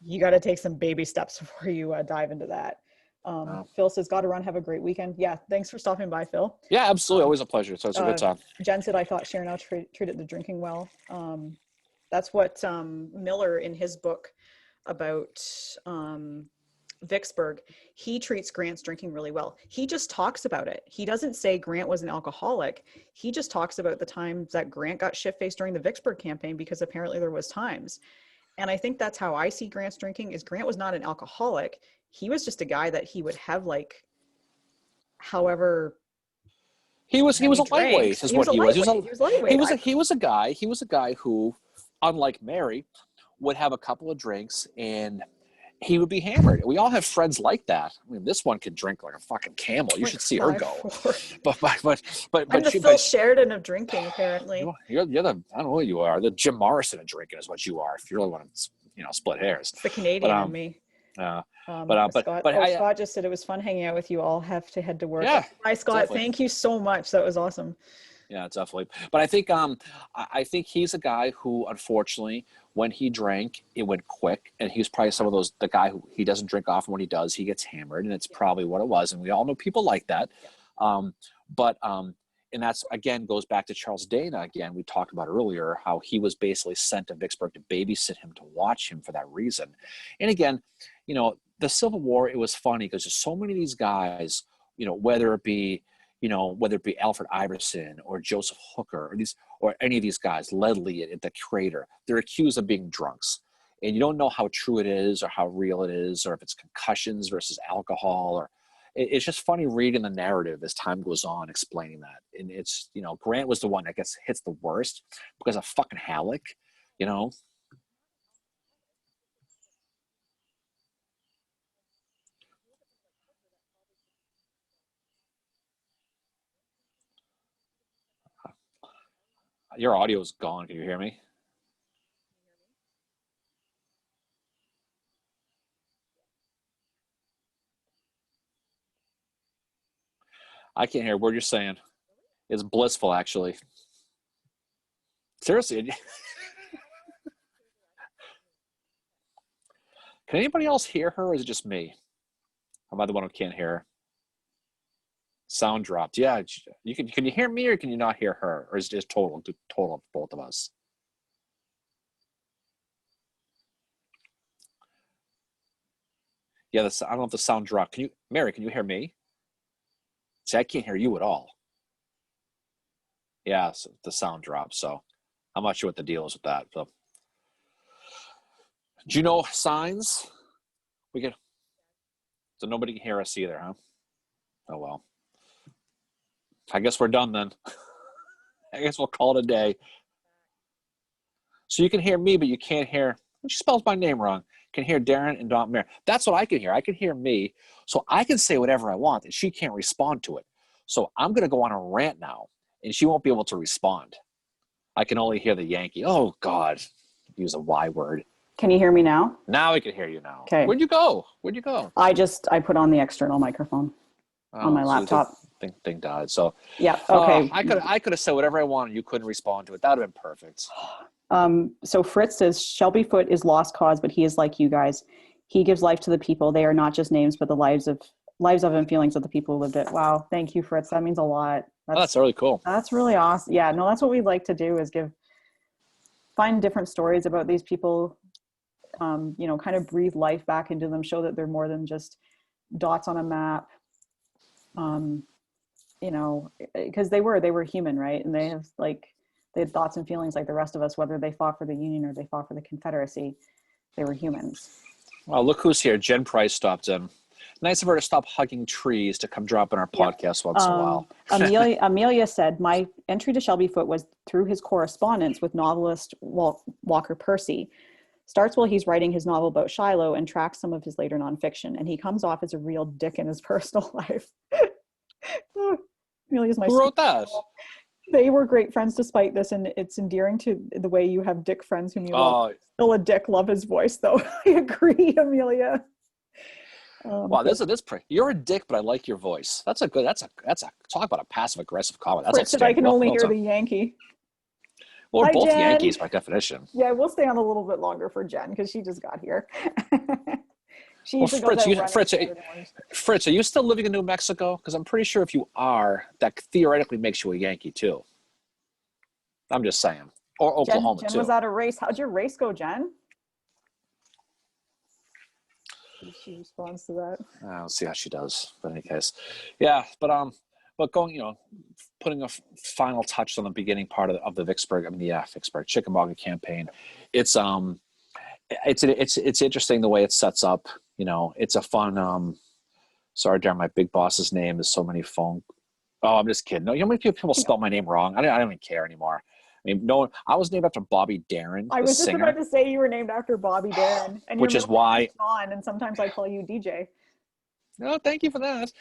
you gotta take some baby steps before you dive into that. Phil says, gotta run, have a great weekend. Yeah, thanks for stopping by, Phil. Yeah, absolutely. Always a pleasure. So it's a good time. Jen said, I thought Chernow treated the drinking well. That's what Miller in his book about Vicksburg, he treats Grant's drinking really well. He just talks about it. He doesn't say Grant was an alcoholic. He just talks about the times that Grant got shit-faced during the Vicksburg campaign, because apparently there was times. And I think that's how I see Grant's drinking, is Grant was not an alcoholic. He was just a guy that he would have however he was a lightweight is what he was. He was lightweight. He was a guy who, unlike Mary, would have a couple of drinks and he would be hammered. We all have friends like that. I mean, this one could drink like a fucking camel. You should see her go. But I'm the Phil Sheridan of drinking, apparently. You're the, I don't know who you are. The Jim Morrison of drinking is what you are. If you really want to, split hairs. It's the Canadian in me. Scott just said it was fun hanging out with you all. Have to head to work. Yeah. Bye, Scott. Definitely. Thank you so much. That was awesome. Yeah, definitely. But I think he's a guy who, unfortunately, when he drank, it went quick, and he's probably the guy who he doesn't drink often. When he does, he gets hammered, and it's probably what it was. And we all know people like that. And that's, again, goes back to Charles Dana. Again, we talked about earlier how he was basically sent to Vicksburg to babysit him, to watch him for that reason. And again, the Civil War, it was funny because there's so many of these guys, whether it be Alfred Iverson or Joseph Hooker or any of these guys, Ledley at the Crater, they're accused of being drunks. And you don't know how true it is or how real it is, or if it's concussions versus alcohol, or it's just funny reading the narrative as time goes on, explaining that. And it's, Grant was the one that hits the worst because of fucking Halleck, Your audio is gone. Can you hear me? I can't hear a word you're saying. It's blissful, actually. Seriously. Can anybody else hear her, or is it just me? Am I the one who can't hear her? Sound dropped. Yeah. Can you hear me, or can you not hear her? Or is it just total of both of us? Yeah, I don't know if the sound dropped. Mary, can you hear me? See, I can't hear you at all. Yeah, so the sound dropped. So I'm not sure what the deal is with that. So, do you know signs? So nobody can hear us either, huh? Oh, well. I guess we're done then. I guess we'll call it a day. So you can hear me, but you can't hear. She spells my name wrong. Can hear Darren and Don Mary. That's what I can hear. I can hear me, so I can say whatever I want, and she can't respond to it. So I'm going to go on a rant now, and she won't be able to respond. I can only hear the Yankee. Oh, God. Use a Y word. Can you hear me now? Now I can hear you now. Okay. Where'd you go? I put on the external microphone on my laptop. So thing died. So yeah. Okay. I could have said whatever I wanted. You couldn't respond to it. That would have been perfect. So Fritz says Shelby Foote is lost cause, but he is like you guys. He gives life to the people. They are not just names, but the lives of and feelings of the people who lived it. Wow. Thank you, Fritz. That means a lot. That's really cool. That's really awesome. Yeah, no, that's what we like to do, is find different stories about these people, kind of breathe life back into them, show that they're more than just dots on a map. Because they were human, right? And they had thoughts and feelings like the rest of us, whether they fought for the Union or they fought for the Confederacy. They were humans. Well, look who's here. Jen Price stopped in. Nice of her to stop hugging trees to come drop in our podcast once in a while. Amelia said, my entry to Shelby Foote was through his correspondence with novelist Walker Percy. Starts while he's writing his novel about Shiloh and tracks some of his later nonfiction. And he comes off as a real dick in his personal life. Amelia's my Who wrote that? They were great friends despite this, and it's endearing to the way you have dick friends whom you love. Still a dick, love his voice, though. I agree, Amelia. Wow, you're a dick, but I like your voice. That's a talk about a passive aggressive comment. That's Fritz said I can only hear the Yankee. Well, we're both Jen. Yankees by definition. Yeah, we'll stay on a little bit longer for Jen because she just got here. Fritz, are you still living in New Mexico? Because I'm pretty sure if you are, that theoretically makes you a Yankee too. I'm just saying. Or Oklahoma, Jen too. was at a race. How'd your race go, Jen? She responds to that. I'll see how she does. But in any case, yeah. But going, putting a final touch on the beginning part of the Vicksburg. Vicksburg Chickamauga campaign. It's interesting the way it sets up. It's a fun. Sorry, Darren, my big boss's name is so many phone. Oh, I'm just kidding. No, you know how many people spell my name wrong? I don't even care anymore. I mean, no, I was named after Bobby Darin. I was just about to say you were named after Bobby Darin, and which is why John, and sometimes I call you DJ. No, thank you for that.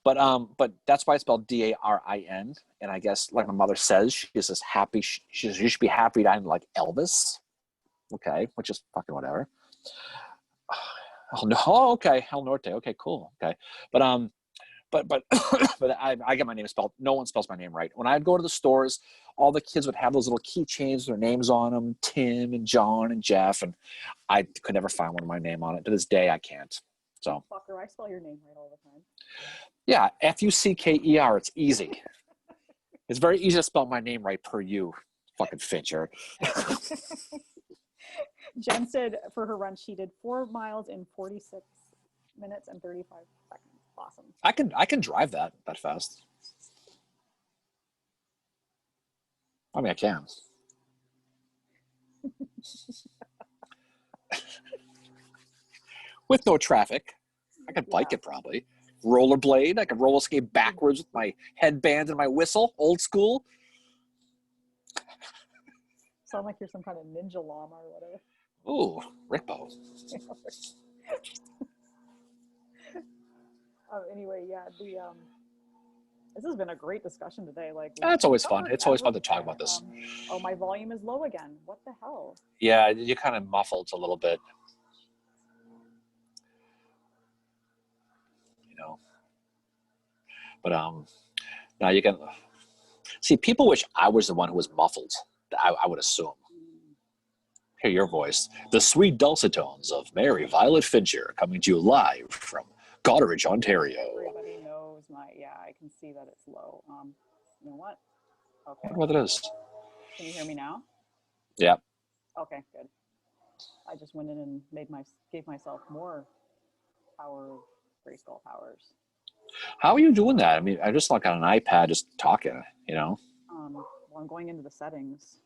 But that's why it's spelled Darin. And I guess, like my mother says, she's just happy. You should be happy that I'm like Elvis. Okay, which is fucking whatever. Oh no. Oh, okay. El Norte. Okay, cool. Okay, but but I get my name spelled. No one spells my name right. When I'd go to the stores, all the kids would have those little keychains with their names on them, Tim and John and Jeff, and I could never find one of my name on it. To this day, I can't. So. Fucker, I spell your name right all the time. Yeah, Fucker. It's easy. It's very easy to spell my name right per you, fucking Fincher. Jen said for her run, she did 4 miles in 46 minutes and 35 seconds. Awesome. I can drive that fast. I mean, I can. With no traffic. I could bike it probably. Rollerblade. I could roller skate backwards with my headband and my whistle. Old school. Sound like you're some kind of ninja llama or whatever. Ooh, Rickbo. Anyway, yeah, this has been a great discussion today. Like, it's always fun. It's always fun to talk about this. Oh, my volume is low again. What the hell? Yeah, you kind of muffled a little bit. You know. But now you can see. People wish I was the one who was muffled. I would assume. Hear your voice, the sweet dulcet tones of Mary Violet Fincher, coming to you live from Goderich, Ontario. Everybody knows I can see that it's low. You know what? Okay. I wonder what it is. Can you hear me now? Yeah. Okay, good. I just went in and gave myself more power, Grayskull powers. How are you doing that? I mean, I just like on an iPad, just talking, you know? Well, I'm going into the settings.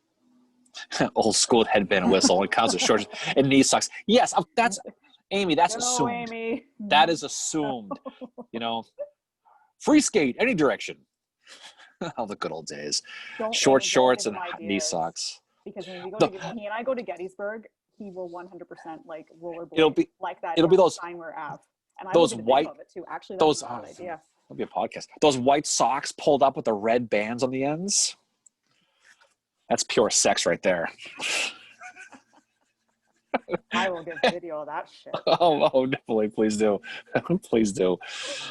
Old school headband and whistle and concert shorts and knee socks. Yes, that's Amy. That's assumed. Amy. That is assumed. You know, free skate any direction. All the good old days. Short shorts and knee socks. Because when we go he and I go to Gettysburg, he will 100% like rollerblade. It'll be like that. It'll be those Steinway Ave. And I those will get white. of it too. Actually, Those that's a good idea. That'll be a podcast. Those white socks pulled up with the red bands on the ends. That's pure sex right there. I will get video of that shit. Oh, definitely. Please do. Please do.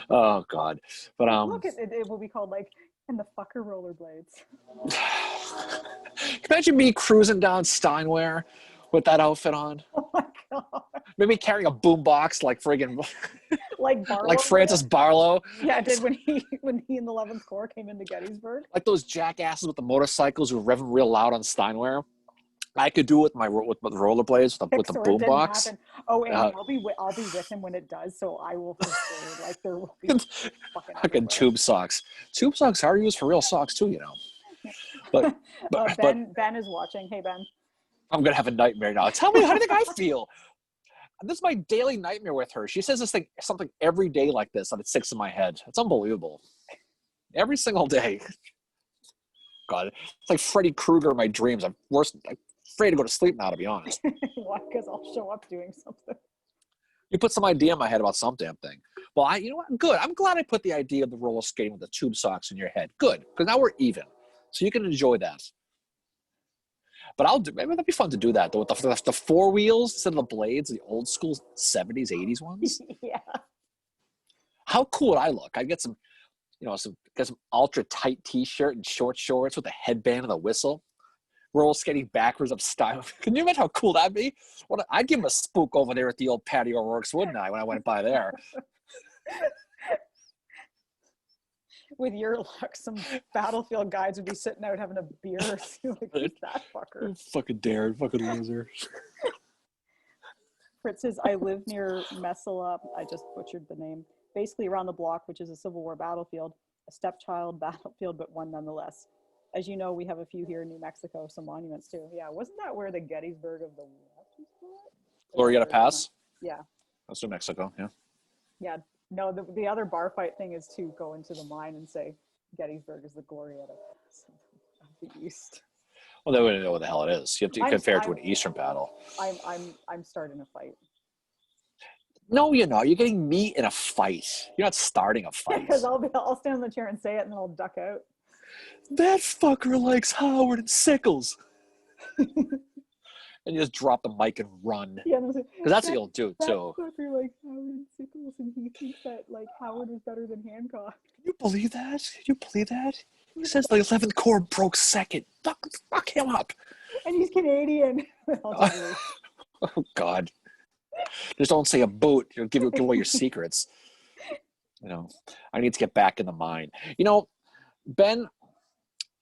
Oh, God. But look, it will be called like, and the fucker rollerblades. Imagine me cruising down Steinway with that outfit on. Oh my God. Maybe carrying a boombox like friggin' like Barlow, like Francis Barlow. Yeah, did when he in the 11th Corps came into Gettysburg. Like those jackasses with the motorcycles who rev real loud on Steinway. I could do it with my rollerblades with the boombox. Oh, and I'll be with him when it does. So I will for sure, like there will be fucking tube socks. Tube socks are used for real socks too, you know. But Ben is watching. Hey Ben. I'm gonna have a nightmare now. Tell me, how do you think I feel? This is my daily nightmare with her. She says something every day like this, and it sticks in my head. It's unbelievable. Every single day. God, it's like Freddy Krueger in my dreams. I'm afraid to go to sleep now, to be honest. Why? Because I'll show up doing something. You put some idea in my head about some damn thing. Well, you know what? Good. I'm glad I put the idea of the roller skating with the tube socks in your head. Good, because now we're even, so you can enjoy that. But maybe that'd be fun to do that though, with the 4 wheels instead of the blades, the old school 70s, 80s ones. Yeah. How cool would I look? I'd get some, get some ultra tight t-shirt and short shorts with a headband and a whistle. Roller skating backwards up style. Can you imagine how cool that'd be? I'd give him a spook over there at the old Patio Works, wouldn't I, when I went by there? With your luck, some battlefield guides would be sitting out having a beer. Like, who's that fucker? Fucking Darren, fucking loser. Fritz says, I live near Messala. I just butchered the name. Basically around the block, which is a Civil War battlefield, a stepchild battlefield, but one nonetheless. As you know, we have a few here in New Mexico, some monuments too. Yeah, wasn't that where the Gettysburg of the West was? Glorieta Pass? Yeah. That's New Mexico, yeah. Yeah. No, the other bar fight thing is to go into the mine and say Gettysburg is the Glorieta of the East. Well, they wouldn't know what the hell it is. You have to compare it to an Eastern battle. I'm starting a fight. No, you're not. You're getting meat in a fight. You're not starting a fight. Because I'll stand in the chair and say it, and then I'll duck out. That fucker likes Howard and Sickles. And you just drop the mic and run. Yeah, because that's what you'll do too. You're like Howard Sickles, and he thinks that like Howard was better than Hancock. Can you believe that? Can you believe that? He says the 11th Corps broke second. Fuck him up. And he's Canadian. Oh God! Just don't say a boot. You'll give away your secrets. You know, I need to get back in the mine. You know, Ben,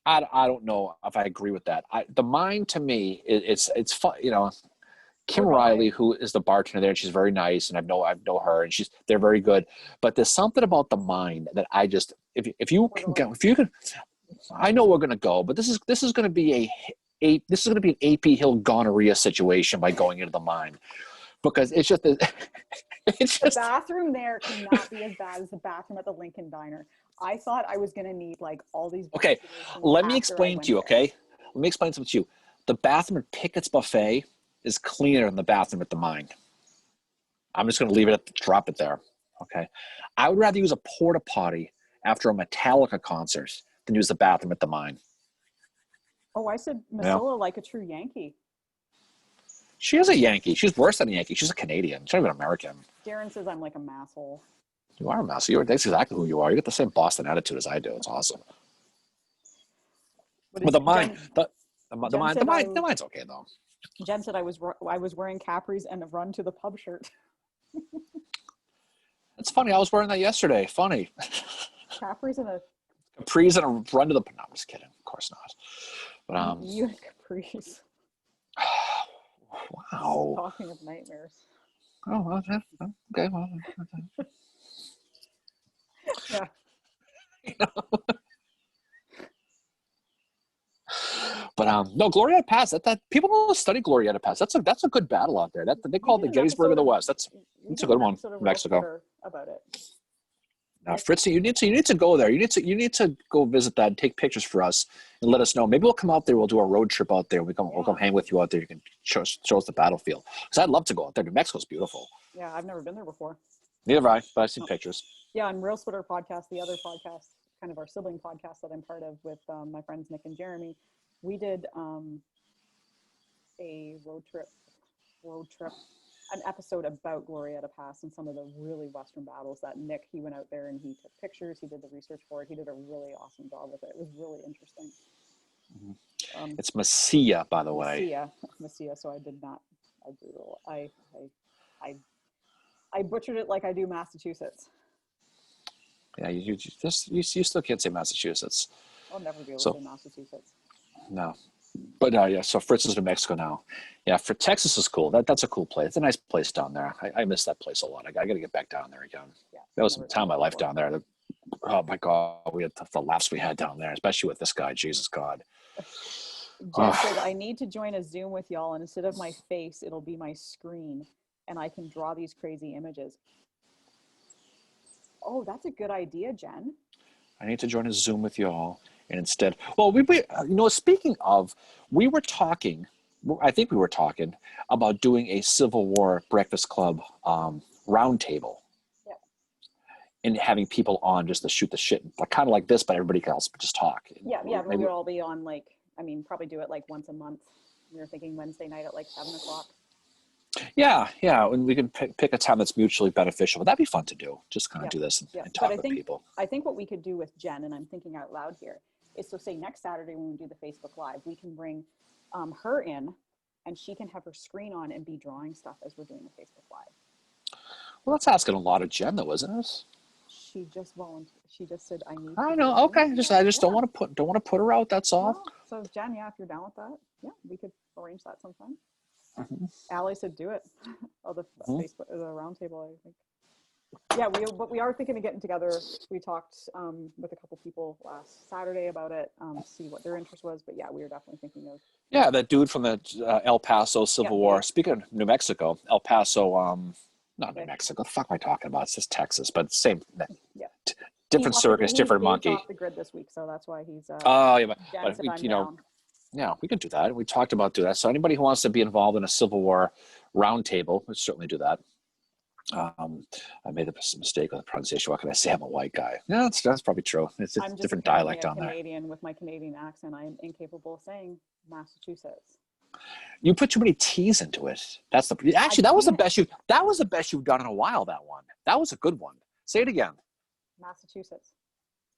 I don't know if I agree with that. The mine to me, it's fun. You know, Kim Riley, who is the bartender there, and she's very nice, and I know her, and they're very good. But there's something about the mine that I just if you can, I know we're gonna go, but this is gonna be an AP Hill gonorrhea situation by going into the mine, because it's just the bathroom there cannot be as bad as the bathroom at the Lincoln Diner. I thought I was going to need like all these. Okay, let me explain to you. Okay, let me explain something to you. The bathroom at Pickett's Buffet is cleaner than the bathroom at the mine. I'm just going to leave it drop it there. Okay, I would rather use a porta potty after a Metallica concert than use the bathroom at the mine. Oh, I said Masilla like a true Yankee. She is a Yankee. She's worse than a Yankee. She's a Canadian. She's not even American. Darren says I'm like a masshole. You are a masshole. That's exactly who you are. You got the same Boston attitude as I do. It's awesome. But the mine's okay though. Jen said I was wearing capris and a run to the pub shirt. It's funny. I was wearing that yesterday. Funny. Capris and a run to the. No, I'm just kidding. Of course not. But you and capris. Wow. Talking of nightmares. Oh, well, okay. Well, yeah. You know? But no, Glorieta Pass. That people don't study Glorieta Pass. That's a good battle out there. That they call it the Gettysburg of the West. That's a good one. Mexico. About it. Now, Fritzy, you need to go there. You need to go visit that and take pictures for us and let us know. Maybe we'll come out there. We'll do a road trip out there. We'll come hang with you out there. You can show us the battlefield. Because I'd love to go out there. New Mexico's beautiful. Yeah, I've never been there before. Neither have I, but I've seen pictures. Yeah, on Real Splitter podcast, the other podcast, kind of our sibling podcast that I'm part of with my friends Nick and Jeremy, we did a road trip, an episode about Glorieta Pass and some of the really Western battles that Nick, he went out there and he took pictures, he did the research for it, he did a really awesome job with it. It was really interesting. Mm-hmm. It's Mesilla, by the way. Mesilla, so I did not, I butchered it like I do Massachusetts. Yeah, you still can't say Massachusetts. I'll never be able to say Massachusetts. No. But yeah, so Fritz is New Mexico now. Yeah, for Texas is cool. That's a cool place. It's a nice place down there. I miss that place a lot. I got to get back down there again. Yeah, that was some time of my life down there. Oh my God, we had the laughs we had down there, especially with this guy. Jesus God. Jen said, I need to join a Zoom with y'all, and instead of my face, it'll be my screen, and I can draw these crazy images. Oh, that's a good idea, Jen. I need to join a Zoom with y'all. And instead, well, speaking of, I think we were talking about doing a Civil War Breakfast Club roundtable. Yeah. And having people on just to shoot the shit, kind of like this, but everybody else just talk. Yeah, we would all be on probably do it like once a month. We were thinking Wednesday night at like 7:00. Yeah, and we can pick a time that's mutually beneficial. But that'd be fun to do. Just kind of do this and talk with people. I think what we could do with Jen, and I'm thinking out loud here, is so say next Saturday when we do the Facebook Live, we can bring her in, and she can have her screen on and be drawing stuff as we're doing the Facebook Live. Well, that's asking a lot of Jen, though, isn't it? She just volunteered. She just said, "I need." I know. Okay, I just don't want to put her out. That's all. No. So Jen, if you're down with that, we could arrange that sometime. Mm-hmm. Allie said, "Do it." The Facebook, the roundtable, I think. Yeah, we are thinking of getting together. We talked with a couple people last Saturday about it, see what their interest was. But yeah, we were definitely thinking of. Yeah, that dude from the El Paso Civil War. Speaking of New Mexico, El Paso, not New Mexico. What the fuck am I talking about? It's just Texas, but same. Yeah. Different circus, different monkey. He's off the grid this week, so that's why he's. Yeah, we could do that. We talked about doing that. So anybody who wants to be involved in a Civil War roundtable, we'll certainly do that. I made a mistake with the pronunciation. What can I say? I'm a white guy. Yeah, that's probably true. It's a different dialect down there. I'm Canadian with my Canadian accent. I am incapable of saying Massachusetts. You put too many T's into it. That's the actually that was the best you've done in a while. That one. That was a good one. Say it again. Massachusetts.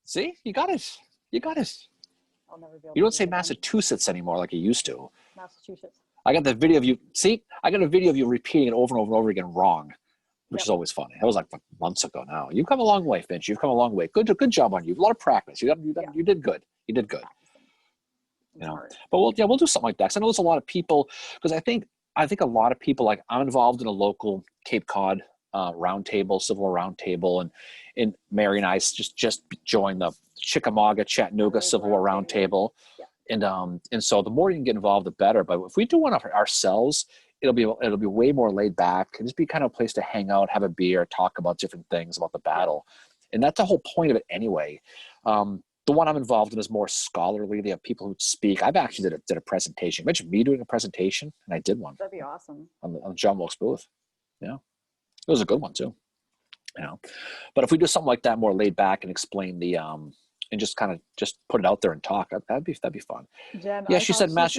See, you got it. You got it. I'll never be able You to don't say do it again. Massachusetts anymore like you used to. Massachusetts. I got the video of you. See, I got a video of you repeating it over and over and over again wrong, which is always funny. That was like months ago now. You've come a long way, Finch. You've come a long way. Good job on you. A lot of practice. You did good. You did good. You know, but we'll do something like that. 'Cause I know there's a lot of people, because I think a lot of people, like I'm involved in a local Cape Cod roundtable, Civil War roundtable, and Mary and I just joined the Chickamauga, Chattanooga Civil War roundtable, and so the more you can get involved, the better. But if we do one ourselves, it'll be way more laid back. It'll just be kind of a place to hang out, have a beer, talk about different things about the battle, and that's the whole point of it anyway. The one I'm involved in is more scholarly. They have people who speak. I've actually did a presentation. Imagine me doing a presentation, and I did one. That'd be awesome. On John Wilkes Booth. Yeah, it was a good one too. You know, but if we do something like that, more laid back, and explain the and just kind of just put it out there and talk, that'd be fun. Jen, yeah, she said Matt.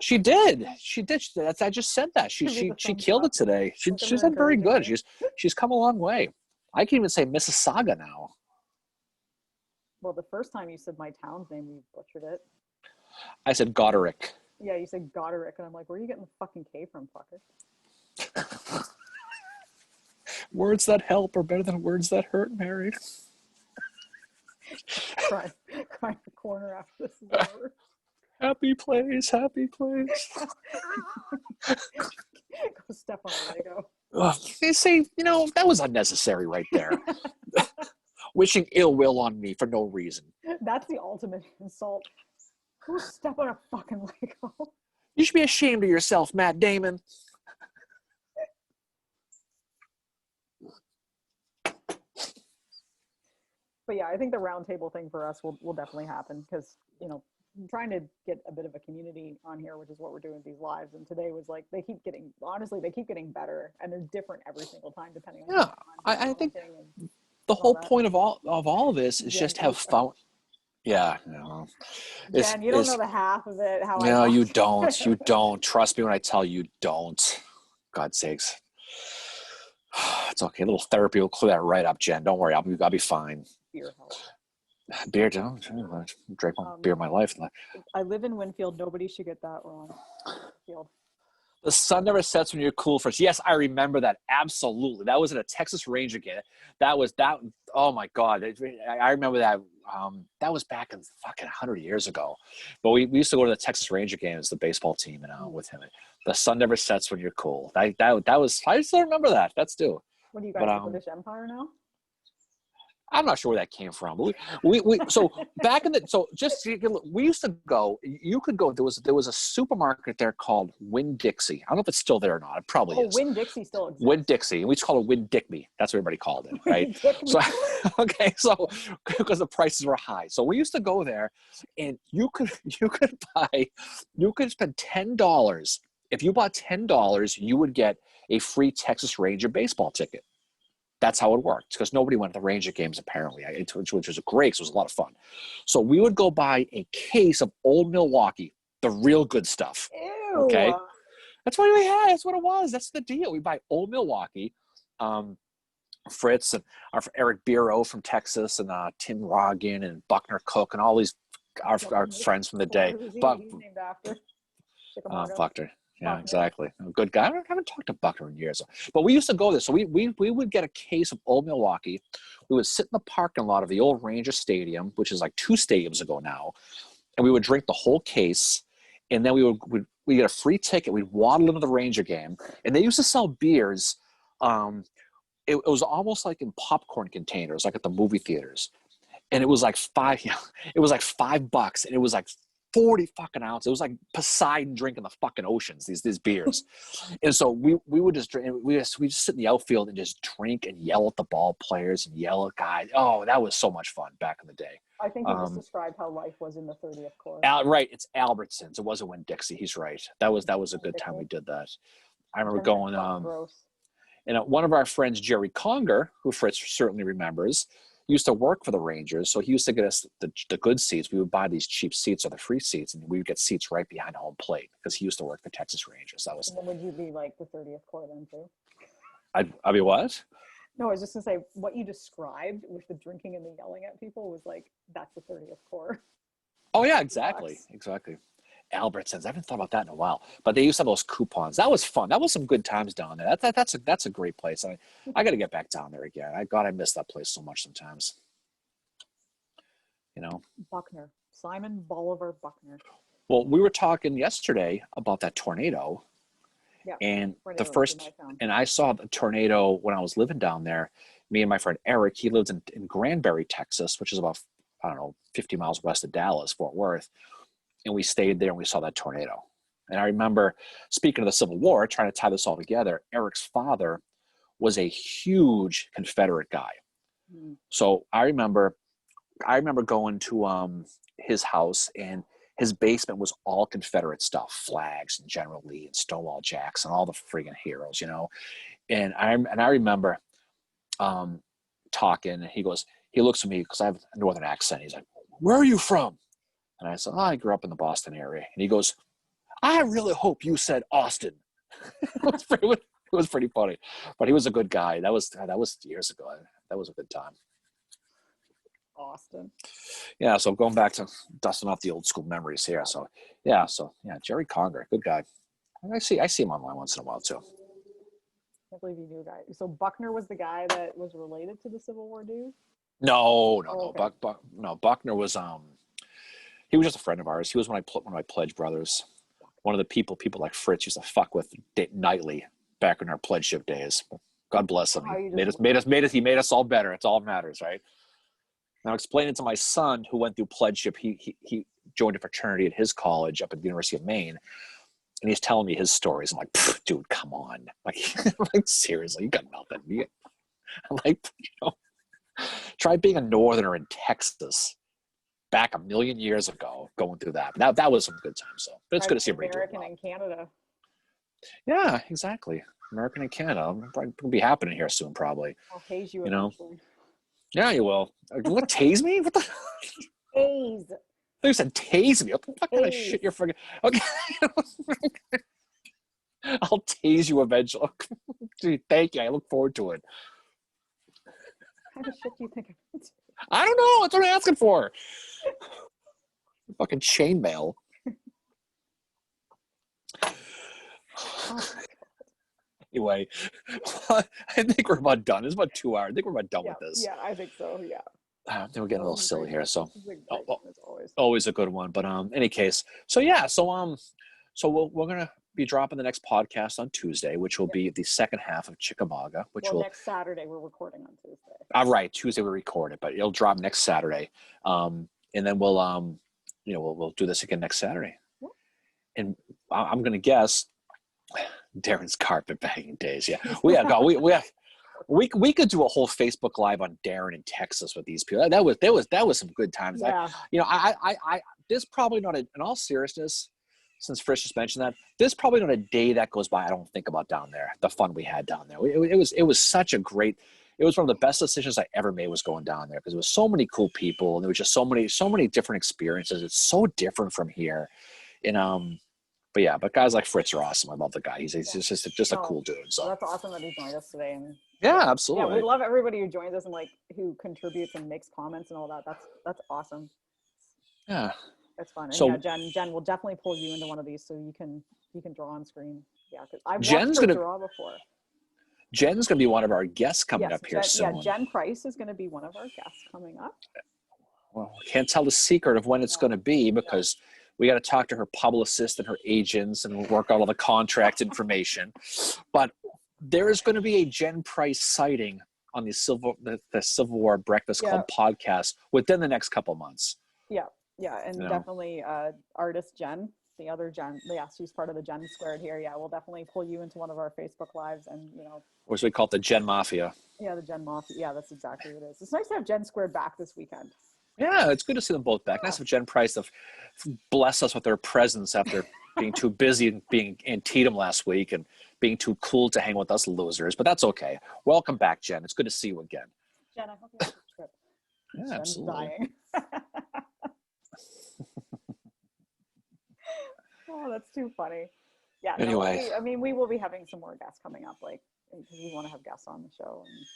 She did. I just said that. She killed it today. She's done very good. She's come a long way. I can even say Mississauga now. Well, the first time you said my town's name, you butchered it. I said Goderic. Yeah, you said Goderic, and I'm like, where are you getting the fucking K from, fucker? Words that help are better than words that hurt, Mary. Cry the corner after this is over. Happy place. Go step on a Lego. They say, that was unnecessary right there. Wishing ill will on me for no reason. That's the ultimate insult. Go step on a fucking Lego. You should be ashamed of yourself, Matt Damon. But yeah, I think the roundtable thing for us will definitely happen, because I'm trying to get a bit of a community on here, which is what we're doing with these lives. And today was like, they keep getting better, and they're different every single time depending on. Yeah, I think the whole point of all of this is just have fun. Yeah, Jen, you don't know the half of it. No, you don't. You don't. Trust me when I tell you, don't. God's sakes. It's okay. A little therapy will clear that right up, Jen. Don't worry. I'll be fine. Beer helps. Beer, don't drink more beer in my life. I live in Winfield. Nobody should get that wrong. Winfield. The sun never sets when you're cool first. Yes, I remember that. Absolutely. That was at a Texas Ranger game. That. Oh my God. I remember that. That was back in fucking 100 years ago. But we used to go to the Texas Ranger games, the baseball team, with him. The sun never sets when you're cool. That was. I still remember that. That's due. What do you guys, the British Empire now? I'm not sure where that came from. But so back in we used to go. You could go. There was a supermarket there called Winn-Dixie. I don't know if it's still there or not. It probably is. Winn-Dixie still exists. Winn-Dixie. We just call it Winn-Dickme. That's what everybody called it, right? So because the prices were high, so we used to go there, and you could spend $10. If you bought $10, you would get a free Texas Ranger baseball ticket. That's how it worked, because nobody went to the Ranger games apparently, which was great, because it was a lot of fun. So we would go buy a case of Old Milwaukee, the real good stuff. Ew. Okay, that's what we had. That's what it was. That's the deal. We buy Old Milwaukee. Fritz and our Eric Biro from Texas, and Tim Rogan and Buckner Cook and all these our friends from the day. He's named after Buckner. Yeah, exactly. A good guy. I haven't talked to Buckner in years. But we used to go there. So we would get a case of Old Milwaukee. We would sit in the parking lot of the old Ranger Stadium, which is like 2 stadiums ago now, and we would drink the whole case. And then we get a free ticket. We'd waddle into the Ranger game. And they used to sell beers. It was almost like in popcorn containers, like at the movie theaters. And it was like $5, and it was like 40 fucking ounces. It was like Poseidon drinking the fucking oceans, these beers. And so we would just drink, we just sit in the outfield and just drink and yell at the ball players and yell at guys. Oh, that was so much fun back in the day. I think you just described how life was in the 30th Corps. Right, it's Albertsons. It wasn't Winn-Dixie. He's right. That was a good time we did that. I remember going. Gross. And one of our friends, Jerry Conger, who Fritz certainly remembers, used to work for the Rangers, so he used to get us the good seats. We would buy these cheap seats or the free seats, and we would get seats right behind home plate because he used to work for Texas Rangers. That was. And then would you be like the 30th Corps then too? I mean, what? No, I was just gonna say what you described with the drinking and the yelling at people was like that's the 30th Corps. Oh yeah, exactly. Albertsons. I haven't thought about that in a while, but they used to have those coupons. That was fun. That was some good times down there. That's a great place. I got to get back down there again. I miss that place so much sometimes. You know, Buckner, Simon Bolivar Buckner. Well, we were talking yesterday about that tornado. Yeah. And I saw the tornado when I was living down there. Me and my friend Eric, he lived in Granbury, Texas, which is about, I don't know, 50 miles west of Dallas, Fort Worth. And we stayed there and we saw that tornado. And I remember, speaking of the Civil War, trying to tie this all together, Eric's father was a huge Confederate guy. Mm-hmm. So I remember going to his house, and his basement was all Confederate stuff, flags and General Lee and Stonewall Jackson, all the friggin' heroes, you know. And I remember talking, and he looks at me because I have a northern accent. He's like, "Where are you from?" And I said, "Oh, I grew up in the Boston area." And he goes, "I really hope you said Austin." It was pretty funny, but he was a good guy. That was years ago. That was a good time. Austin. Yeah, so going back to dusting off the old school memories here. So yeah, Jerry Conger, good guy. I see him online once in a while too. I can't believe you knew a guy. So Buckner was the guy that was related to the Civil War dude? No. Okay. Buckner was he was just a friend of ours. He was one of my pledge brothers. One of the people like Fritz used to fuck with nightly back in our pledgeship days. God bless him. He made us all better. It's all that matters, right? Now, explaining to my son who went through pledgeship, he joined a fraternity at his college up at the University of Maine, and he's telling me his stories. I'm like, dude, come on, like seriously, you got nothing. I'm like, try being a northerner in Texas back a million years ago, going through that. That was some good times. So, but it's good to see everybody American in Canada. Yeah, exactly. American in Canada. It'll be happening here soon, probably. I'll tase you. Yeah, you will. You want to tase me? What the? Tase. You said tase me. What the fuck kind of shit you're forgetting? Okay. I'll tase you eventually. Dude, thank you. I look forward to it. What kind of shit do you think I'm into? I don't know. That's what I'm asking for. Fucking chainmail. Anyway, I think we're about done. It's about 2 hours. I think we're about done with this. Yeah, I think so. Yeah. I think we're getting a little silly here, so always. Always a good one. But any case, so yeah, so we're gonna be dropping the next podcast on Tuesday, which will be the second half of Chickamauga, which will next Saturday. We're recording on Tuesday. All right, Tuesday we record it, but it'll drop next Saturday, and then we'll we'll do this again next Saturday. Yeah. And I'm gonna guess Darren's carpetbagging days. Yeah, we could do a whole Facebook Live on Darren in Texas with these people. That was some good times. Yeah. I there's probably not in all seriousness, since Frisch just mentioned that, there's probably not a day that goes by I don't think about down there, the fun we had down there. It was such a great. It was one of the best decisions I ever made was going down there because there was so many cool people and there was just so many different experiences. It's so different from here, and but guys like Fritz are awesome. I love the guy. He's just a cool dude. So that's awesome that he joined us today. And yeah, absolutely. Yeah, we love everybody who joins us and who contributes and makes comments and all that. That's awesome. Yeah, that's fun. And so Jen will definitely pull you into one of these so you can draw on screen. Yeah, because I've watched her draw before. Jen's going to be one of our guests coming up here soon. Yeah, Jen Price is going to be one of our guests coming up. Well, can't tell the secret of when it's going to be because we got to talk to her publicist and her agents and work out all the contract information. But there is going to be a Jen Price sighting on the Civil War Breakfast Club podcast within the next couple months. Yeah, and definitely artist Jen. The other Jen, she's part of the Jen Squared here. Yeah, we'll definitely pull you into one of our Facebook Lives and, Or as we call it, the Jen Mafia. Yeah, the Jen Mafia. Yeah, that's exactly what it is. It's nice to have Jen Squared back this weekend. Yeah, it's good to see them both back. Nice of Jen Price to bless us with their presence after being too busy and being Antietam last week and being too cool to hang with us losers. But that's okay. Welcome back, Jen. It's good to see you again. Jen, I hope you have a good trip. Jen's absolutely. dying. Oh, that's too funny. Yeah. Anyway. No, we will be having some more guests coming up, like, because we want to have guests on the show. And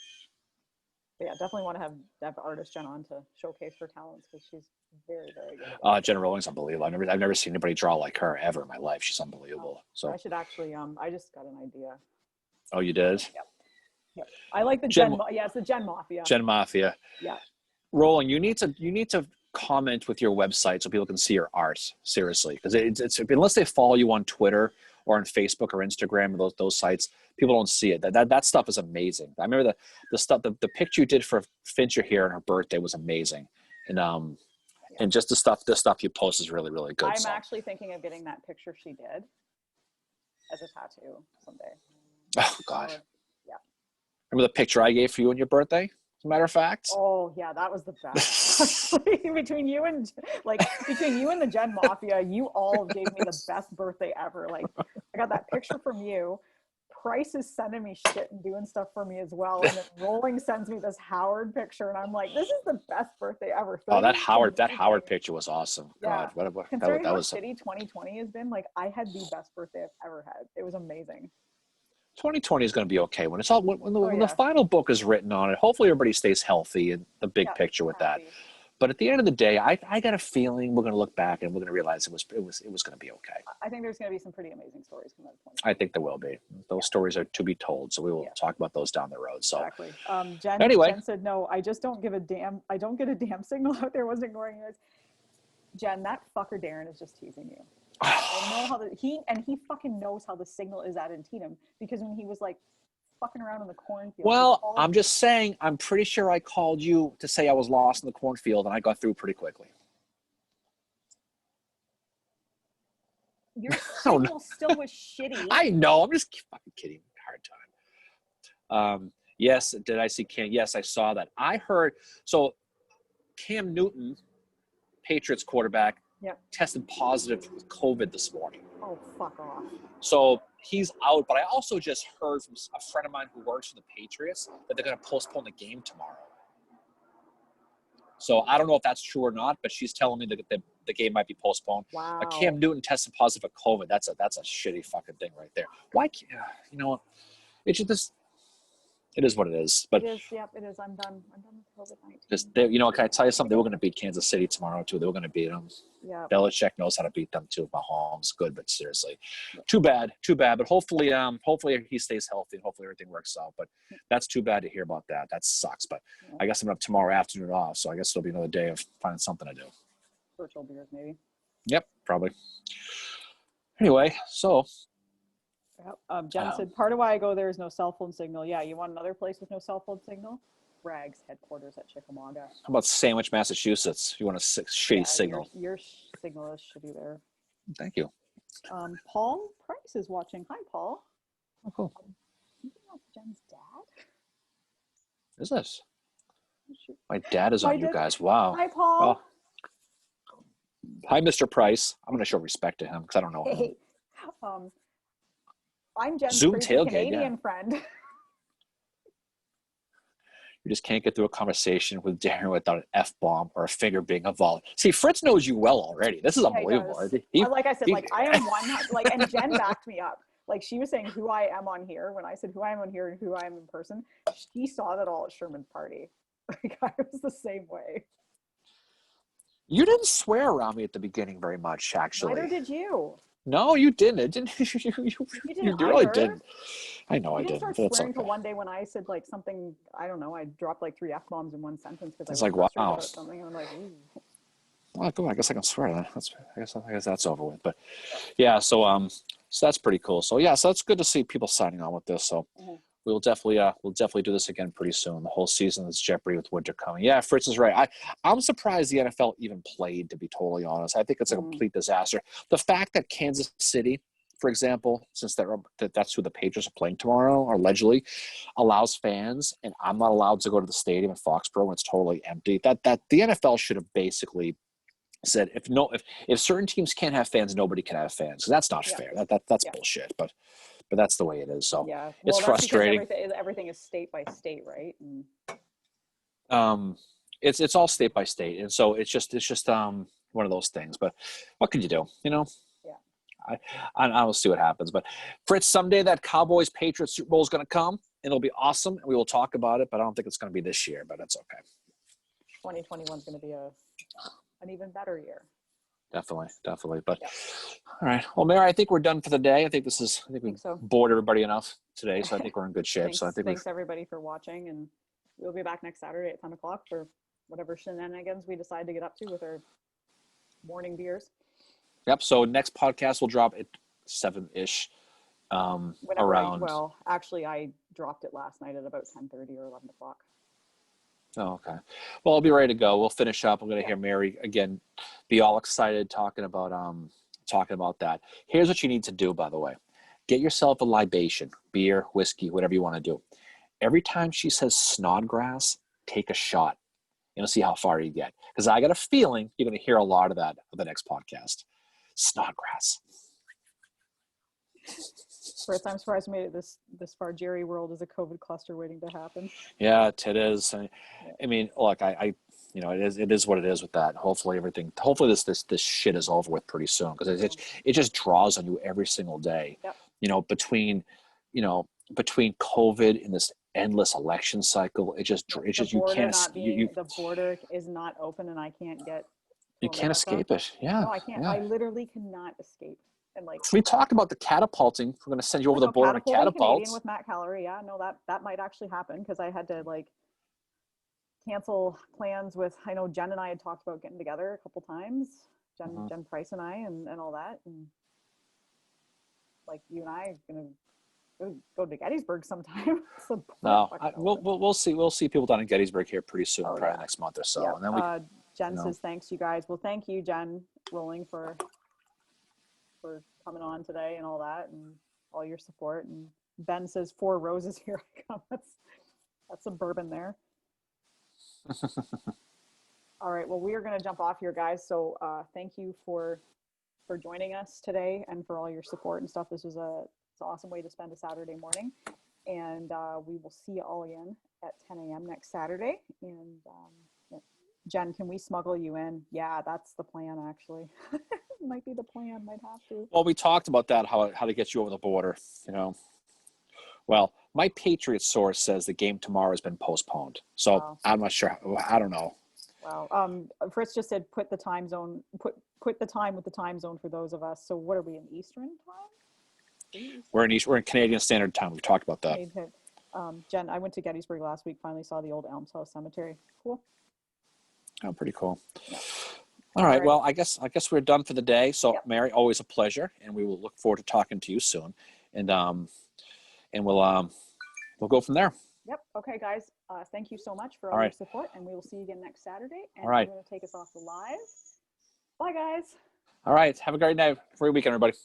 but yeah, definitely want to have artist Jen on to showcase her talents, because she's very, very good. Jen Rowling's unbelievable. I've never seen anybody draw like her ever in my life. She's unbelievable. So I should actually, I just got an idea. Oh, you did? Yep. I like the Jen. Yeah, it's the Jen Mafia. Jen Mafia. Yeah. Rowling, you need to comment with your website so people can see your art. Seriously, because it's unless they follow you on Twitter or on Facebook or Instagram, those sites, people don't see it. That stuff is amazing. I remember the stuff, the picture you did for Fincher here on her birthday was amazing, and just the stuff you post is really, really good. I'm actually thinking of getting that picture she did as a tattoo someday. Oh God. Yeah. Remember the picture I gave for you on your birthday? As a matter of fact. Oh yeah, that was the best. between you and the Jen Mafia, you all gave me the best birthday ever. Like, I got that picture from you. Price is sending me shit and doing stuff for me as well, and then Rolling sends me this Howard picture, and I'm like, this is the best birthday ever. Oh, that Howard picture was awesome. Yeah. God, considering how shitty 2020 has been, like, I had the best birthday I've ever had. It was amazing. 2020 is going to be okay when the final book is written on it. Hopefully everybody stays healthy and the big picture with that. But at the end of the day, I got a feeling we're going to look back and we're going to realize it was going to be okay. I think there's going to be some pretty amazing stories coming out of 2020. I think there will be. Those stories are to be told, so we will talk about those down the road. So exactly. Jen said, no, I just don't give a damn. I don't get a damn signal out there. Wasn't ignoring you. Jen, that fucker Darren is just teasing you. I know how he fucking knows how the signal is at Antietam, because when he was like fucking around in the cornfield. Well, I'm just saying, I'm pretty sure I called you to say I was lost in the cornfield, and I got through pretty quickly. Your signal still was shitty. I know. I'm just fucking kidding. Hard time. Yes, did I see Cam? Yes, I saw that. I heard. So Cam Newton, Patriots quarterback, tested positive with COVID this morning. Oh, fuck off. So he's out, but I also just heard from a friend of mine who works for the Patriots that they're going to postpone the game tomorrow. So I don't know if that's true or not, but she's telling me that the game might be postponed. Wow. Cam Newton tested positive for COVID. That's a shitty fucking thing right there. Why can't, you know what? It's just, it is what it is. But it is. Yep, it is. I'm done with COVID-19. Just, can I tell you something? They were going to beat Kansas City tomorrow too. They were going to beat them. Yeah. Belichick knows how to beat them too. Mahomes, good, but seriously, too bad. But hopefully he stays healthy and hopefully everything works out. But that's too bad to hear about that. That sucks. But I guess I'm up tomorrow afternoon off, so I guess it'll be another day of finding something to do. Virtual beers, maybe. Yep, probably. Anyway, so. Jen said, part of why I go there is no cell phone signal. Yeah, you want another place with no cell phone signal? Bragg's headquarters at Chickamauga. How about Sandwich, Massachusetts? You want a shitty signal? Your signal is shitty there. Thank you. Paul Price is watching. Hi, Paul. Oh, cool. You know Jen's dad? Is this? My dad is on you guys. Wow. Hi, Paul. Well, hi, Mr. Price. I'm going to show respect to him because I don't know him. I'm Jen's Zoom tailgate, Canadian friend. You just can't get through a conversation with Darren without an F-bomb or a finger being involved. See, Fritz knows you well already. This is unbelievable. Like I said, I am one, and Jen backed me up. Like, she was saying who I am on here when I said who I am on here and who I am in person. She saw that all at Sherman's party. Like, I was the same way. You didn't swear around me at the beginning very much, actually. Neither did you. No, you didn't. You really didn't. I know I didn't. Start swearing until one day when I said like something. I don't know. I dropped like 3 F-bombs in one sentence because I was like, wow. about something, and I'm like, ooh. Well, go. I guess I can swear then. I guess that's over with. But yeah, so that's pretty cool. So yeah, so that's good to see people signing on with this. So we'll definitely do this again pretty soon. The whole season is jeopardy with winter coming. Yeah, Fritz is right. I'm surprised the NFL even played, to be totally honest. I think it's a complete disaster. The fact that Kansas City, for example, since that's who the Patriots are playing tomorrow, or allegedly, allows fans, and I'm not allowed to go to the stadium in Foxborough when it's totally empty. That the NFL should have basically said if certain teams can't have fans, nobody can have fans. That's not fair. That's bullshit. But that's the way it is. So it's frustrating. Everything is state by state, right? it's all state by state, and so it's just one of those things. But what can you do? You know. Yeah. I will see what happens. But Fritz, someday that Cowboys Patriots Super Bowl is going to come, and it'll be awesome, and we will talk about it. But I don't think it's going to be this year. But that's okay. 2021 is going to be an even better year. Definitely. But all right. Well, Mary, I think we're done for the day. I think we've bored everybody enough today, so I think we're in good shape. Thanks everybody for watching, and we'll be back next Saturday at 10 o'clock for whatever shenanigans we decide to get up to with our morning beers. Yep. So next podcast will drop at 7-ish. Well, actually, I dropped it last night at about 10:30 or 11 o'clock. Oh, okay. Well, I'll be ready to go. We'll finish up. I'm going to hear Mary again, be all excited talking about that. Here's what you need to do, by the way. Get yourself a libation, beer, whiskey, whatever you want to do. Every time she says Snodgrass, take a shot. You'll see how far you get. Because I got a feeling you're going to hear a lot of that on the next podcast. Snodgrass. First, I'm surprised we made it this far. Jerry World is a COVID cluster waiting to happen. Yeah, it is. I mean, look, it is what it is with that. Hopefully this shit is over with pretty soon, because it just draws on you every single day. Yep. Between COVID and this endless election cycle, the border is not open, and I can't get. You can't escape it. Yeah. No, I can't. Yeah. I literally cannot escape. And we talked about the catapulting. We're going to send you over the border on a catapult. Canadian with Matt Callery. Yeah, no, that might actually happen, because I had to cancel plans with. I know Jen and I had talked about getting together a couple times. Jen Price and I, and all that, and you and I are gonna go to Gettysburg sometime. So we'll see. We'll see people down in Gettysburg here pretty soon, probably next month or so. Yep. And then Jen says thanks, you guys. Well, thank you, Jen Rolling, for coming on today and all that, and all your support. And Ben says 4 roses, here I come. That's a bourbon there. All right, well, we are going to jump off here, guys. So thank you for joining us today, and for all your support and stuff. This was it's an awesome way to spend a Saturday morning, and we will see you all again at 10 a.m. next Saturday. And Jen, can we smuggle you in? Yeah, that's the plan, actually. Might be the plan. Might have to. Well, we talked about that, how to get you over the border. Well, my Patriot source says the game tomorrow has been postponed, so I'm not sure. I don't know. Wow. Fritz just said put the time zone. Put the time with the time zone for those of us. So what are we in Eastern time? We're in Canadian Standard Time. We've talked about that. Jen, I went to Gettysburg last week. Finally saw the old Elms House Cemetery. Cool. Oh, pretty cool. Yeah. All right. Well, I guess we're done for the day. So, Mary, always a pleasure, and we will look forward to talking to you soon. And we'll go from there. Yep. Okay, guys. Thank you so much for all your support, and we will see you again next Saturday. And all right. I'm going to take us off the live. Bye, guys. All right. Have a great night. Great weekend, everybody.